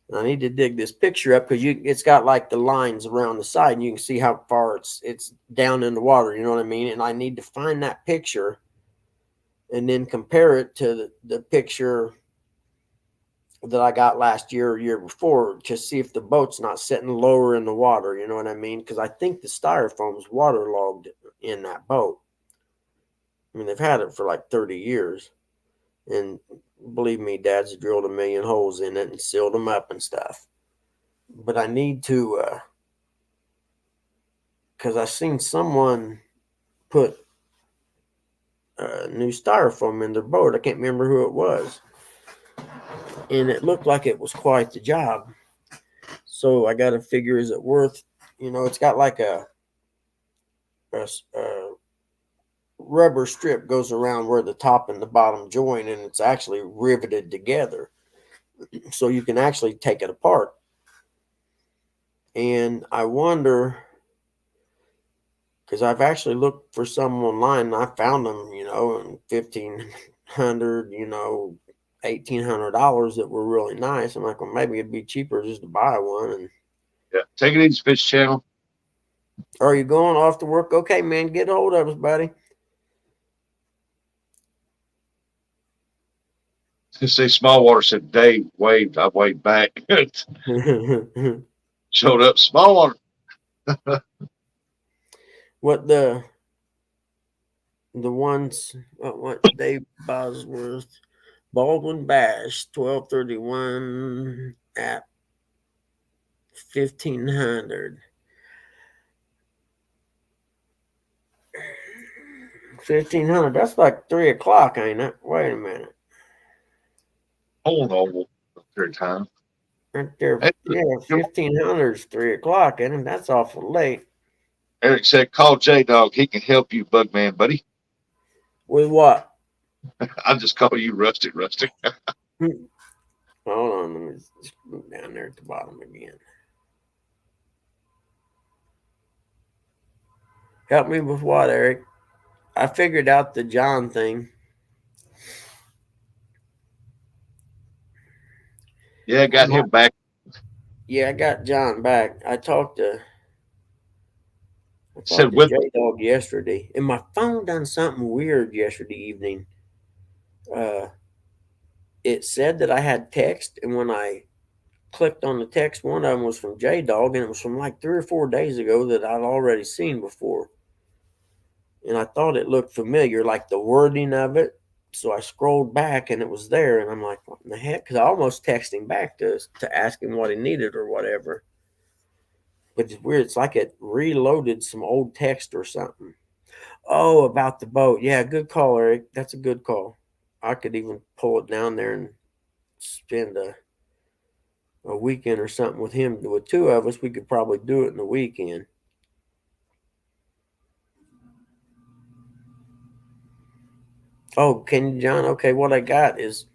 And I need to dig this picture up because it's got like the lines around the side, and you can see how far it's down in the water. You know what I mean? And I need to find that picture and then compare it to the picture that I got last year or year before to see if the boat's not sitting lower in the water. You know what I mean? Because I think the styrofoam's waterlogged in that boat. I mean, they've had it for like 30 years. And believe me, Dad's drilled a million holes in it and sealed them up and stuff. But I need to, because I seen someone put new styrofoam in their boat. I can't remember who it was. And it looked like it was quite the job. So I got to figure, is it worth, it's got like a rubber strip goes around where the top and the bottom join, and it's actually riveted together. So you can actually take it apart. And I wonder, because I've actually looked for some online and I found them, in 1,500, $1,800 that were really nice. I'm like, well, maybe it'd be cheaper just to buy one. And Yeah. Take it easy, Fish Channel. are you going off to work? Okay, man, get a hold of us, buddy. Just say Small Water said Dave waved. I waved back. Showed up. Small Water. What the ones what Dave Bosworth Baldwin Bash 1231 at 1500. 1500. That's like 3 o'clock, ain't it? Wait a minute. Hold on. Period of time. Right there. Hey, Yeah, 1500 is 3 o'clock, ain't it? That's awful late. Eric said, call J Dog. He can help you, Bugman, buddy. With what? I'll just call you Rustic. Hold on, let me just move down there at the bottom again. Help me with what, Eric? I figured out the John thing. Yeah, got him back. Yeah, I got John back. I talked to Said with J Dog yesterday, and my phone done something weird yesterday evening. Uh, it said that I had text, and when I clicked on the text, one of them was from J Dog, and it was from like 3 or 4 days ago that I'd already seen before. And I thought it looked familiar, like the wording of it. So I scrolled back, and it was there, and I'm like, "What in the heck?" Because I almost texted him back to ask him what he needed or whatever. But it's weird. It's like it reloaded some old text or something. Oh, about the boat. Yeah, good call, Eric. That's a good call. I could even pull it down there and spend a weekend or something with him. With two of us, we could probably do it in the weekend. Oh, can you, John? Okay, what I got is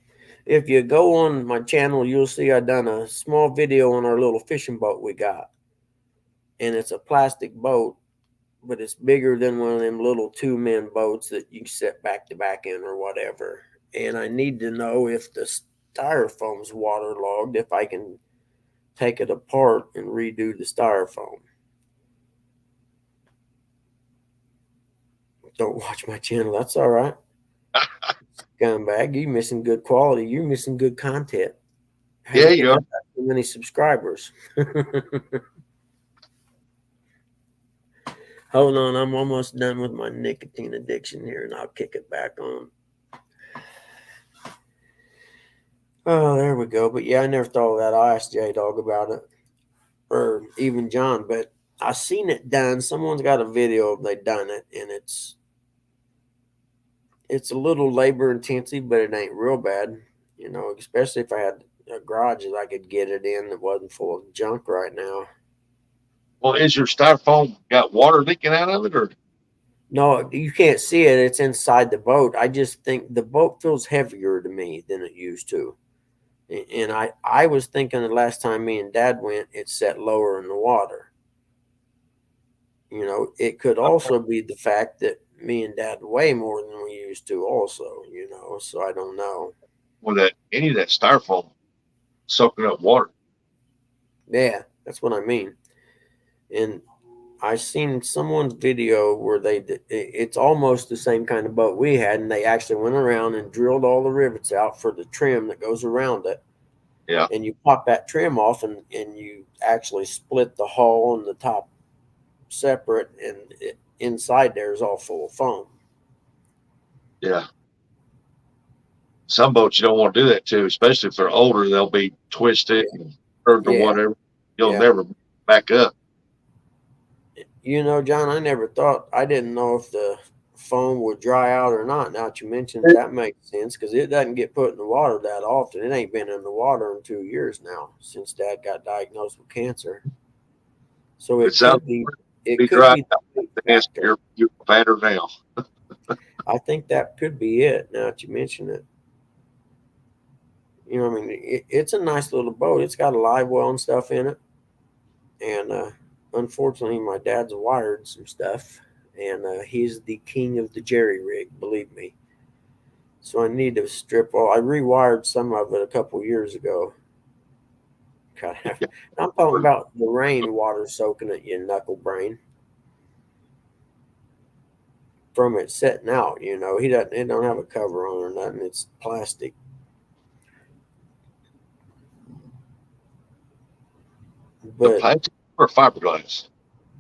if you go on my channel, you'll see I done a small video on our little fishing boat we got. And it's a plastic boat, but it's bigger than one of them little 2-man boats that you sit back to back in or whatever. And I need to know if the styrofoam's waterlogged, if I can take it apart and redo the styrofoam. Don't watch my channel. That's all right. Scumbag, you missing good quality. You're missing good content. How yeah, you you think I are. got so many subscribers? Hold on, I'm almost done with my nicotine addiction here, and I'll kick it back on. Oh, there we go. But yeah, I never thought of that. I asked J Dog about it, or even John. But I seen it done. Someone's got a video of they done it, and it's a little labor intensive, but it ain't real bad. Especially if I had a garage that I could get it in that wasn't full of junk right now. Well, is your styrofoam got water leaking out of it, or No, you can't see it. It's inside the boat. I just think the boat feels heavier to me than it used to. And I was thinking the last time me and Dad went, it set lower in the water. It could also be the fact that me and Dad weigh more than we used to, also. So I don't know. With that, any of that styrofoam soaking up water. Yeah, that's what I mean. And I seen someone's video where it's almost the same kind of boat we had, and they actually went around and drilled all the rivets out for the trim that goes around it. Yeah, And you pop that trim off, and you actually split the hull and the top separate, and inside there is all full of foam. yeah. Some boats you don't want to do that to, especially if they're older. They'll be twisted Yeah, and curved or yeah, whatever. You'll yeah. never back up. John, I didn't know if the foam would dry out or not. Now that you mentioned, that makes sense because it doesn't get put in the water that often. It ain't been in the water in 2 years now since Dad got diagnosed with cancer. So It sounds it be could dry be out. the big The answer, factor. you're fatter now. I think that could be it. Now that you mention it, it's a nice little boat. It's got a live well and stuff in it, and unfortunately, my dad's wired some stuff, and he's the king of the jerry rig. Believe me. So I need to strip all. I rewired some of it a couple years ago. God, I'm talking about the rain water soaking at your knuckle brain from it setting out. He doesn't. It don't have a cover on or nothing. It's plastic, The but plastic or fiberglass.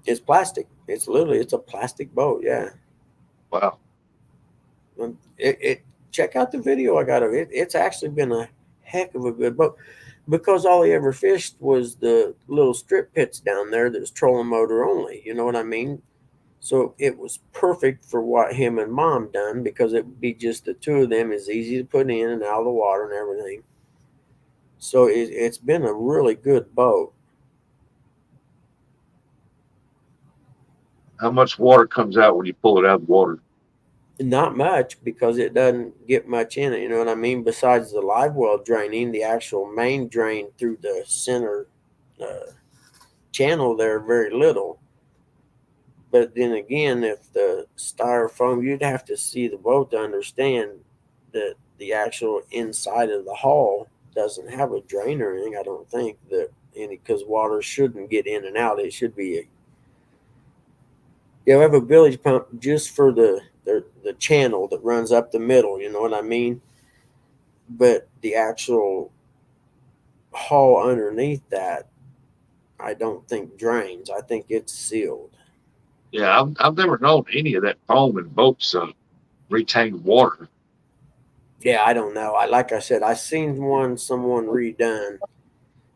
it's plastic. It's a plastic boat. Yeah. Wow. It check out the video I got of it. It's actually been a heck of a good boat because all he ever fished was the little strip pits down there that was trolling motor only. You know what I mean? So it was perfect for what him and Mom done because it would be just the two of them. It's easy to put in and out of the water and everything. So it's been a really good boat. How much water comes out when you pull it out of the water? Not much because it doesn't get much in it. You know what I mean? Besides the live well draining, the actual main drain through the center uh, channel there, very little. But then again, if the styrofoam, you'd have to see the boat to understand that the actual inside of the hull doesn't have a drain or anything. I don't think that any because water shouldn't get in and out. It should be you have a village pump just for the channel that runs up the middle. You know what I mean? But the actual hull underneath that, I don't think drains. I think it's sealed. Yeah, I've never known any of that foam in boats retain water. Yeah, I don't know. Like I said, I seen someone redone,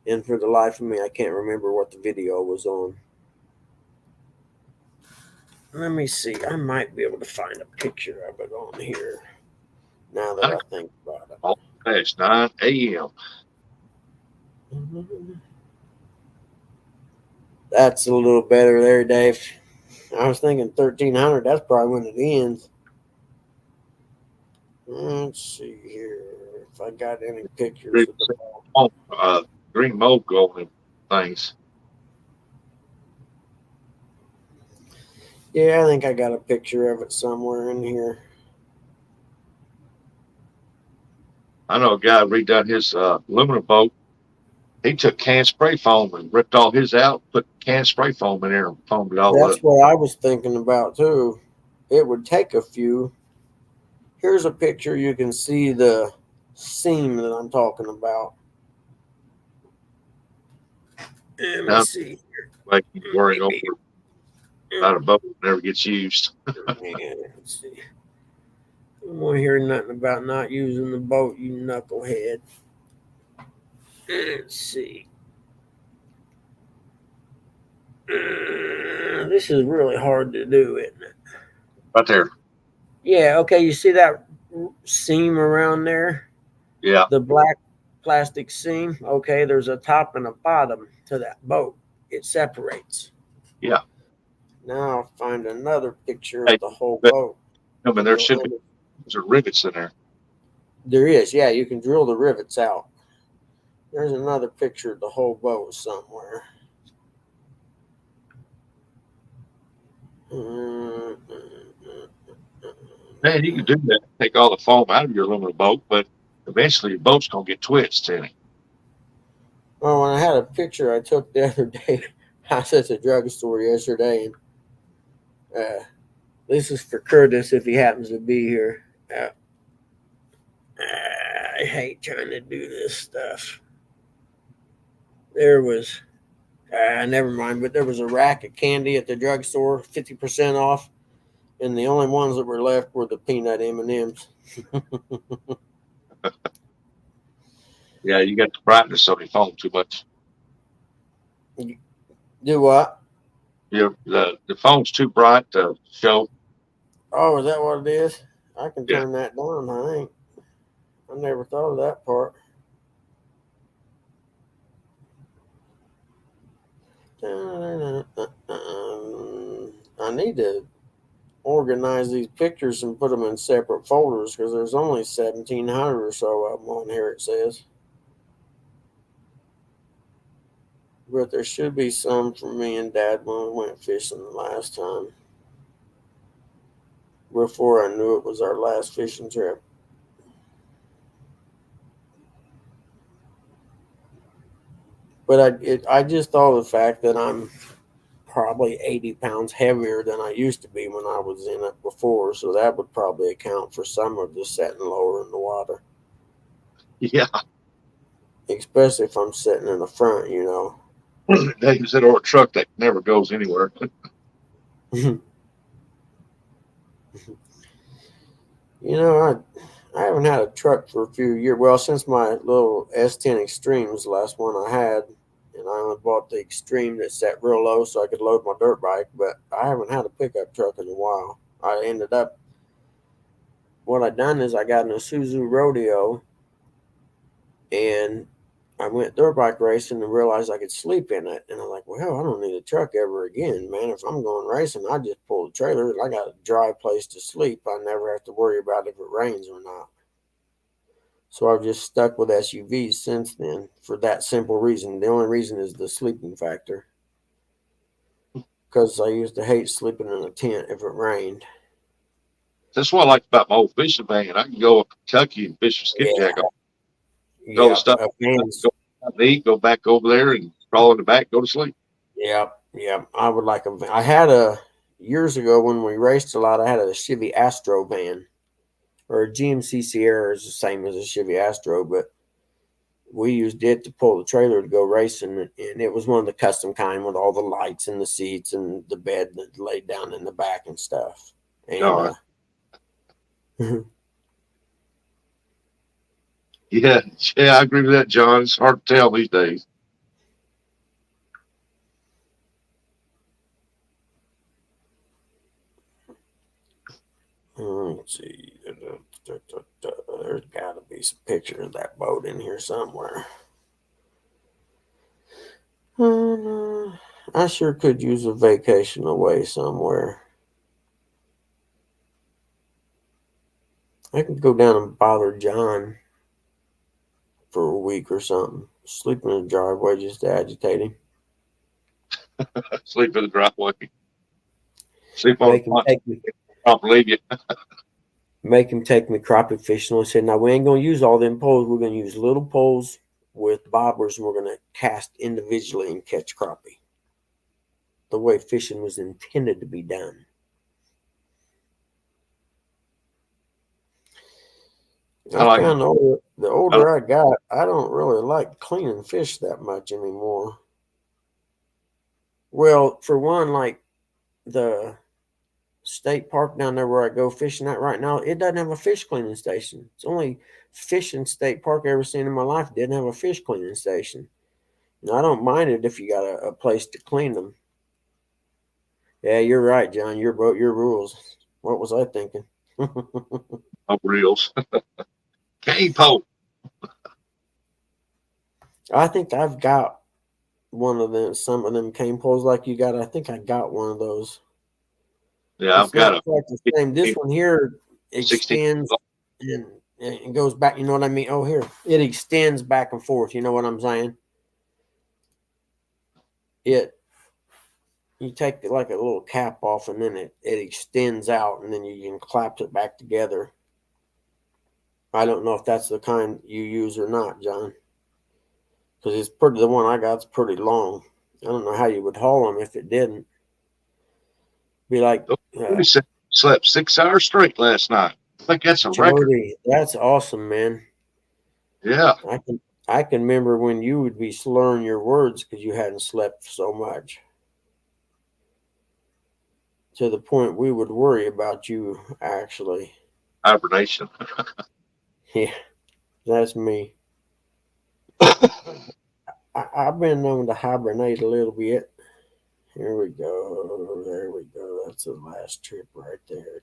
and for the life of me, I can't remember what the video was on. Let me see. I might be able to find a picture of it on here. Now that I I think about all past 9 a.m. it, that's a little better there, Dave. I was thinking 1300. That's probably when it ends. Let's see here if I got any pictures Green, of the ball. green mold going things. Yeah, I think I got a picture of it somewhere in here. I know a guy redone his aluminum boat. He took can spray foam and ripped all his out, put can spray foam in there and foamed it all That's up. what I was thinking about too. It would take a few. Here's a picture. You can see the seam that I'm talking about. Let me Now, see. like he's worrying over Maybe. about a boat that never gets used. Yeah, let's see. I don't want to hear nothing about not using the boat, you knucklehead. Let's see. This is really hard to do, isn't it? Right there. Yeah, okay. You see that seam around there? Yeah, The black plastic seam? Okay, there's a top and a bottom to that boat. It separates. yeah. Now I'll find another picture Hey, of the whole but boat. I mean, And there you'll should be some rivets in there. there is, yeah, you can drill the rivets out. There's another picture of the whole boat somewhere. Mm, Man, you can do that. Take all the foam out of your aluminum boat, but eventually your boat's gonna get twitched in it. Well, when I had a picture I took the other day, I was at the drugstore yesterday, and this is for Curtis if he happens to be here. Uh, I hate trying to do this stuff. There was, never mind, but there was a rack of candy at the drugstore, 50% off, and the only ones that were left were the peanut M&Ms. Yeah, you got the brightness on your phone too much. Do what? The phone's too bright to show. Oh, is that what it is? I can Yeah. turn that down. I think I never thought of that part. I need to organize these pictures and put them in separate folders because there's only 1,700 or so of them on here. It says, but there should be some for me and Dad when we went fishing the last time. Before I knew it was our last fishing trip. But I just thought of the fact that I'm probably 80 pounds heavier than I used to be when I was in it before. So that would probably account for some of the setting lower in the water, Yeah. especially if I'm sitting in the front. They use it or a truck that never goes anywhere. I haven't had a truck for a few years. Well, since my little S10 Extreme was the last one I had, and I only bought the Extreme that sat real low so I could load my dirt bike. But I haven't had a pickup truck in a while. I ended up what I done is I got in a Suzu Rodeo and I went dirt bike racing and realized I could sleep in it. And I'm like, well, hell, I don't need a truck ever again, man. If I'm going racing, I just pull the trailer. I got a dry place to sleep. I never have to worry about if it rains or not. So I've just stuck with SUVs since then for that simple reason. The only reason is the sleeping factor because I used to hate sleeping in a tent if it rained. That's what I like about my old fishing van. I can go up Kentucky and fish with skipjack Yeah, on all the yep, stuff. vans. Go out to eat, go back over there and crawl in the back, go to sleep. Yep, yep. I would like a van. I had a years ago when we raced a lot. I had a Chevy Astro van or a GMC Sierra is the same as a Chevy Astro, but we used it to pull the trailer to go racing, and it was one of the custom kind with all the lights and the seats and the bed that laid down in the back and stuff. And No, yeah, yeah, I agree with that, John. It's hard to tell these days. let's see, there's got to be some picture of that boat in here somewhere. I sure could use a vacation away somewhere. I could go down and bother John for a week or something. Sleep in the driveway just to agitate him. Sleep in the driveway, sleep on the Make him front. take me. I don't believe you. Make him take me crappie fishing. I said, now we ain't gonna use all them poles. We're gonna use little poles with bobbers, and we're gonna cast individually and catch crappie. The way fishing was intended to be done. I I like. found the I, older I got, I don't really like cleaning fish that much anymore. Well, for one, like the state park down there where I go fishing at right now, it doesn't have a fish cleaning station. It's only fishing state park I ever seen in my life didn't have a fish cleaning station. Now, I don't mind it if you got a place to clean them. Yeah, you're right, John. Your boat, your rules. What was I thinking? no reels. Cane pole. I think I've got one of them. Some of them cane poles like you got. I think I got one of those. Yeah, I've It's got not a quite the same. This one here 16. extends and it goes back. You know what I mean? Oh, here it extends back and forth. You know what I'm saying? It you take like a little cap off, and then it extends out, and then you can clap it back together. I don't know if that's the kind you use or not, John, because it's pretty. The one I got's pretty long. I don't know how you would haul them if it didn't. Be like, We slept 6 hours straight last night. I think that's a record. Jody, that's awesome, man. Yeah, I can remember when you would be slurring your words because you hadn't slept so much, to the point we would worry about you. Actually, hibernation. yeah, that's me. I've been known to hibernate a little bit. Here we go. There we go. That's the last trip right there.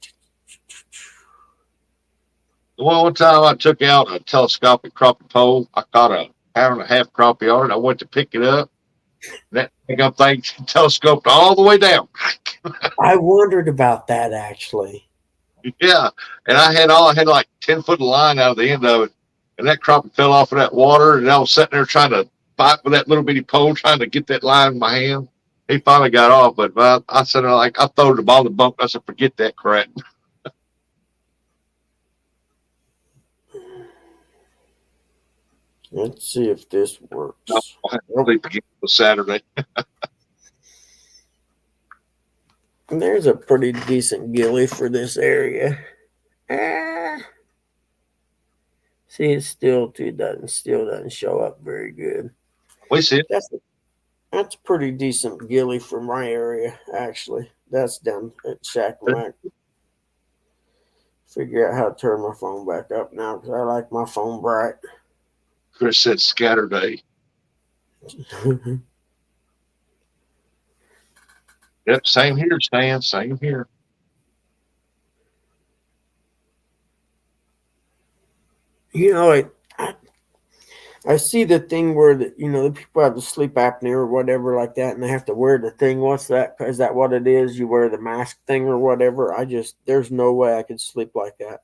Well, one time I took out a telescopic crappie pole. I caught a pound and a half crappie on it. I went to pick it up. That thing telescoped all the way down. I wondered about that actually. Yeah, and I had like 10 foot of line out of the end of it, and that crappie fell off of that water, and I was sitting there trying to fight with that little bitty pole, trying to get that line in my hand. He finally got off, but I said like I threw the ball in the bunk. I said forget that crap. Let's see if this I'll works. have to Nope. sleep again for Saturday. There's a pretty decent gilly for this area. Ah, see, it still doesn't show up very good. We see it. That's that's pretty decent gilly for my area, actually. That's down at Shackamack. Figure out how to turn my phone back up now because I like my phone bright. Chris said scatter day. Yep, same here, Stan. Same here. you know, I see the thing where the people have the sleep apnea or whatever like that, and they have to wear the thing. What's that? Is that what it is? You wear the mask thing or whatever? There's no way I could sleep like that.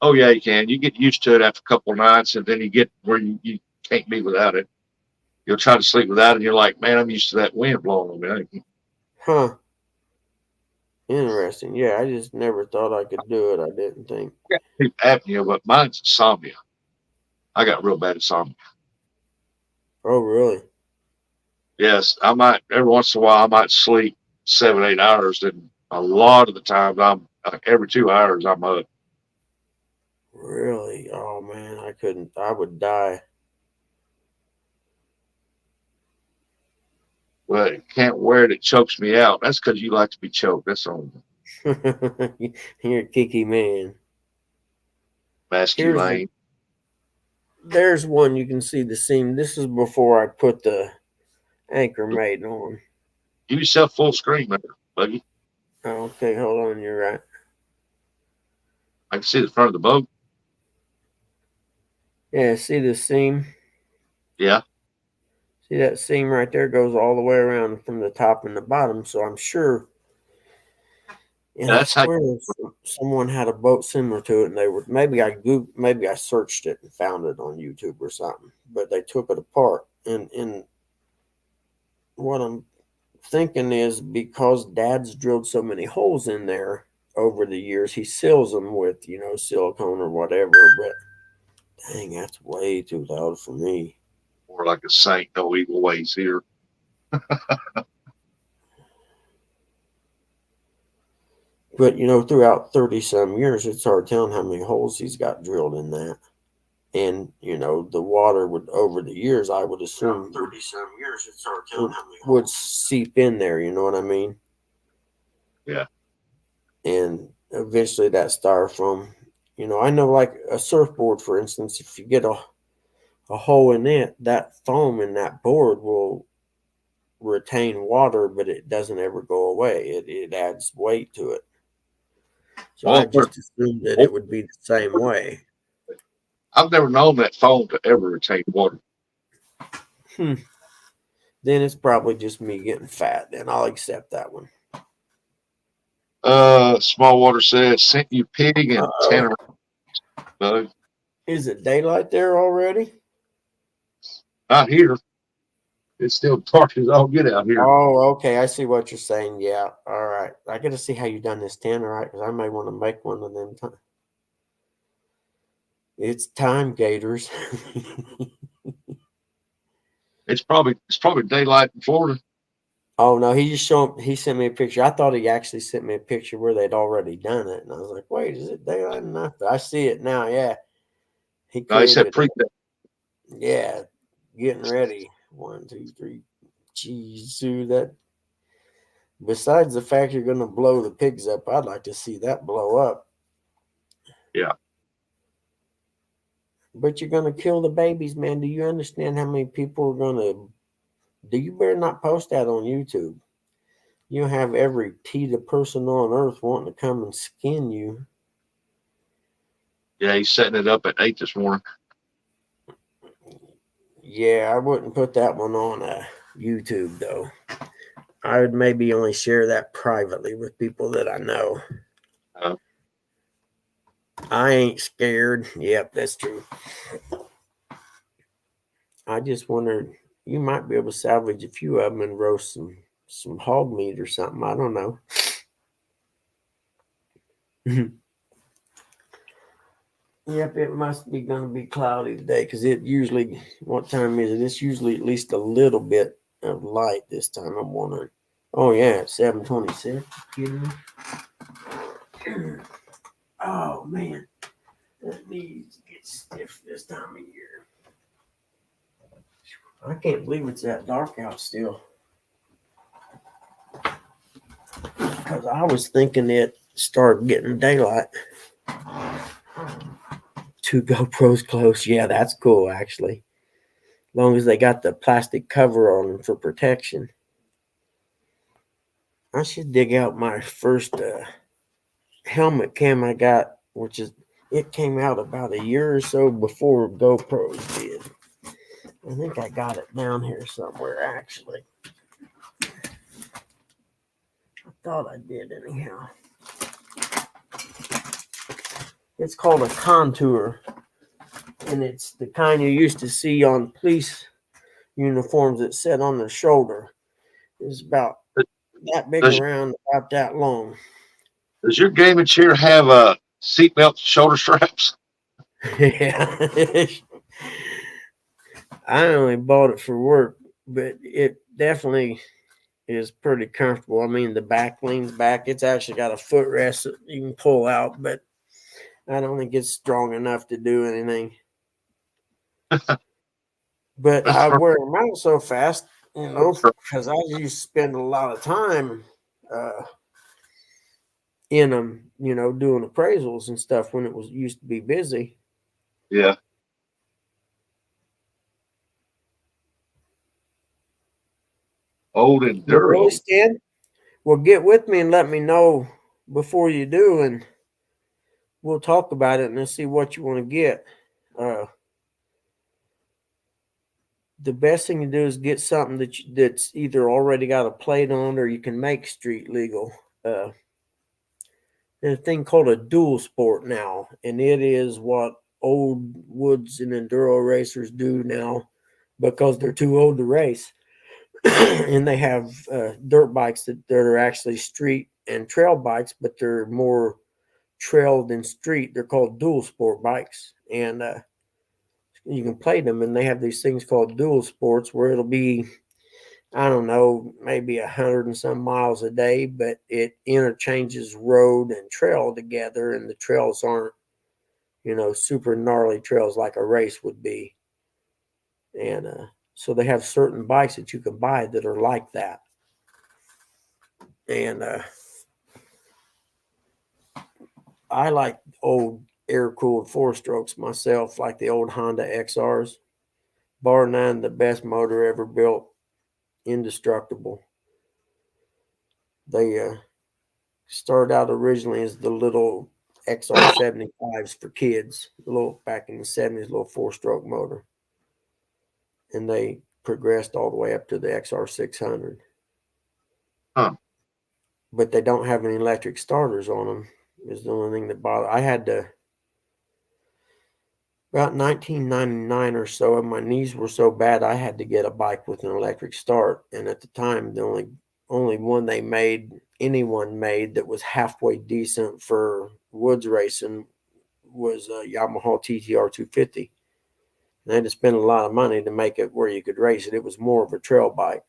Oh yeah, you can. You get used to it after a couple of nights, and then you get where you can't be without it. You'll try to sleep without it, and you're like, man, I'm used to that wind blowing on me. Huh. Interesting. Yeah, I just never thought I could do it. I didn't think. Sleep apnea, but mine's insomnia. I got real bad insomnia. Oh, really? Yes, I might every once in a while I might sleep 7, 8 hours, and a lot of the times I'm like every 2 hours I'm up. Really? Oh man, I couldn't. I would die. But it can't wear it; it chokes me out. That's because you like to be choked. That's on You're a kicky man. Here's masculine. there's one you can see the seam. This is before I put the anchor mate on. Give yourself full screen, man, Buggy. Oh, okay, hold on. You're right. I can see the front of the boat. Yeah, see the seam? Yeah, See that seam right there goes all the way around from the top and the bottom. So I'm sure, and I that's how. swear someone had a boat similar to it, and they were maybe I searched it and found it on YouTube or something. But they took it apart, and what I'm thinking is because Dad's drilled so many holes in there over the years, he seals them with silicone or whatever. But dang, that's way too loud for me. More like a saint, no evil ways here. But throughout 30 some years, it's hard telling how many holes he's got drilled in that. And the water would over the years, I would assume 30 some years, it's hard telling how many would seep in there. You know what I mean? Yeah. And eventually, that styrofoam. I know like a surfboard, for instance, if you get a hole in it, that foam in that board will retain water, but it doesn't ever go away. It adds weight to it. So I Well, just assumed that it would be the same way. I've never known that phone to ever retain water. Hmm. Then it's probably just me getting fat. Then I'll accept that one. Small water says sent you pig and Uh-oh. Tanner bug. Is it daylight there already? Out here, it's still dark as all get out here. Oh, okay. I see what you're saying. Yeah. All right. I got to see how you done this tan, all right? Because I may want to make one of them. It's time gators. It's probably daylight in Florida. Oh no, he just showed. He sent me a picture. I thought he actually sent me a picture where they'd already done it, and I was like, "Wait, is it daylight enough?" But I see it now. Yeah, he No, he said created. pre. Yeah, getting ready. One, two, three. Geez, dude, that. Besides the fact you're gonna blow the pigs up, I'd like to see that blow up. Yeah, But you're gonna kill the babies, man. Do you understand how many people are gonna? Do you better not post that on YouTube? You have every PETA person on earth wanting to come and skin you. yeah. He's setting it up at 8 this morning. Yeah, I wouldn't put that one on YouTube though. I would maybe only share that privately with people that I know. Uh, I ain't scared. Yep, that's true. I just wondered you might be able to salvage a few of them and roast some hog meat or something. I don't know. Yep, it must be going to be cloudy today because it usually. What time is it? It's usually at least a little bit of light this time. I'm wondering. Oh yeah, it's 7:26. Kidding me? Oh man, that needs to get stiff this time of year. I can't believe it's that dark out still. Because I was thinking it started getting daylight. Two GoPros close. Yeah, that's cool actually. As long as they got the plastic cover on them for protection. I should dig out my first helmet cam I got, which is it came out about a year or so before GoPros did. I think I got it down here somewhere actually. I thought I did anyhow. It's called a contour, and it's the kind you used to see on police uniforms that sit on the shoulder. It's about that big does around, about that long. does your gaming chair have seatbelt shoulder straps? Yeah. I only bought it for work, but it definitely is pretty comfortable. I mean, the back leans back. It's actually got a footrest that you can pull out, but I don't think it's strong enough to do anything. But I wear them out so fast, because I used to spend a lot of time uh, in them, doing appraisals and stuff when it was used to be busy. Yeah, old and But really, durable. Stan, well, get with me and let me know before you do, and we'll talk about it and then see what you want to get. Uh, the best thing to do is get something that's either already got a plate on or you can make street legal. There's a thing called a dual sport now, and it is what old woods and enduro racers do now because they're too old to race. And they have dirt bikes that are actually street and trail bikes, but they're more trail than street. They're called dual sport bikes, and you can play them. And they have these things called dual sports where it'll be, I don't know, maybe 100 and some miles a day, but it interchanges road and trail together, and the trails aren't, super gnarly trails like a race would be. And so they have certain bikes that you can buy that are like that. And I like old air cooled four strokes myself, like the old Honda XRs. Bar none, the best motor ever built, indestructible. They started out originally as the little XR 75s for kids, little back in the 70s, little four stroke motor, and they progressed all the way up to the XR 600. Huh. But they don't have any electric starters on them. Is the only thing that bothers. I had to About 1999 or so, and my knees were so bad I had to get a bike with an electric start. And at the time, the only one they made, anyone made, that was halfway decent for woods racing was a Yamaha TTR 250. And I had to spend a lot of money to make it where you could race it. It was more of a trail bike.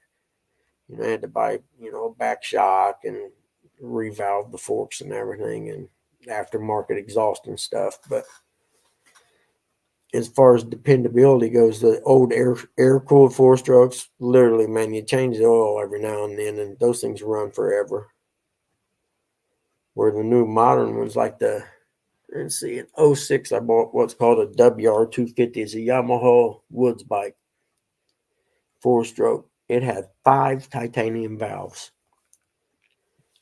I had to buy, back shock and revalve the forks and everything, and aftermarket exhaust and stuff. But as far as dependability goes, the old air cooled four strokes, literally, man, you change the oil every now and then, and those things run forever. Where the new modern ones, like let's see, in '06, I bought what's called a WR 250. It's a Yamaha woods bike, four stroke. It had 5 titanium valves.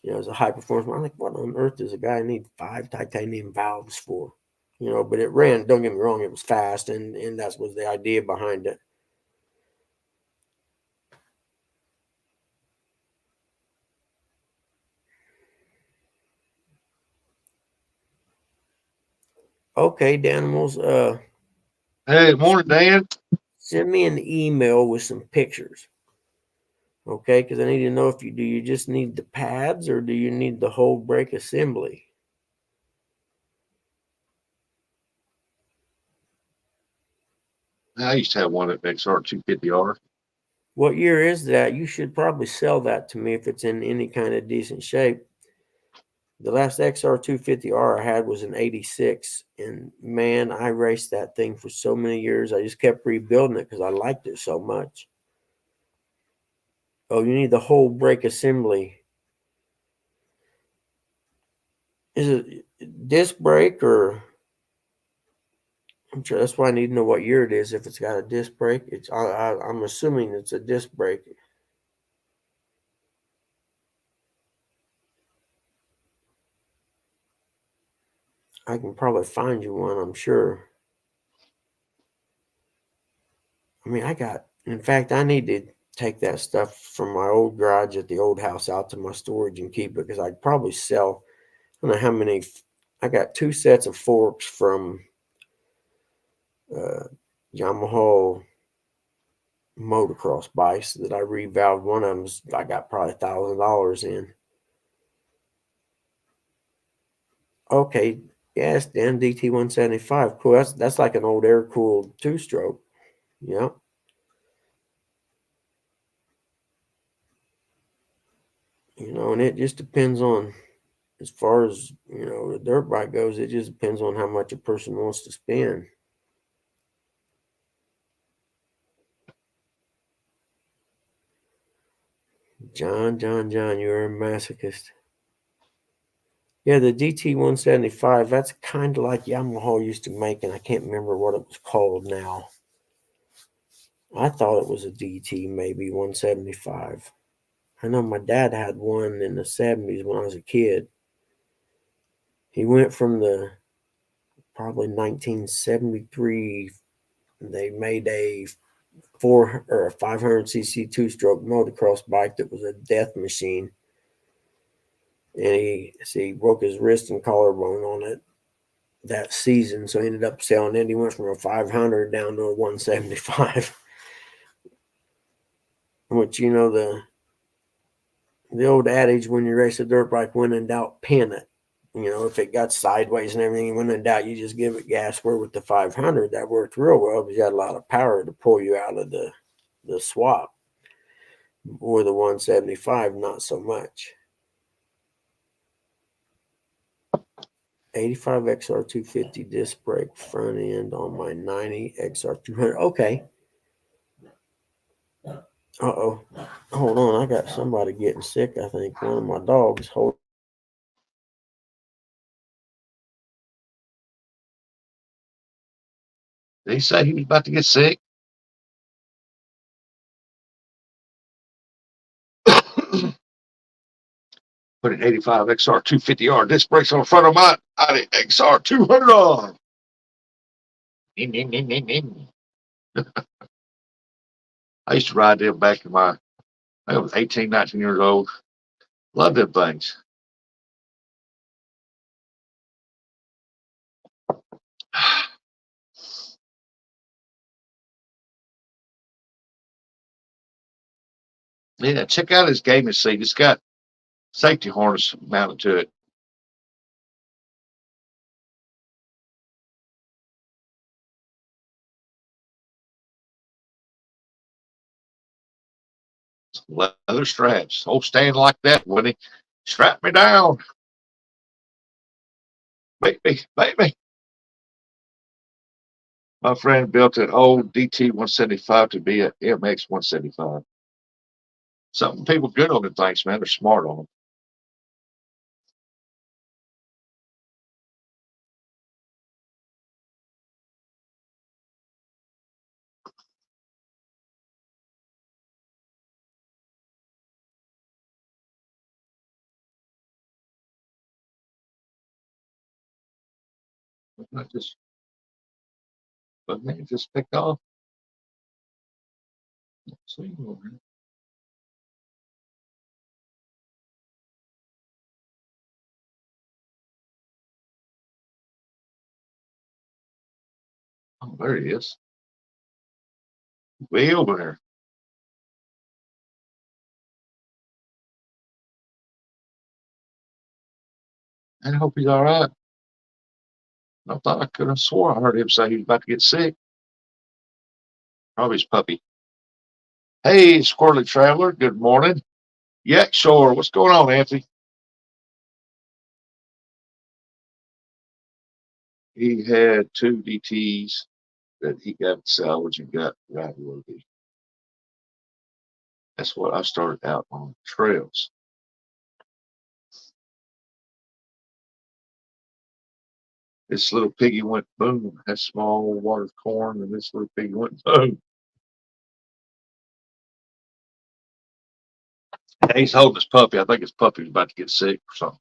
It's a high performance. I'm like, what on earth does a guy need 5 titanium valves for? But it ran, don't get me wrong, it was fast, and that was the idea behind it. Okay, Danimals, Hey, morning, Dan. send me an email with some pictures, okay? Because I need to know if you just need the pads or do you need the whole brake assembly? I used to have one at XR 250R. What year is that? You should probably sell that to me if it's in any kind of decent shape. The last XR 250R I had was in '86, and man, I raced that thing for so many years. I just kept rebuilding it because I liked it so much. Oh, you need the whole brake assembly. Is it disc brake or? I'm sure that's why I need to know what year it is. If it's got a disc brake, I'm assuming it's a disc brake. I can probably find you one. I'm sure. I mean, in fact, I need to take that stuff from my old garage at the old house out to my storage and keep it because I'd probably sell. I don't know how many. I got 2 sets of forks from uh, Yamaha motocross bikes that I revalved. One of them I got probably $1,000 in. Okay, yes, the MDT 175. Cool. That's like an old air cooled two stroke. Yeah. And it just depends on, as far as the dirt bike goes, it just depends on how much a person wants to spend. John, you're a masochist. Yeah, the DT 175, that's kind of like Yamaha used to make, and I can't remember what it was called now. I thought it was a DT, maybe 175. I know my dad had one in the 70s when I was a kid. He went from the probably 1973. They made a 500cc two-stroke motocross bike that was a death machine, and he broke his wrist and collarbone on it that season. So he ended up selling it. He went from a 500 down to a 175. Which the old adage, when you race a dirt bike, when in doubt, pin it. If it got sideways and everything, when in doubt, you just give it gas. Where with the 500, that worked real well because you had a lot of power to pull you out of the swap. Or the 175, not so much. 85 XR 250 disc brake front end on my 90 XR 200. Okay. Uh-oh. Hold on. I got somebody getting sick, I think. One of my dogs. Hold. Did he say he was about to get sick? Put an 85 XR 250R disc brakes on the front of my XR 200R. I used to ride them back in I was 18, 19 years old. Love them things. Yeah, check out his gaming seat. It's got safety harness mounted to it. Leather straps. Oh, stand like that, Woody. Strap me down. Baby, baby. My friend built an old DT 175 to be a MX 175. Some people good on the things, man. They're smart on them. Not just, but man, just picked off. See, oh, there he is. Way over there. I hope he's all right. I thought I could have swore I heard him say he was about to get sick. Probably his puppy. Hey, Squirrely Traveler. Good morning. Yeah, sure. What's going on, Anthony? He had two DTs that he got salvaged and got right worthy. That's what I started out on trails. This little piggy went boom. That small water corn, and this little piggy went boom. And he's holding his puppy. I think his puppy's about to get sick or something.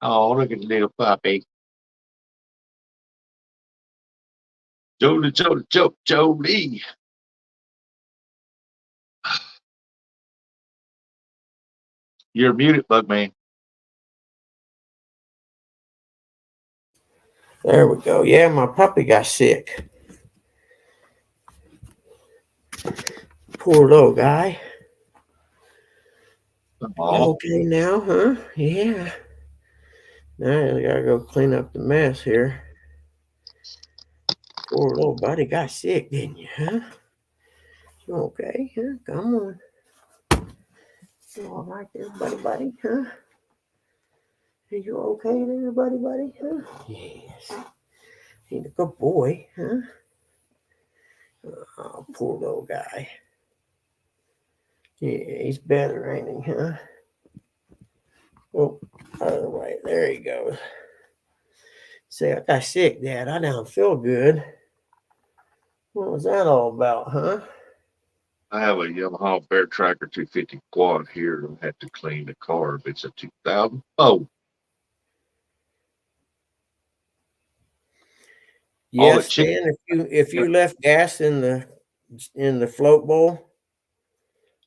Oh, look at the little puppy. Jody, Jody, Jody, Jody. You're muted, Bugman. There we go. Yeah, my puppy got sick. Poor little guy. Oh, Okay now, huh? Yeah. Now I gotta go clean up the mess here. Poor little buddy got sick, didn't you, huh? You okay? Huh? Come on. You all right there, buddy, huh? Are you okay there, buddy, huh? Yes. He's a good boy, huh? Oh, poor little guy. Yeah, he's better, ain't he, huh? Oh, other way. There he goes. Say, I got sick, Dad. I don't feel good. What was that all about, huh? I have a Yamaha Bear Tracker 250 quad here. I had to clean the carb. It's a 2000. Oh, all it Yes, chicken. Dan. If you left gas in the float bowl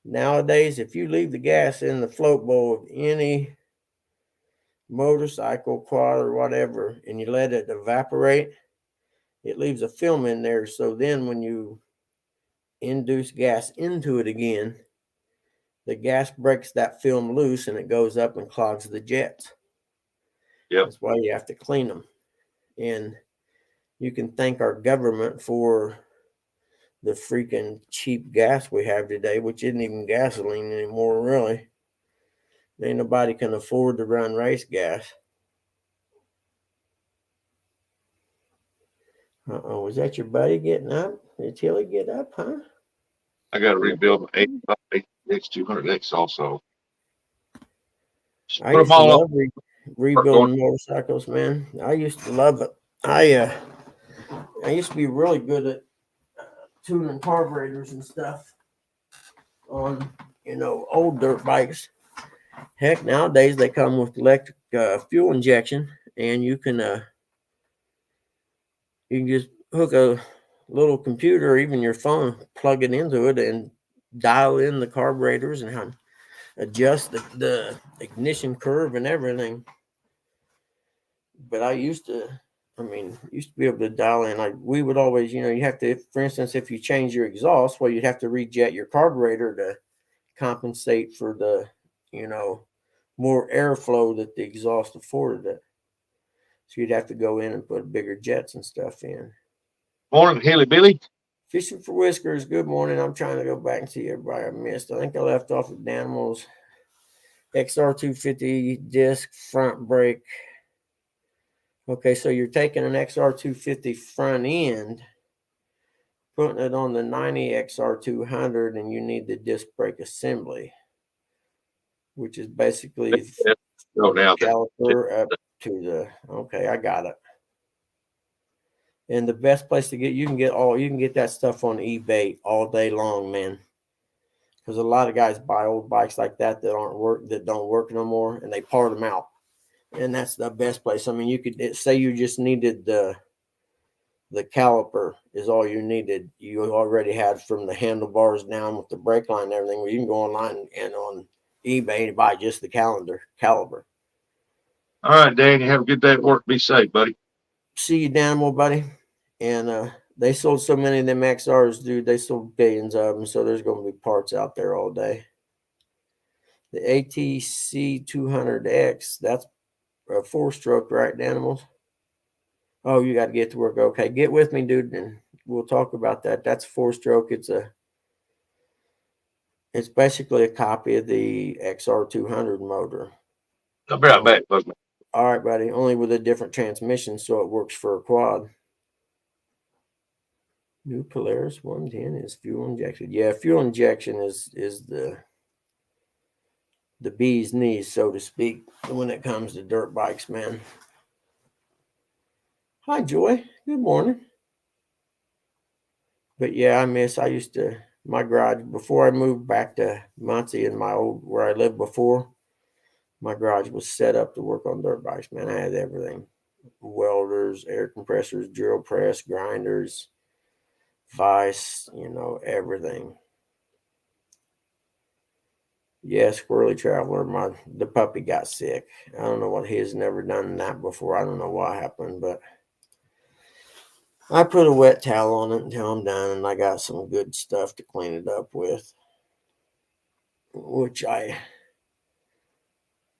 nowadays, if you leave the gas in the float bowl of any motorcycle, quad, or whatever, and you let it evaporate, it leaves a film in there. So then, when you induce gas into it again, the gas breaks that film loose and it goes up and clogs the jets. Yep. That's why you have to clean them. And you can thank our government for the freaking cheap gas we have today, which isn't even gasoline anymore, really. Ain't nobody can afford to run race gas. Uh-oh, was that your buddy getting up? Did Tilly get up, huh? I got to rebuild my 85 X 200X also. Just I put them used to all love up. Going. rebuilding motorcycles, man. I used to love it. I used to be really good at tuning carburetors and stuff on old dirt bikes. Heck, nowadays they come with electric fuel injection, and you can just hook a little computer or even your phone, plug it into it, and dial in the carburetors and how adjust the ignition curve and everything. But I used to I mean, used to be able to dial in. Like we would always, you have to, for instance, if you change your exhaust, well, you'd have to rejet your carburetor to compensate for the, you know, more airflow that the exhaust afforded it. So you'd have to go in and put bigger jets and stuff in. Morning, Haley Billy. Fishing for Whiskers, good morning. I'm trying to go back and see everybody I missed. I think I left off with Danimals XR250 disc front brake. Okay, so you're taking an XR250 front end, putting it on the 90 XR200, and you need the disc brake assembly, which is basically Go now. caliper up to the. Okay, I got it. And the best place to get you can get that stuff on eBay all day long, man. Because a lot of guys buy old bikes like that that don't work no more, and they part them out. And that's the best place. I mean, you could say you just needed the caliper is all you needed. You already had from the handlebars down with the brake line and everything. Well, you can go online and on eBay and buy just the caliber. All right, Dan. You have a good day at work. Be safe, buddy. See you, Danimal, buddy. And they sold so many of them XRs, dude. They sold billions of them, so there's going to be parts out there all day. The ATC 200X, that's a 4-stroke, right, Danimals? Oh, you got to get to work. Okay, get with me, dude, and we'll talk about that. That's 4-stroke. It's basically a copy of the XR200 motor. I'll be right back, Bugman. All right, buddy. Only with a different transmission, so it works for a quad. New Polaris 110 is fuel injected. Yeah, fuel injection is the bee's knees, so to speak, when it comes to dirt bikes, man. Hi, Joy. Good morning. But yeah, I used to, my garage, before I moved back to Muncie in where I lived before, my garage was set up to work on dirt bikes, man. I had everything: welders, air compressors, drill press, grinders, vice, everything. Yeah, Squirrely Traveler, the puppy got sick. I don't know what he's never done that before. I don't know what happened, but I put a wet towel on it until I'm done, and I got some good stuff to clean it up with, which I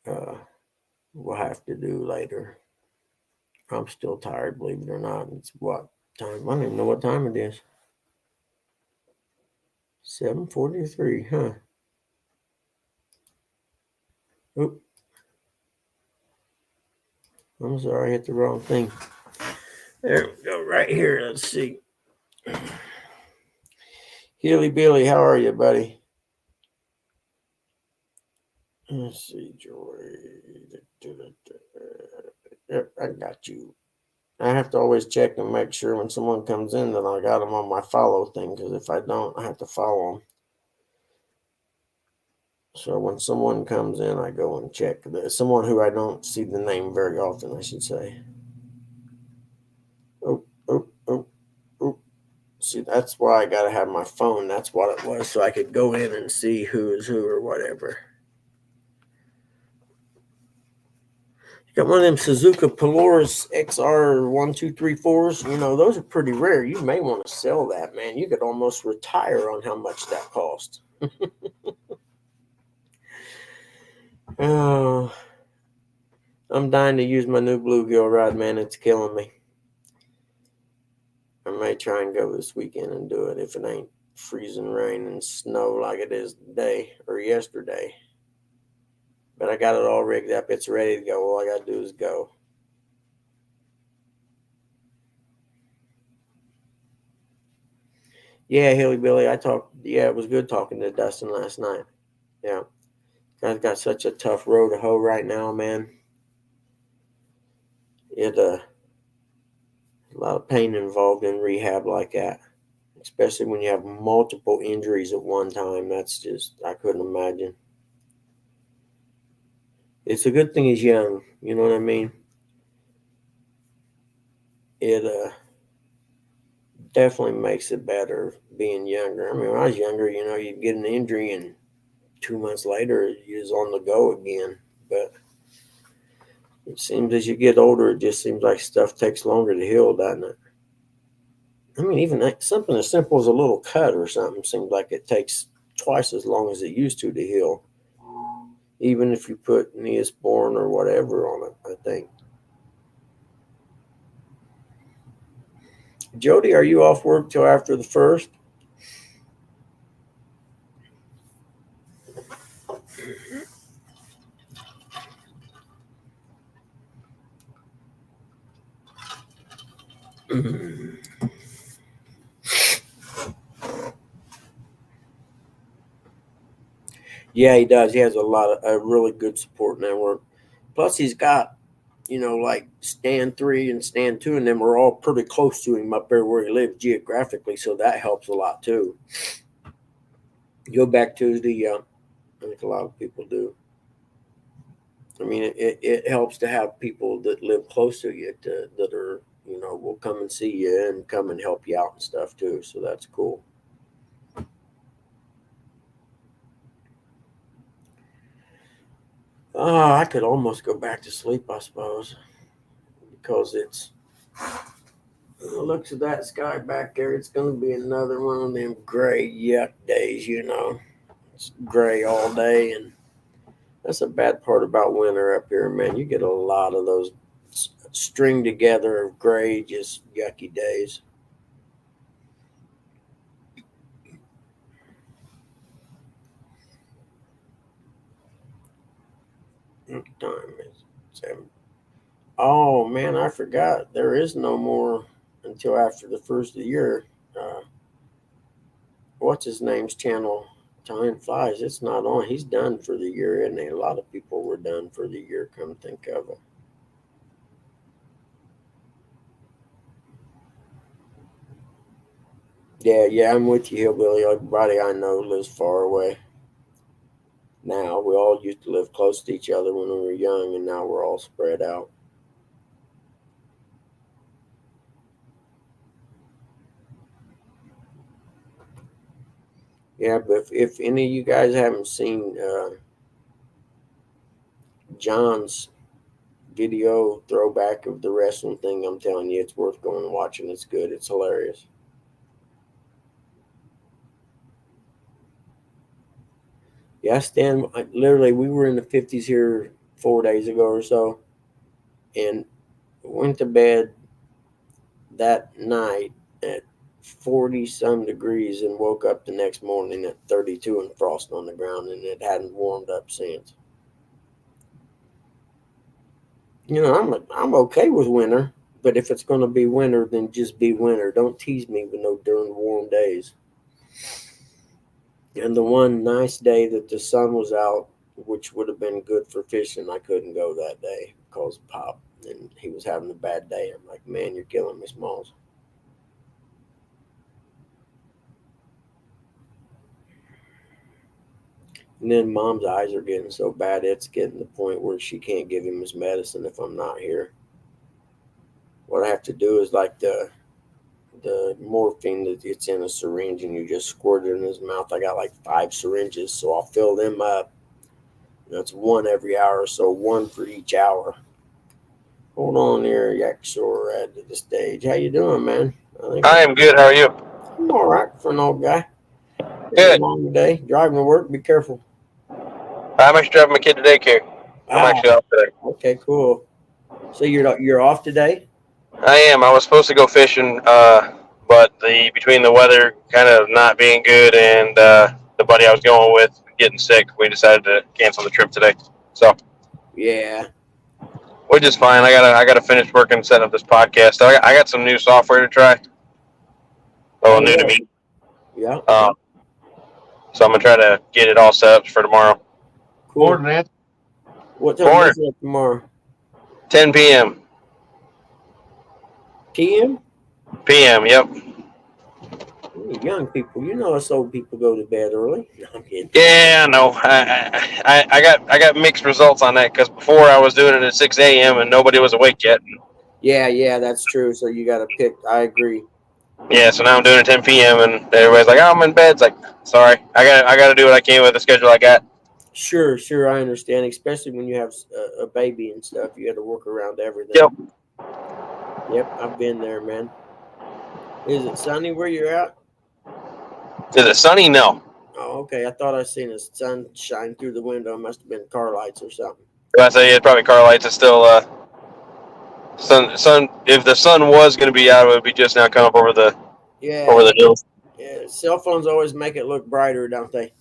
uh, will have to do later. I'm still tired, believe it or not. It's what time? I don't even know what time it is. 7:43, huh? Oop. I'm sorry, I hit the wrong thing. There we go, right here. Let's see. Healy Billy, how are you, buddy? Let's see, Joy. Yep, I got you. I have to always check and make sure when someone comes in that I got them on my follow thing, because if I don't, I have to follow them. So when someone comes in, I go and check. Someone who I don't see the name very often, I should say. Oh, oh, oh, oh. See, that's why I got to have my phone. That's what it was, so I could go in and see who is who or whatever. Got one of them Suzuka Polaris XR1234s. Those are pretty rare. You may want to sell that, man. You could almost retire on how much that cost. Oh, I'm dying to use my new bluegill rod, man. It's killing me. I may try and go this weekend and do it if it ain't freezing rain and snow like it is today or yesterday. But I got it all rigged up. It's ready to go. All I got to do is go. Yeah, Hilly Billy, it was good talking to Dustin last night. Yeah. I've got such a tough road to hoe right now, man. A lot of pain involved in rehab like that, especially when you have multiple injuries at one time. That's just, I couldn't imagine. It's a good thing he's young. You know what I mean? It definitely makes it better being younger. I mean, when I was younger, you'd get an injury and 2 months later, you was on the go again. But It seems as you get older, it just seems like stuff takes longer to heal, doesn't it? I mean, even something as simple as a little cut or something seems like it takes twice as long as it used to heal. Even if you put Neosporin or whatever on it, I think. Jody, are you off work till after the first? Yeah, he does. He has a really good support network. Plus, he's got like stand 3 and stand 2, and then we're all pretty close to him up there where he lives geographically, so that helps a lot too. Go back Tuesday, yeah. I think a lot of people do. I mean, it helps to have people that live close to you that are, will come and see you and come and help you out and stuff too. So that's cool. I could almost go back to sleep, I suppose, because looks at that sky back there. It's going to be another one of them gray yuck days. It's gray all day, and that's a bad part about winter up here, man. You get a lot of those string together of gray, just yucky days. What time is it? 7. Oh man, I forgot. There is no more until after the first of the year. Uh, what's his name's channel? Time flies. It's not on. He's done for the year, isn't he? A lot of people were done for the year. Come think of it. Yeah, I'm with you, hillbilly. Everybody I know lives far away. Now we all used to live close to each other when we were young, and now we're all spread out. Yeah, but if any of you guys haven't seen John's video throwback of the wrestling thing, I'm telling you, it's worth going and watching. It's good. It's hilarious. Yeah, Stan. Literally, we were in the 50s here 4 days ago or so, and went to bed that night at 40 some degrees and woke up the next morning at 32 and frost on the ground, and it hadn't warmed up since. I'm okay with winter, but if it's going to be winter, then just be winter. Don't tease me with no darn warm days. And the one nice day that the sun was out, which would have been good for fishing, I couldn't go that day because of Pop, and he was having a bad day. I'm like, man, you're killing me, Smalls. And then Mom's eyes are getting so bad, it's getting to the point where she can't give him his medicine if I'm not here. What I have to do is like the morphine that it's in a syringe and you just squirt it in his mouth. I got like 5 syringes, so I'll fill them up. That's one every hour, so one for each hour. Hold on there, Yakshore at the stage. How you doing, man? I am good. How are you? I'm all right for an old guy. It's a Good. long day. Driving to work. Be careful. I'm actually driving my kid to daycare. I'm Ah, actually off today. okay, cool. So you're off today? I am. I was supposed to go fishing, but between the weather kind of not being good and the buddy I was going with getting sick, we decided to cancel the trip today. So Yeah. we're just fine. I gotta finish working setting up this podcast. I got some new software to try. Oh, Oh new to yeah. me. Yeah. Um, so I'm gonna try to get it all set up for tomorrow. Cool. Morning, Anthony. What time Morning, is it tomorrow? 10 p.m. PM? p.m. Yep. Young people, us old people go to bed early. No, I'm kidding. Yeah, no, I got mixed results on that because before I was doing it at 6 a.m. and nobody was awake yet. Yeah, that's true. So you got to pick. I agree. Yeah, so now I'm doing it at 10 p.m. and everybody's like, "Oh, I'm in bed." It's like, sorry, I got to do what I can with the schedule I got. Sure, sure, I understand. Especially when you have a baby and stuff, you got to work around everything. Yep. Yep, I've been there, man. Is it sunny where you're at? Is it sunny? No. Oh, okay. I thought I seen the sun shine through the window. Must have been car lights or something. I say it's probably car lights. It's still sun. If the sun was going to be out, it would be just now come up over the Yeah, hills. yeah. Cell phones always make it look brighter, don't they?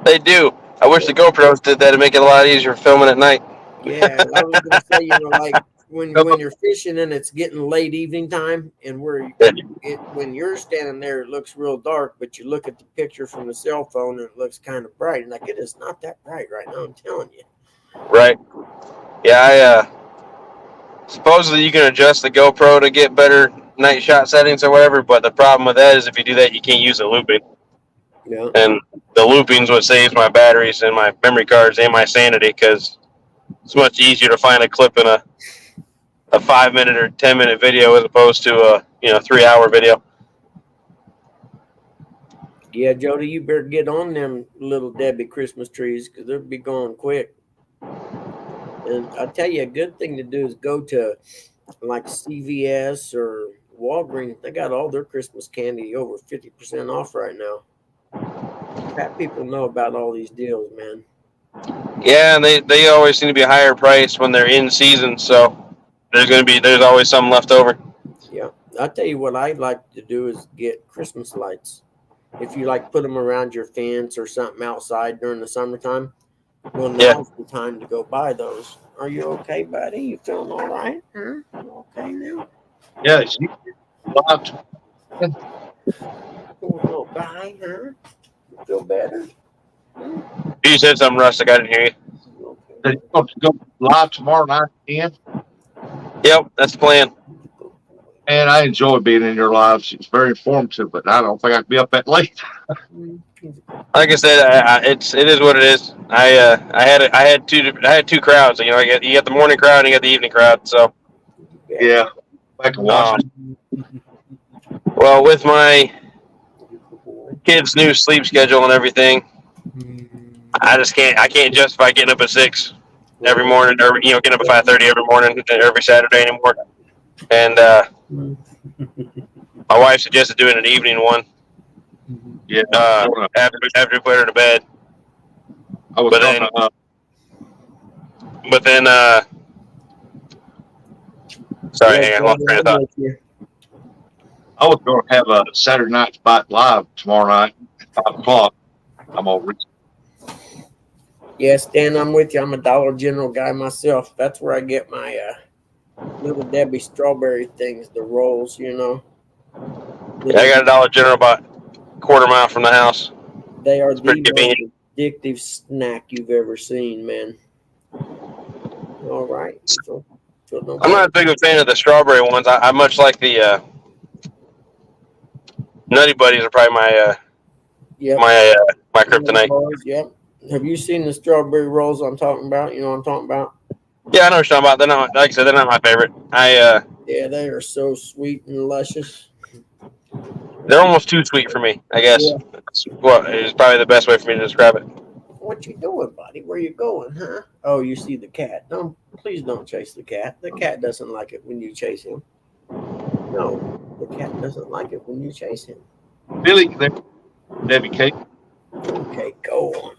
They do. I wish the GoPros did that to make it a lot easier filming at night. Yeah, I was gonna say, like when you're fishing and it's getting late evening time, and when you're standing there, it looks real dark, but you look at the picture from the cell phone and it looks kind of bright, and like it is not that bright right now. I'm telling you. Right. Yeah. Supposedly you can adjust the GoPro to get better night shot settings or whatever, but the problem with that is if you do that, you can't use the looping. Yeah. And the looping's what saves my batteries and my memory cards and my sanity, because it's much easier to find a clip in a 5-minute or 10-minute video as opposed to a 3-hour video. Yeah, Jody, you better get on them little Debbie Christmas trees because they'll be going quick. And I'll tell you, a good thing to do is go to like CVS or Walgreens. They got all their Christmas candy over 50% off right now. Fat people know about all these deals, man. Yeah, and they always seem to be a higher price when they're in season, so there's always some left over. Yeah, I'll tell you what I like to do is get Christmas lights. If you like put them around your fence or something outside during the summertime, well, now's the time to go buy those. Are you okay, buddy? You feeling all right? Huh? You okay now? Yeah, you live A little guy, huh? You feel better? You said something, Rustic. I didn't hear you. to go live tomorrow night again. Yep, that's the plan. And I enjoy being in your lives. It's very informative, but I don't think I can be up that late. Like I said, it is what it is. I had two crowds. You got the morning crowd and you got the evening crowd. So Yeah, I can watch it. Well, with my kids' new sleep schedule and everything, I can't justify getting up at 6 every morning, or getting up at 5:30 every morning, every Saturday anymore. And my wife suggested doing an evening one. Yeah, after we put her to bed. I was But then, sorry, hang on, lost train of thought. I was going to have a Saturday night spot live tomorrow night at 5 o'clock. I'm over it. Yes, Dan, I'm with you. I'm a Dollar General guy myself. That's where I get my little Debbie strawberry things, the rolls, Yeah, I got a Dollar General about a quarter mile from the house. They are the most addictive snack you've ever seen, man. All right. So I'm not a big fan of the strawberry ones. I much like the Nutty Buddies are probably my kryptonite. Yep. Have you seen the strawberry rolls I'm talking about? You know what I'm talking about? Yeah, I know what you're talking about. They're not, like I said, they're not my favorite. Yeah, they are so sweet and luscious. They're almost too sweet for me, I guess. Yeah. Is probably the best way for me to describe it. What you doing, buddy? Where you going, huh? Oh, you see the cat. No, please don't chase the cat. The cat doesn't like it when you chase him. No, the cat doesn't like it when you chase him. Billy, Debbie Kate. Okay, go on.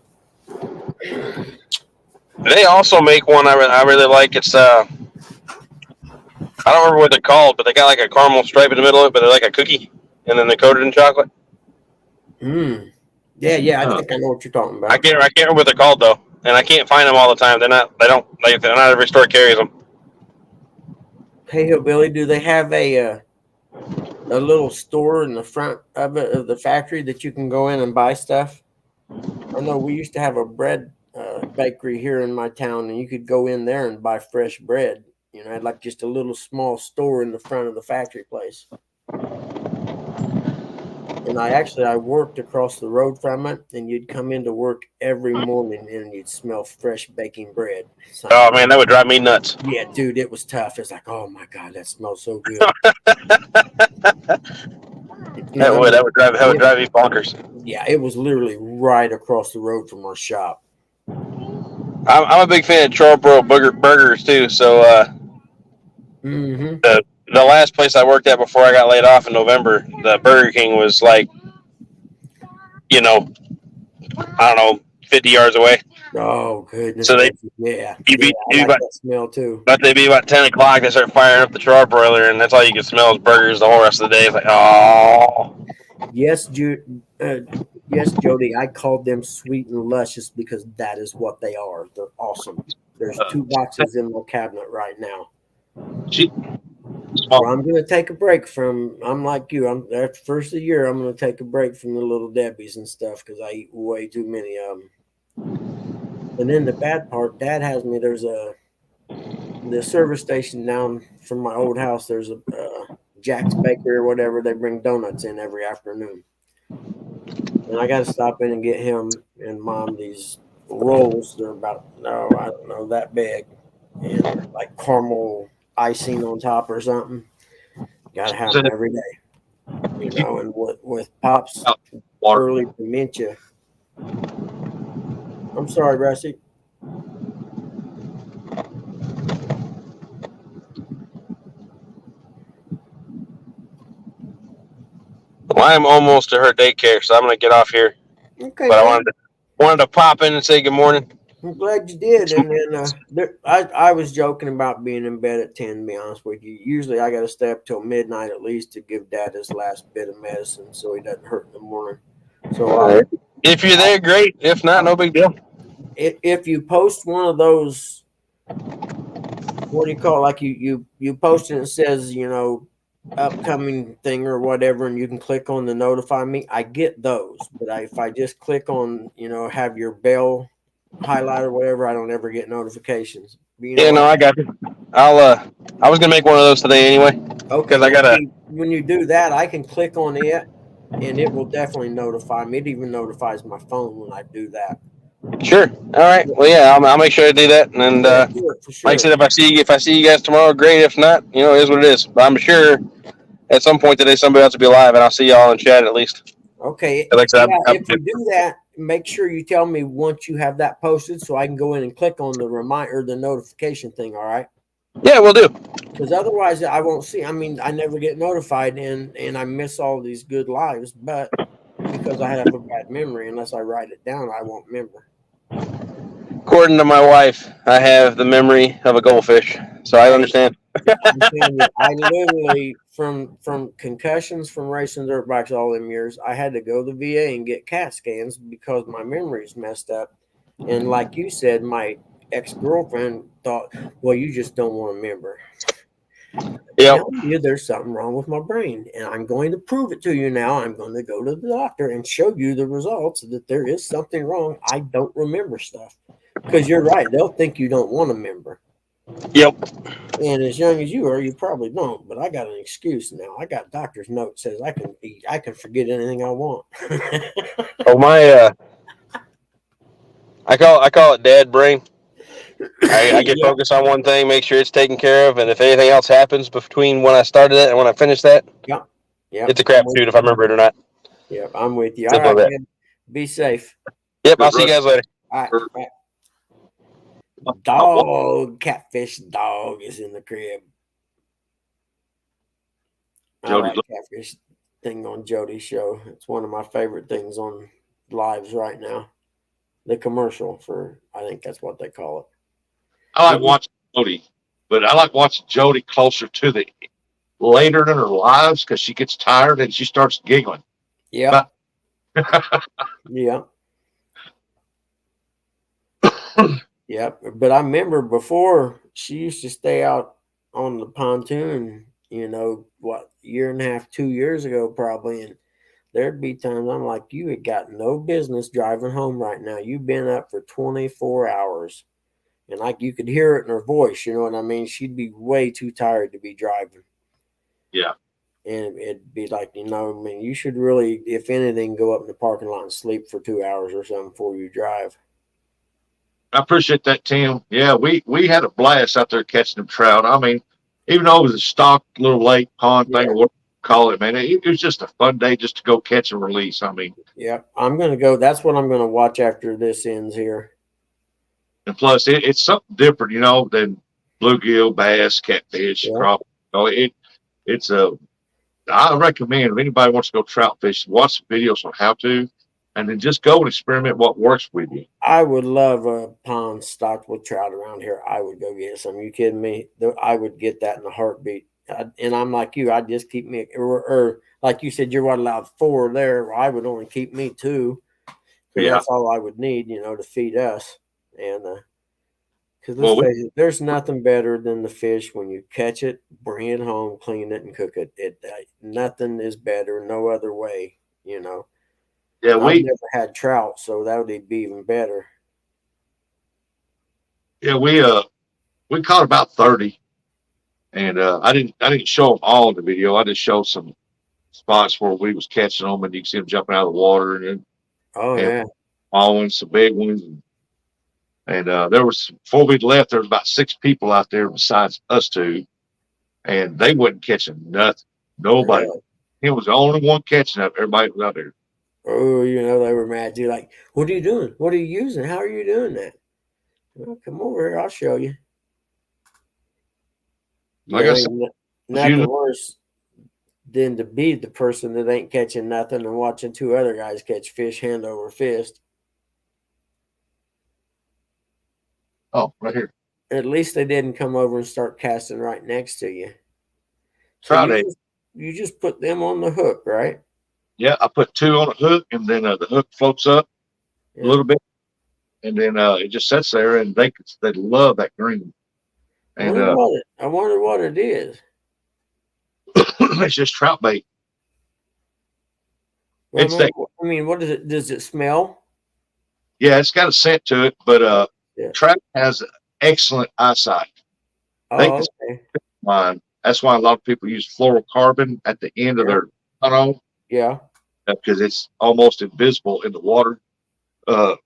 They also make one I really like. It's I don't remember what they're called, but they got like a caramel stripe in the middle of it, but they're like a cookie, and then they're coated in chocolate. Yeah, I think I know what you're talking about. I can't remember what they're called though, and I can't find them all the time. They're not every store carries them. Hey, Hillbilly, do they have a little store in the front of the factory that you can go in and buy stuff? I know we used to have a bread bakery here in my town, and you could go in there and buy fresh bread. You know, I had like just a little small store in the front of the factory place. And I worked across the road from it, and you'd come into work every morning and you'd smell fresh baking bread. Like, oh man, that would drive me nuts. Yeah, dude, it was tough. It's like, oh my God, that smells so good. That would drive me bonkers. Yeah, it was literally right across the road from our shop. I'm a big fan of Charbroil burgers too. So Mm-hmm. the last place I worked at before I got laid off in November, the Burger King was like, you know, I don't know, 50 yards away. Oh, goodness So gracious. Yeah. you'd Yeah, be, I you'd be like about, that smell too. about they'd be about 10 o'clock. They start firing up the charbroiler, and that's all you can smell is burgers the whole rest of the day. It's like, oh, Yes, yes, Jody, I called them sweet and luscious because that is what they are. They're awesome. There's 2 boxes in my cabinet right now. She, Well, I'm going to take a break from. I'm like you. I'm that's the first of the year. I'm going to take a break from the Little Debbie's and stuff because I eat way too many of them. And then the bad part, Dad has me. There's the service station down from my old house. There's a Jack's Bakery or whatever. They bring donuts in every afternoon, and I got to stop in and get him and Mom these rolls. They're about I don't know that big, and like caramel icing on top or something. Got to have them every day. And with Pop's water. early dementia. I'm sorry, Rusty. well, I'm almost to her daycare, so I'm gonna get off here. Okay, But I man. wanted to pop in and say good morning. I'm glad you did. And then I was joking about being in bed at 10, to be honest with you. Usually I got to stay up till midnight at least to give Dad his last bit of medicine so he doesn't hurt in the morning. So If you're there, great. If not, no big deal. if you post one of those, what do you call it? Like you post it and it says, upcoming thing or whatever, and you can click on the notify me. I get those. But if I just click on, have your bell highlight or whatever, I don't ever get notifications. You know Yeah, no, what? I got you. I was gonna make one of those today anyway. Okay, Because I gotta. when you do that, I can click on it, and it will definitely notify me. It even notifies my phone when I do that. Sure. All right. Well, yeah, I'll make sure to do that. And Do it for sure. like I said, if I see you guys tomorrow, great. If not, it is what it is. But I'm sure at some point today somebody else will be live, and I'll see y'all in chat at least. Okay. Like I said, If you do that, make sure you tell me once you have that posted so I can go in and click on the reminder, the notification thing. All right. yeah, we'll do. Because otherwise, I won't see. I mean, I never get notified, and I miss all these good lives. But because I have a bad memory, unless I write it down, I won't remember. According to my wife, I have the memory of a goldfish, so I understand. I'm telling you, I literally from concussions from racing dirt bikes all them years, I had to go to the VA and get CAT scans because my memory's messed up. And like you said, my ex-girlfriend thought, well, you just don't want to remember. Yep. Telling you there's something wrong with my brain, and I'm going to prove it to you now. I'm going to go to the doctor and show you the results that there is something wrong. I don't remember stuff because you're right. They'll think you don't want to remember. Yep. And as young as you are, you probably don't. But I got an excuse now. I got doctor's note says I can forget anything I want. Oh my! I call it dad brain. I get focused on one thing, make sure it's taken care of, and if anything else happens between when I started it and when I finished that, yeah, it's a crapshoot if I remember it or not. Yeah, I'm with you. All right, man. Be safe. Yep, I'll see you guys later. All right. Dog, catfish dog is in the crib. I like catfish thing on Jody's show. It's one of my favorite things on lives right now. The commercial for, I think that's what they call it. I like watching Jody, but I like watching Jody closer to the later in her lives because she gets tired and she starts giggling. Yeah. Yeah. Yep. But I remember before she used to stay out on the pontoon, year and a half, 2 years ago, probably. And there'd be times I'm like, you had got no business driving home right now. You've been up for 24 hours. And like you could hear it in her voice, you know what I mean? She'd be way too tired to be driving. Yeah. And it'd be like, you should really, if anything, go up in the parking lot and sleep for 2 hours or something before you drive. I appreciate that, Tim. Yeah, we had a blast out there catching them trout. I mean, even though it was a stock little lake pond thing or what you call it, man, it was just a fun day just to go catch and release. I mean, yeah, I'm going to go. That's what I'm going to watch after this ends here. And plus, it's something different, than bluegill, bass, catfish, Yeah. crappie. It's a. I recommend if anybody wants to go trout fish, watch some videos on how to, and then just go and experiment what works with you. I would love a pond stocked with trout around here. I would go get some. You kidding me? I would get that in a heartbeat. And I'm like you. I'd just keep me, or like you said, you're what allowed 4 there. I would only keep me 2 because Yeah. that's all I would need, to feed us. And because let's Well, face it, there's nothing better than the fish when you catch it, bring it home, clean it, and cook it. Nothing is better, no other way. yeah, And I've we never had trout, so that would be even better. yeah we caught about 30, and I didn't show them all in the video. I just showed some spots where we was catching them, and you can see them jumping out of the water, Oh and yeah. small ones, some big ones, and there was before we left, there was about 6 people out there besides us 2, and they wasn't catching nothing. Nobody. Really? He was the only one catching up. Everybody was out there. Oh, they were mad too. Like, what are you doing? What are you using? How are you doing that? Well, come over here. I'll show you. Like I said, Ain't was using. nothing worse than to be the person that ain't catching nothing and watching 2 other guys catch fish hand over fist. Oh, right here. At least they didn't come over and start casting right next to you. So Trout egg. you just put them on the hook, right? Yeah, I put 2 on a hook, and then the hook floats up a Yeah. little bit, and then it just sits there, and they love that green. And I wonder what it is. it's just trout bait. Well, It's that. I mean, what is it? Does it smell? Yeah, it's got a scent to it, but Yeah. trout has excellent eyesight. They Oh, can okay. see mine. That's why a lot of people use fluorocarbon at the end of their tunnel Yeah. because it's almost invisible in the water. Uh,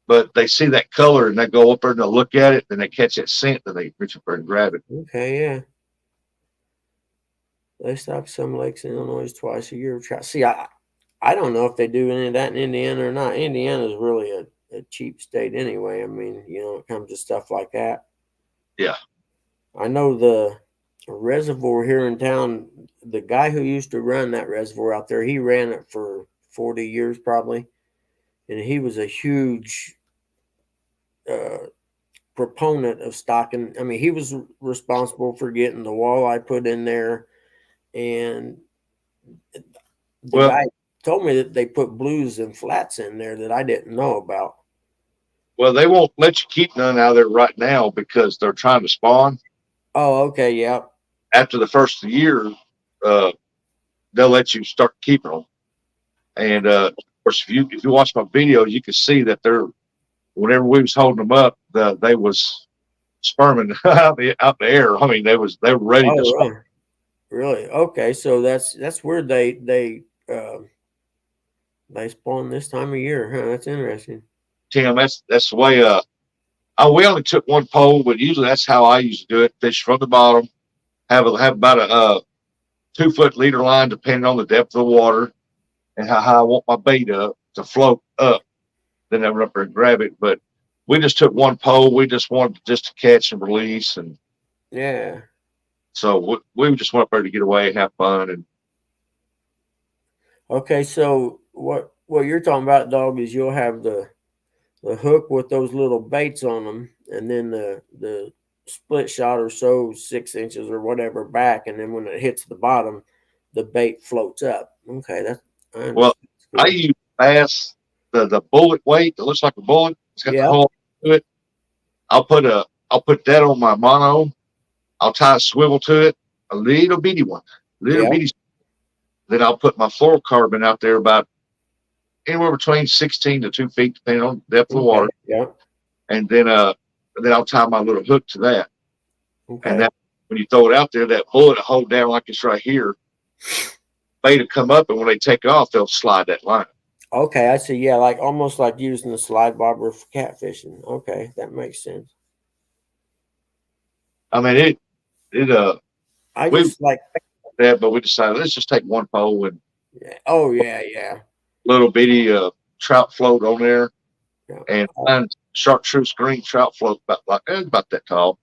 but they see that color and they go up there and they'll look at it, then they catch that scent, then they reach up there and grab it. Okay. Yeah. They stock some lakes in Illinois twice a year. See, I don't know if they do any of that in Indiana or not. Indiana is really a cheap state anyway. I mean, when it comes to stuff like that. Yeah. I know the reservoir here in town, the guy who used to run that reservoir out there, he ran it for 40 years probably. And he was a huge proponent of stocking. I mean, he was responsible for getting the walleye put in there. And the Well, guy told me that they put blues and flats in there that I didn't know about. well, they won't let you keep none out of there right now because they're trying to spawn. Oh, okay. Yeah. After the first year, uh, they'll let you start keeping them. And of course, if you watch my videos, you can see that whenever we was holding them up, they was sperming out the air. I mean, they were ready to spawn. Really? Really? Okay. So that's where they spawn this time of year. Huh? That's interesting. Tim, that's the way. We only took 1 pole, but usually that's how I used to do it. Fish from the bottom, have about a 2-foot leader line, depending on the depth of the water and how I want my bait up to float up. Then I run up there and grab it. But we just took 1 pole. We just wanted just to catch and release, and Yeah. so we just went up there to get away and have fun. And Okay. So what you're talking about, dog, is you'll have the hook with those little baits on them, and then the split shot or so 6 inches or whatever back, and then when it hits the bottom, the bait floats up. Okay, I understand. well, Cool. I use bass the bullet weight that looks like a bullet. It's got the hole to it. I'll put that on my mono. I'll tie a swivel to it, a little bitty one, bitty. Then I'll put my fluorocarbon out there about anywhere between 16 to 2 feet, depending on the depth of the water. Yeah. And then I'll tie my little hook to that. Okay. And that when you throw it out there, that bullet will hold down like it's right here. Bait will come up, and when they take off, they'll slide that line. Okay, I see. Yeah, like almost like using the slide bobber for catfishing. Okay, that makes sense. I mean, I we just like that, but we decided let's just take 1 pole and yeah. little bitty trout float on there, Yeah. and find chartreuse green trout float about that tall.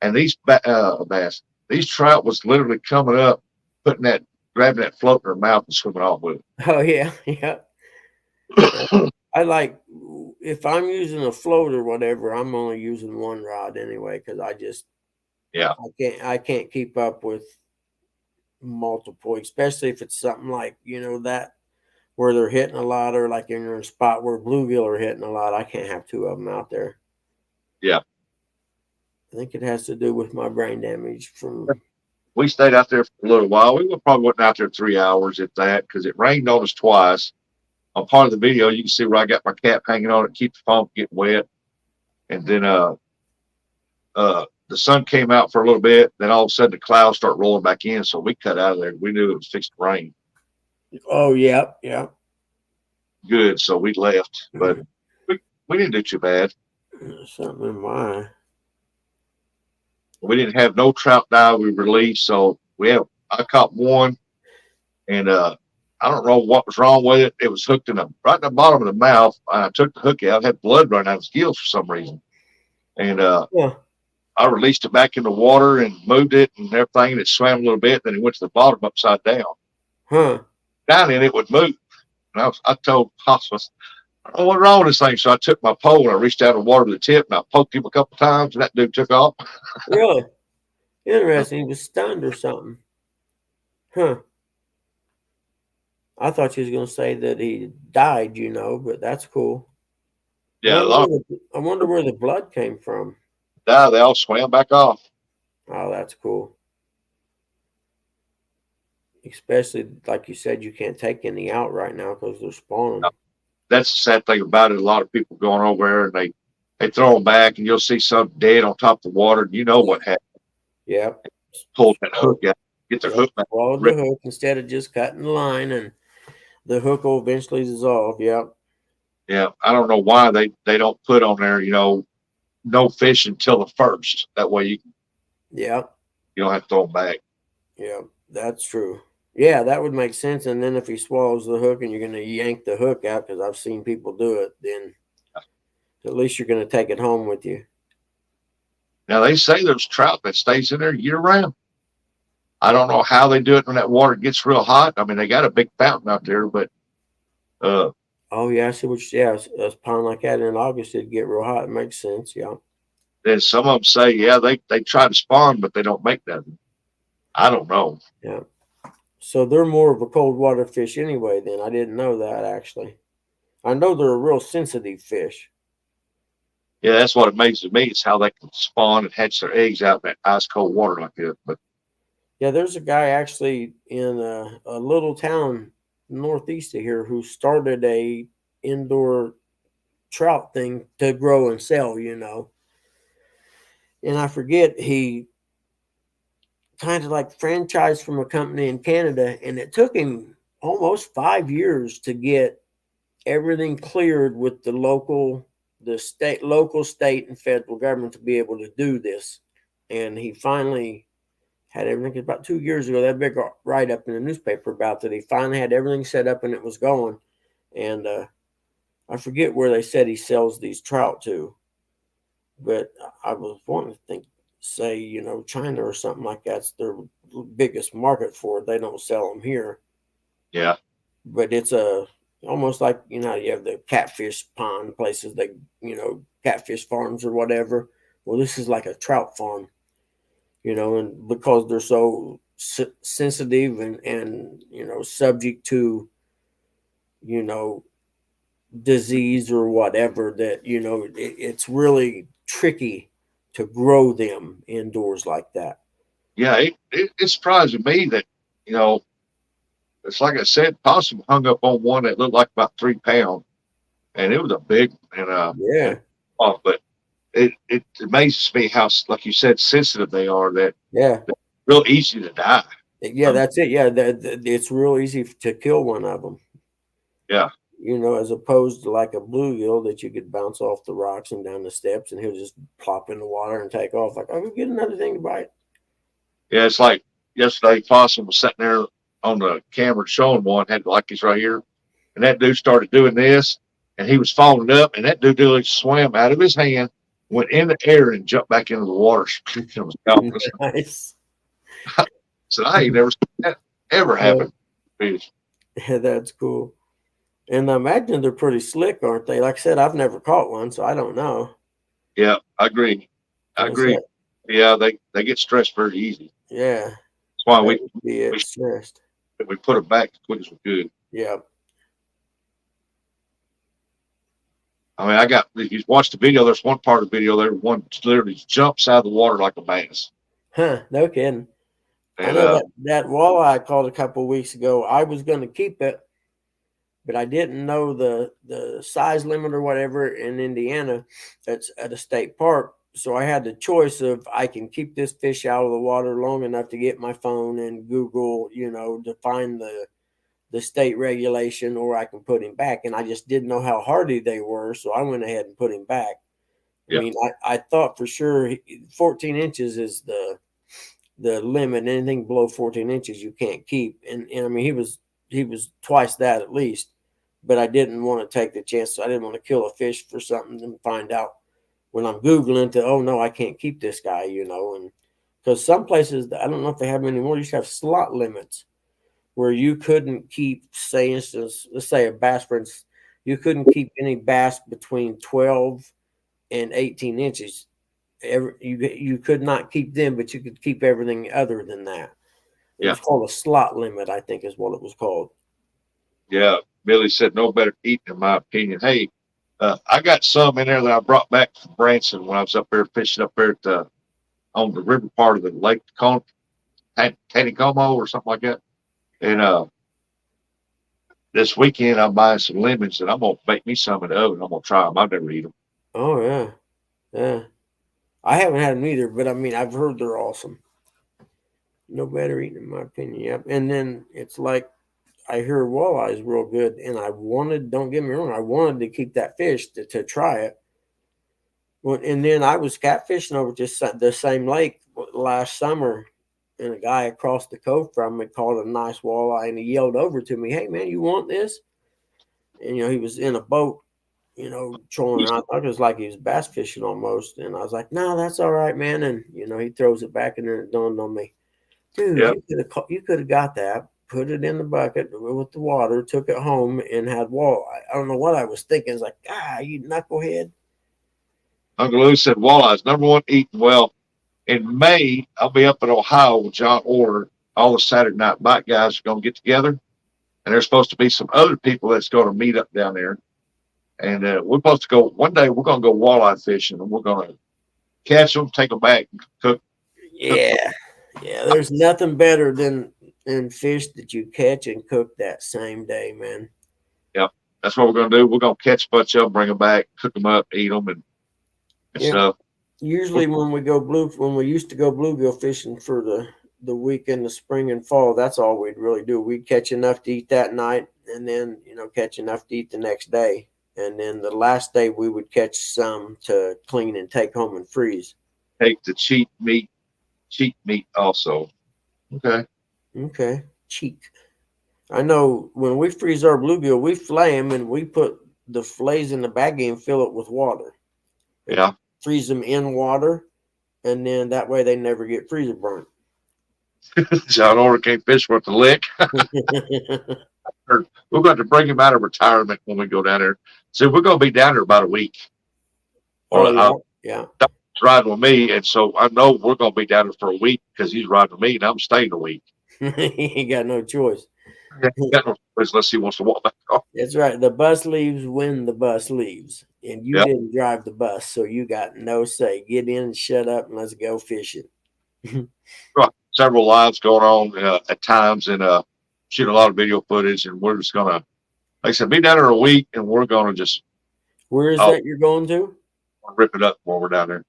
And bass, these trout was literally coming up, grabbing that float in their mouth and swimming off with Oh yeah, yeah. it. I like if I'm using a float or whatever, I'm only using one rod anyway because Yeah, I can't keep up with multiple, especially if it's something like that where they're hitting a lot or like in a spot where bluegill are hitting a lot. I can't have two of them out there. yeah. I think it has to do with my brain damage from. We stayed out there for a little while. Probably wasn't out there 3 hours at that because it rained on us twice. On part of the video, you can see where I got my cap hanging on it, keep the phone from getting wet. And then the sun came out for a little bit. Then all of a sudden the clouds start rolling back in. So we cut out of there. We knew it was fixed to rain. Oh yeah, yeah. Good. So we left, but we didn't do too bad. Something in my. We didn't have no trout die we released. So I caught one, and I don't know what was wrong with it. It was hooked right in the bottom of the mouth. I took the hook out, had blood running out of his gills for some reason. And Yeah. I released it back in the water and moved it and everything. And it swam a little bit. Then it went to the bottom upside down. Huh. Down in it would move. And I told hospice, I don't know what's wrong with this thing. So I took my pole and I reached out and watered the tip and I poked him a couple times and that dude took off. Really interesting. He was stunned or something. Huh. I thought you was going to say that he died, but that's cool. Yeah, I wonder where the blood came from. they all swam back off. Oh, that's cool. Especially, like you said, you can't take any out right now because they're spawning. No, that's the sad thing about it. A lot of people going over there and they throw them back and you'll see some dead on top of the water. And you know what happened. Yep. Pulled that hook out, get their hook back. Swallowed the hook instead of just cutting the line, and the hook will eventually dissolve. Yep. Yeah, I don't know why they don't put on there, no fish until the first. That way you don't have to throw them back. Yeah, that's true. Yeah, that would make sense. And then if he swallows the hook and you're going to yank the hook out, because I've seen people do it, then at least you're going to take it home with you. Now, they say there's trout that stays in there year round. I don't know how they do it when that water gets real hot. I mean, they got a big fountain out there, but oh yeah, I see a pond like that in August, it'd get real hot. It makes sense. Yeah. then some of them say, they try to spawn, but they don't make nothing. I don't know. Yeah. So they're more of a cold water fish anyway, then. I didn't know that, actually. I know they're a real sensitive fish. Yeah, that's what amazes me is how they can spawn and hatch their eggs out in that ice cold water like that. But yeah, there's a guy actually in a little town northeast of here who started a indoor trout thing to grow and sell, And I forget, he kind of like franchised from a company in Canada, and it took him almost 5 years to get everything cleared with the local, state, and federal government to be able to do this. And he finally had everything. About 2 years ago, that big write up in the newspaper about that. He finally had everything set up and it was going. And I forget where they said he sells these trout to, but I was wanting to say, China or something like that's their biggest market for it. They don't sell them here. Yeah. But it's almost like, you have the catfish pond places, catfish farms or whatever. Well, this is like a trout farm, and because they're so sensitive and subject to, disease or whatever, that, it's really tricky to grow them indoors like that. Yeah, it surprised me that, it's like I said, possum hung up on one that looked like about 3 pounds, and it was a big Yeah. But it amazes me how, like you said, sensitive they are. That Yeah. real easy to die. Yeah, that's it. Yeah, it's real easy to kill one of them. Yeah. As opposed to like a bluegill that you could bounce off the rocks and down the steps, and he'll just plop in the water and take off. Like, I'll get another thing to bite. Yeah, it's like yesterday, possum was sitting there on the camera showing one, had like he's right here, and that dude started doing this, and he was falling up, and that dude literally swam out of his hand, went in the air, and jumped back into the water. It was gone. Nice. So I ain't never seen that ever Yeah, happen. Fish. that's cool. And I imagine they're pretty slick, aren't they? Like I said, I've never caught one, so I don't know. Yeah, I agree. I What's agree. that? Yeah, they get stressed very easy. Yeah, That's why that we would be it. we, Stressed. we put it back as quick as we could. Yeah. I mean, I got if you watch the video, there's one part of the video there, one literally jumps out of the water like a bass. Huh. No kidding. I And know that walleye I caught a couple of weeks ago. I was going to keep it, but I didn't know the size limit or whatever in Indiana. That's at a state park. So I had the choice of I can keep this fish out of the water long enough to get my phone and Google, to find the state regulation, or I can put him back. And I just didn't know how hardy they were, so I went ahead and put him back. I yeah, mean, I thought for sure 14 inches is the limit. Anything below 14 inches you can't keep. And I mean he was twice that at least. But I didn't want to take the chance. I didn't want to kill a fish for something and find out when I'm Googling to, oh no, I can't keep this guy, and because some places, I don't know if they have them anymore, you used to have slot limits where you couldn't keep, say, instance, let's say a bass, for instance, you couldn't keep any bass between 12 and 18 inches. You could not keep them, but you could keep everything other than that. It yeah, was called a slot limit, I think is what it was called. yeah. Billy said no better eating, in my opinion. Hey, I got some in there that I brought back from Branson when I was up there fishing up there at on the river part of the lake, Taneycomo or something like that. And this weekend I'm buying some lemons and I'm gonna bake me some in the oven. I'm gonna try them. I've never eat them. Oh yeah, yeah. I haven't had them either, but I mean I've heard they're awesome. No better eating, in my opinion. Yep. And then it's like I hear walleye is real good, and I wanted. Don't get me wrong, I wanted to keep that fish to try it. Well, and then I was catfishing over just the same lake last summer, and a guy across the cove from me caught a nice walleye, and he yelled over to me, "Hey man, you want this?" And he was in a boat, trolling around. I thought it was like he was bass fishing almost, and I was like, "No, that's all right, man." And he throws it back, and then it dawned on me, dude, Yep. you could have got that, put it in the bucket with the water, took it home, and had walleye. I don't know what I was thinking. It's like, you knucklehead. Uncle Lou said walleye's number one eating. Well, in May, I'll be up in Ohio with John Orr. All the Saturday night bike guys are going to get together, and there's supposed to be some other people that's going to meet up down there. And we're supposed to go one day. We're going to go walleye fishing, and we're going to catch them, take them back, and cook. Yeah, yeah. There's nothing better than fish that you catch and cook that same day, man. Yep, that's what we're going to do. We're going to catch a bunch of them, bring them back, cook them up, eat them, and Yeah. stuff. Usually when we used to go bluegill fishing for the weekend, the spring and fall, that's all we'd really do. We'd catch enough to eat that night, and then catch enough to eat the next day, and then the last day we would catch some to clean and take home and freeze. Take the cheap meat also. Okay. Okay, cheek. I know when we freeze our bluegill, we fillet them and we put the fillets in the baggie and fill it with water. And Yeah. freeze them in water, and then that way they never get freezer burnt. John Orr can't fish worth a lick. We're going to bring him out of retirement when we go down there. So we're going to be down there about a week. Or Oh yeah, he's riding with me, and so I know we're going to be down there for a week because he's riding with me, and I'm staying a week. yeah. He ain't got no choice. Got no choice unless he wants to walk back off. That's right. The bus leaves when the bus leaves, and you Yep. didn't drive the bus, so you got no say. Get in and shut up, and let's go fishing. Right. Several lives going on at times, and shoot a lot of video footage, and we're just gonna, like I said, be down there a week, and we're gonna just Where is that you're going to? rip it up while we're down there.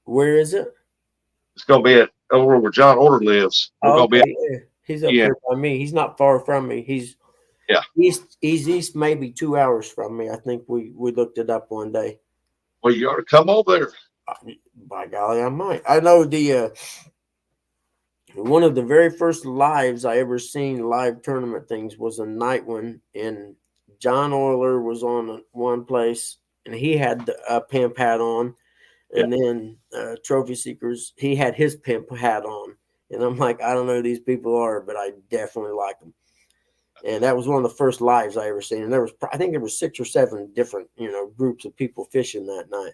Where is it? It's gonna be over where John Orr lives. We're gonna be Yeah. He's up Yeah. here by me. He's not far from me. He's Yeah. He's east, maybe 2 hours from me. I think we looked it up one day. Well, you ought to come over there. By golly, I might. I know one of the very first lives I ever seen live tournament things was a night one in John Euler was on one place, and he had a pimp hat on. And then Trophy Seekers, he had his pimp hat on. And I'm like, I don't know who these people are, but I definitely like them. And that was one of the first lives I ever seen. And I think there was 6 or 7 different, groups of people fishing that night.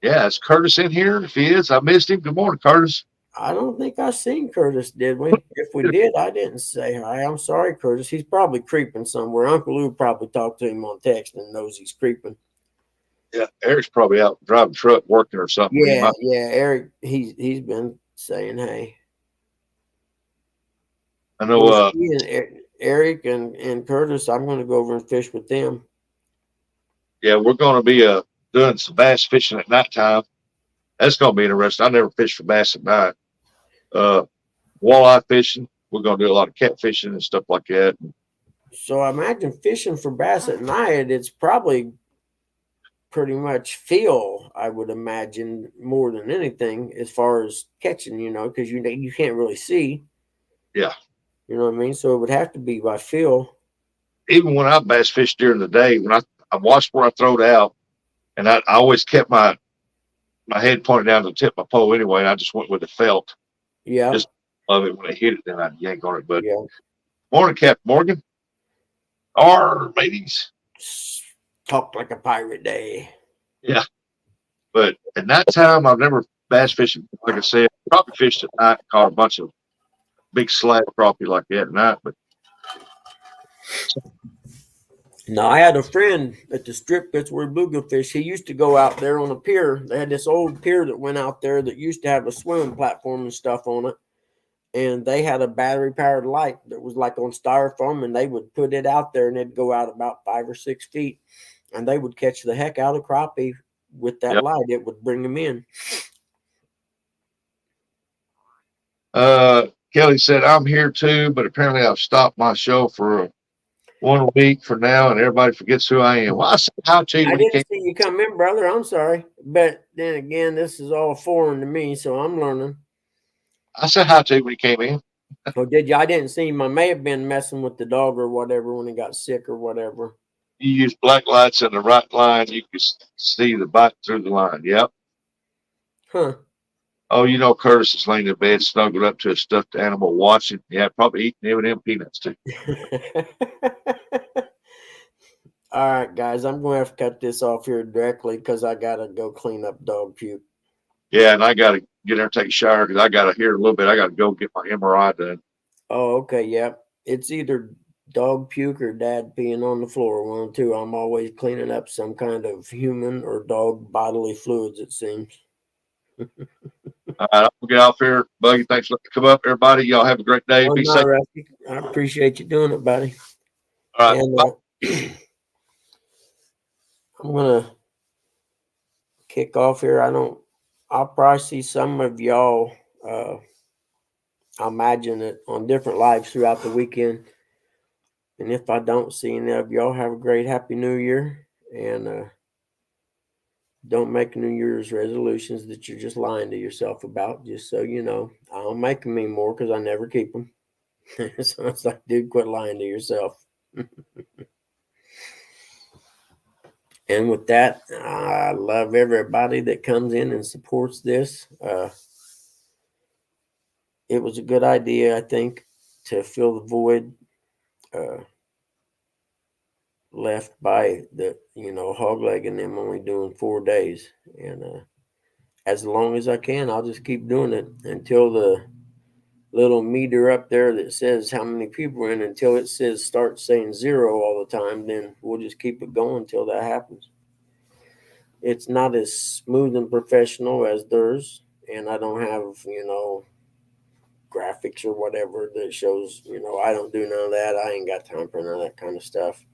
Yeah, is Curtis in here? If he is, I missed him. Good morning, Curtis. I don't think I seen Curtis, did we? If we did, I didn't say hi. I'm sorry, Curtis. He's probably creeping somewhere. Uncle Lou probably talked to him on text and knows he's creeping. Yeah, Eric's probably out driving truck, working or something. Yeah. Eric, he's been saying hey. I know. Eric and Curtis, I'm going to go over and fish with them. Yeah, we're going to be doing some bass fishing at nighttime. That's going to be interesting. I never fished for bass at night. Walleye fishing. We're going to do a lot of catfishing and stuff like that. So I imagine fishing for bass at night, it's probably pretty much feel, I would imagine, more than anything as far as catching, because you can't really see. Yeah. You know what I mean? So it would have to be by feel. Even when I bass fish during the day, when I watched where I throw it out, and I always kept my head pointed down to the tip of my pole anyway, and I just went with the felt. Yeah. Just love it when I hit it, then I'd yank on it. But yeah. Morning, Captain Morgan. Our ladies. Talk like a pirate day. Yeah. But at night time, I've never bass fished. Like I said, probably fished at night, caught a bunch of big slab crappie like that at night. But no, I had a friend at the strip that's where bluegill. He used to go out there on a pier. They had this old pier that went out there that used to have a swimming platform and stuff on it. And they had a battery-powered light that was like on styrofoam, and they would put it out there, and it'd go out about 5 or 6 feet. And they would catch the heck out of crappie with that light. It would bring them in. Kelly said, I'm here too, but apparently I've stopped my show for 1 week for now, and everybody forgets who I am. Well, I said how to. I didn't see you come in, brother. I'm sorry. But then again, this is all foreign to me, so I'm learning. I said hi to when he came in. Oh, did you? I didn't see him. I may have been messing with the dog or whatever when he got sick or whatever. You use black lights in the right line. You can see the bite through the line. Yep. Huh. Oh, Curtis is laying in bed, snuggled up to a stuffed animal, watching. Yeah, probably eating M&M peanuts too. All right, guys, I'm going to have to cut this off here directly because I got to go clean up dog puke. Yeah, and I got to get there and take a shower because I got to hear a little bit. I got to go get my MRI done. Oh, okay. Yep. It's either dog puke or dad peeing on the floor. 1 or 2. I'm always cleaning up some kind of human or dog bodily fluids, it seems. All right, I'll get off here. Buggy, thanks for coming up, everybody. Y'all have a great day. Be safe. Rusty. I appreciate you doing it, buddy. All right. And, I'm going to kick off here. I'll probably see some of y'all, I imagine it, on different lives throughout the weekend. And if I don't see any of y'all, have a great Happy New Year. And don't make New Year's resolutions that you're just lying to yourself about, just so you know. I don't make them anymore because I never keep them. So it's like, dude, quit lying to yourself. And with that, I love everybody that comes in and supports this. It was a good idea, I think, to fill the void left by the, Hogleg and them only doing 4 days. And as long as I can, I'll just keep doing it until the little meter up there that says how many people are in, until it says start saying 0 all the time, then we'll just keep it going until that happens. It's not as smooth and professional as theirs, and I don't have, graphics or whatever that shows, I don't do none of that. I ain't got time for none of that kind of stuff.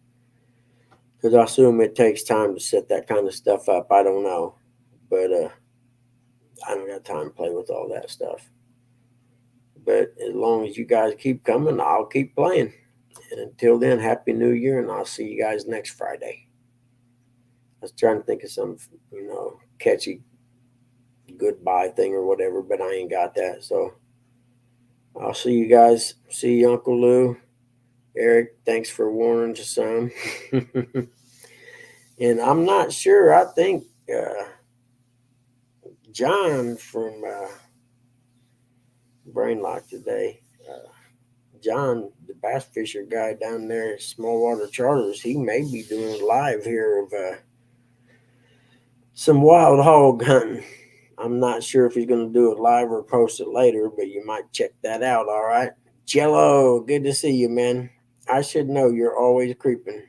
Because I assume it takes time to set that kind of stuff up. I don't know. But I don't got time to play with all that stuff. But as long as you guys keep coming, I'll keep playing. And until then, Happy New Year, and I'll see you guys next Friday. I was trying to think of some, catchy goodbye thing or whatever, but I ain't got that. So I'll see you guys. See you, Uncle Lou. Eric, thanks for warning to some. And I'm not sure. I think John from Brainlock today, John, the bass fisher guy down there at Small Water Charters, he may be doing live here of some wild hog hunting. I'm not sure if he's going to do it live or post it later, but you might check that out. All right. Jello, good to see you, man. I should know you're always creeping.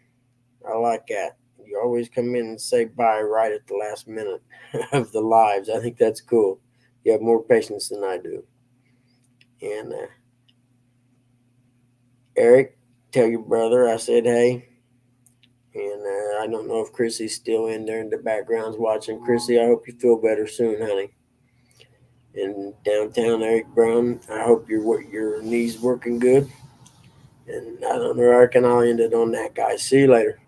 I like that. You always come in and say bye right at the last minute of the lives. I think that's cool. You have more patience than I do. And Eric, tell your brother I said hey. And I don't know if Chrissy's still in there in the backgrounds watching. Chrissy, I hope you feel better soon, honey. In downtown Eric Brown, I hope your knee's working good. And I don't know, Eric, and I'll end it on that, guys. See you later.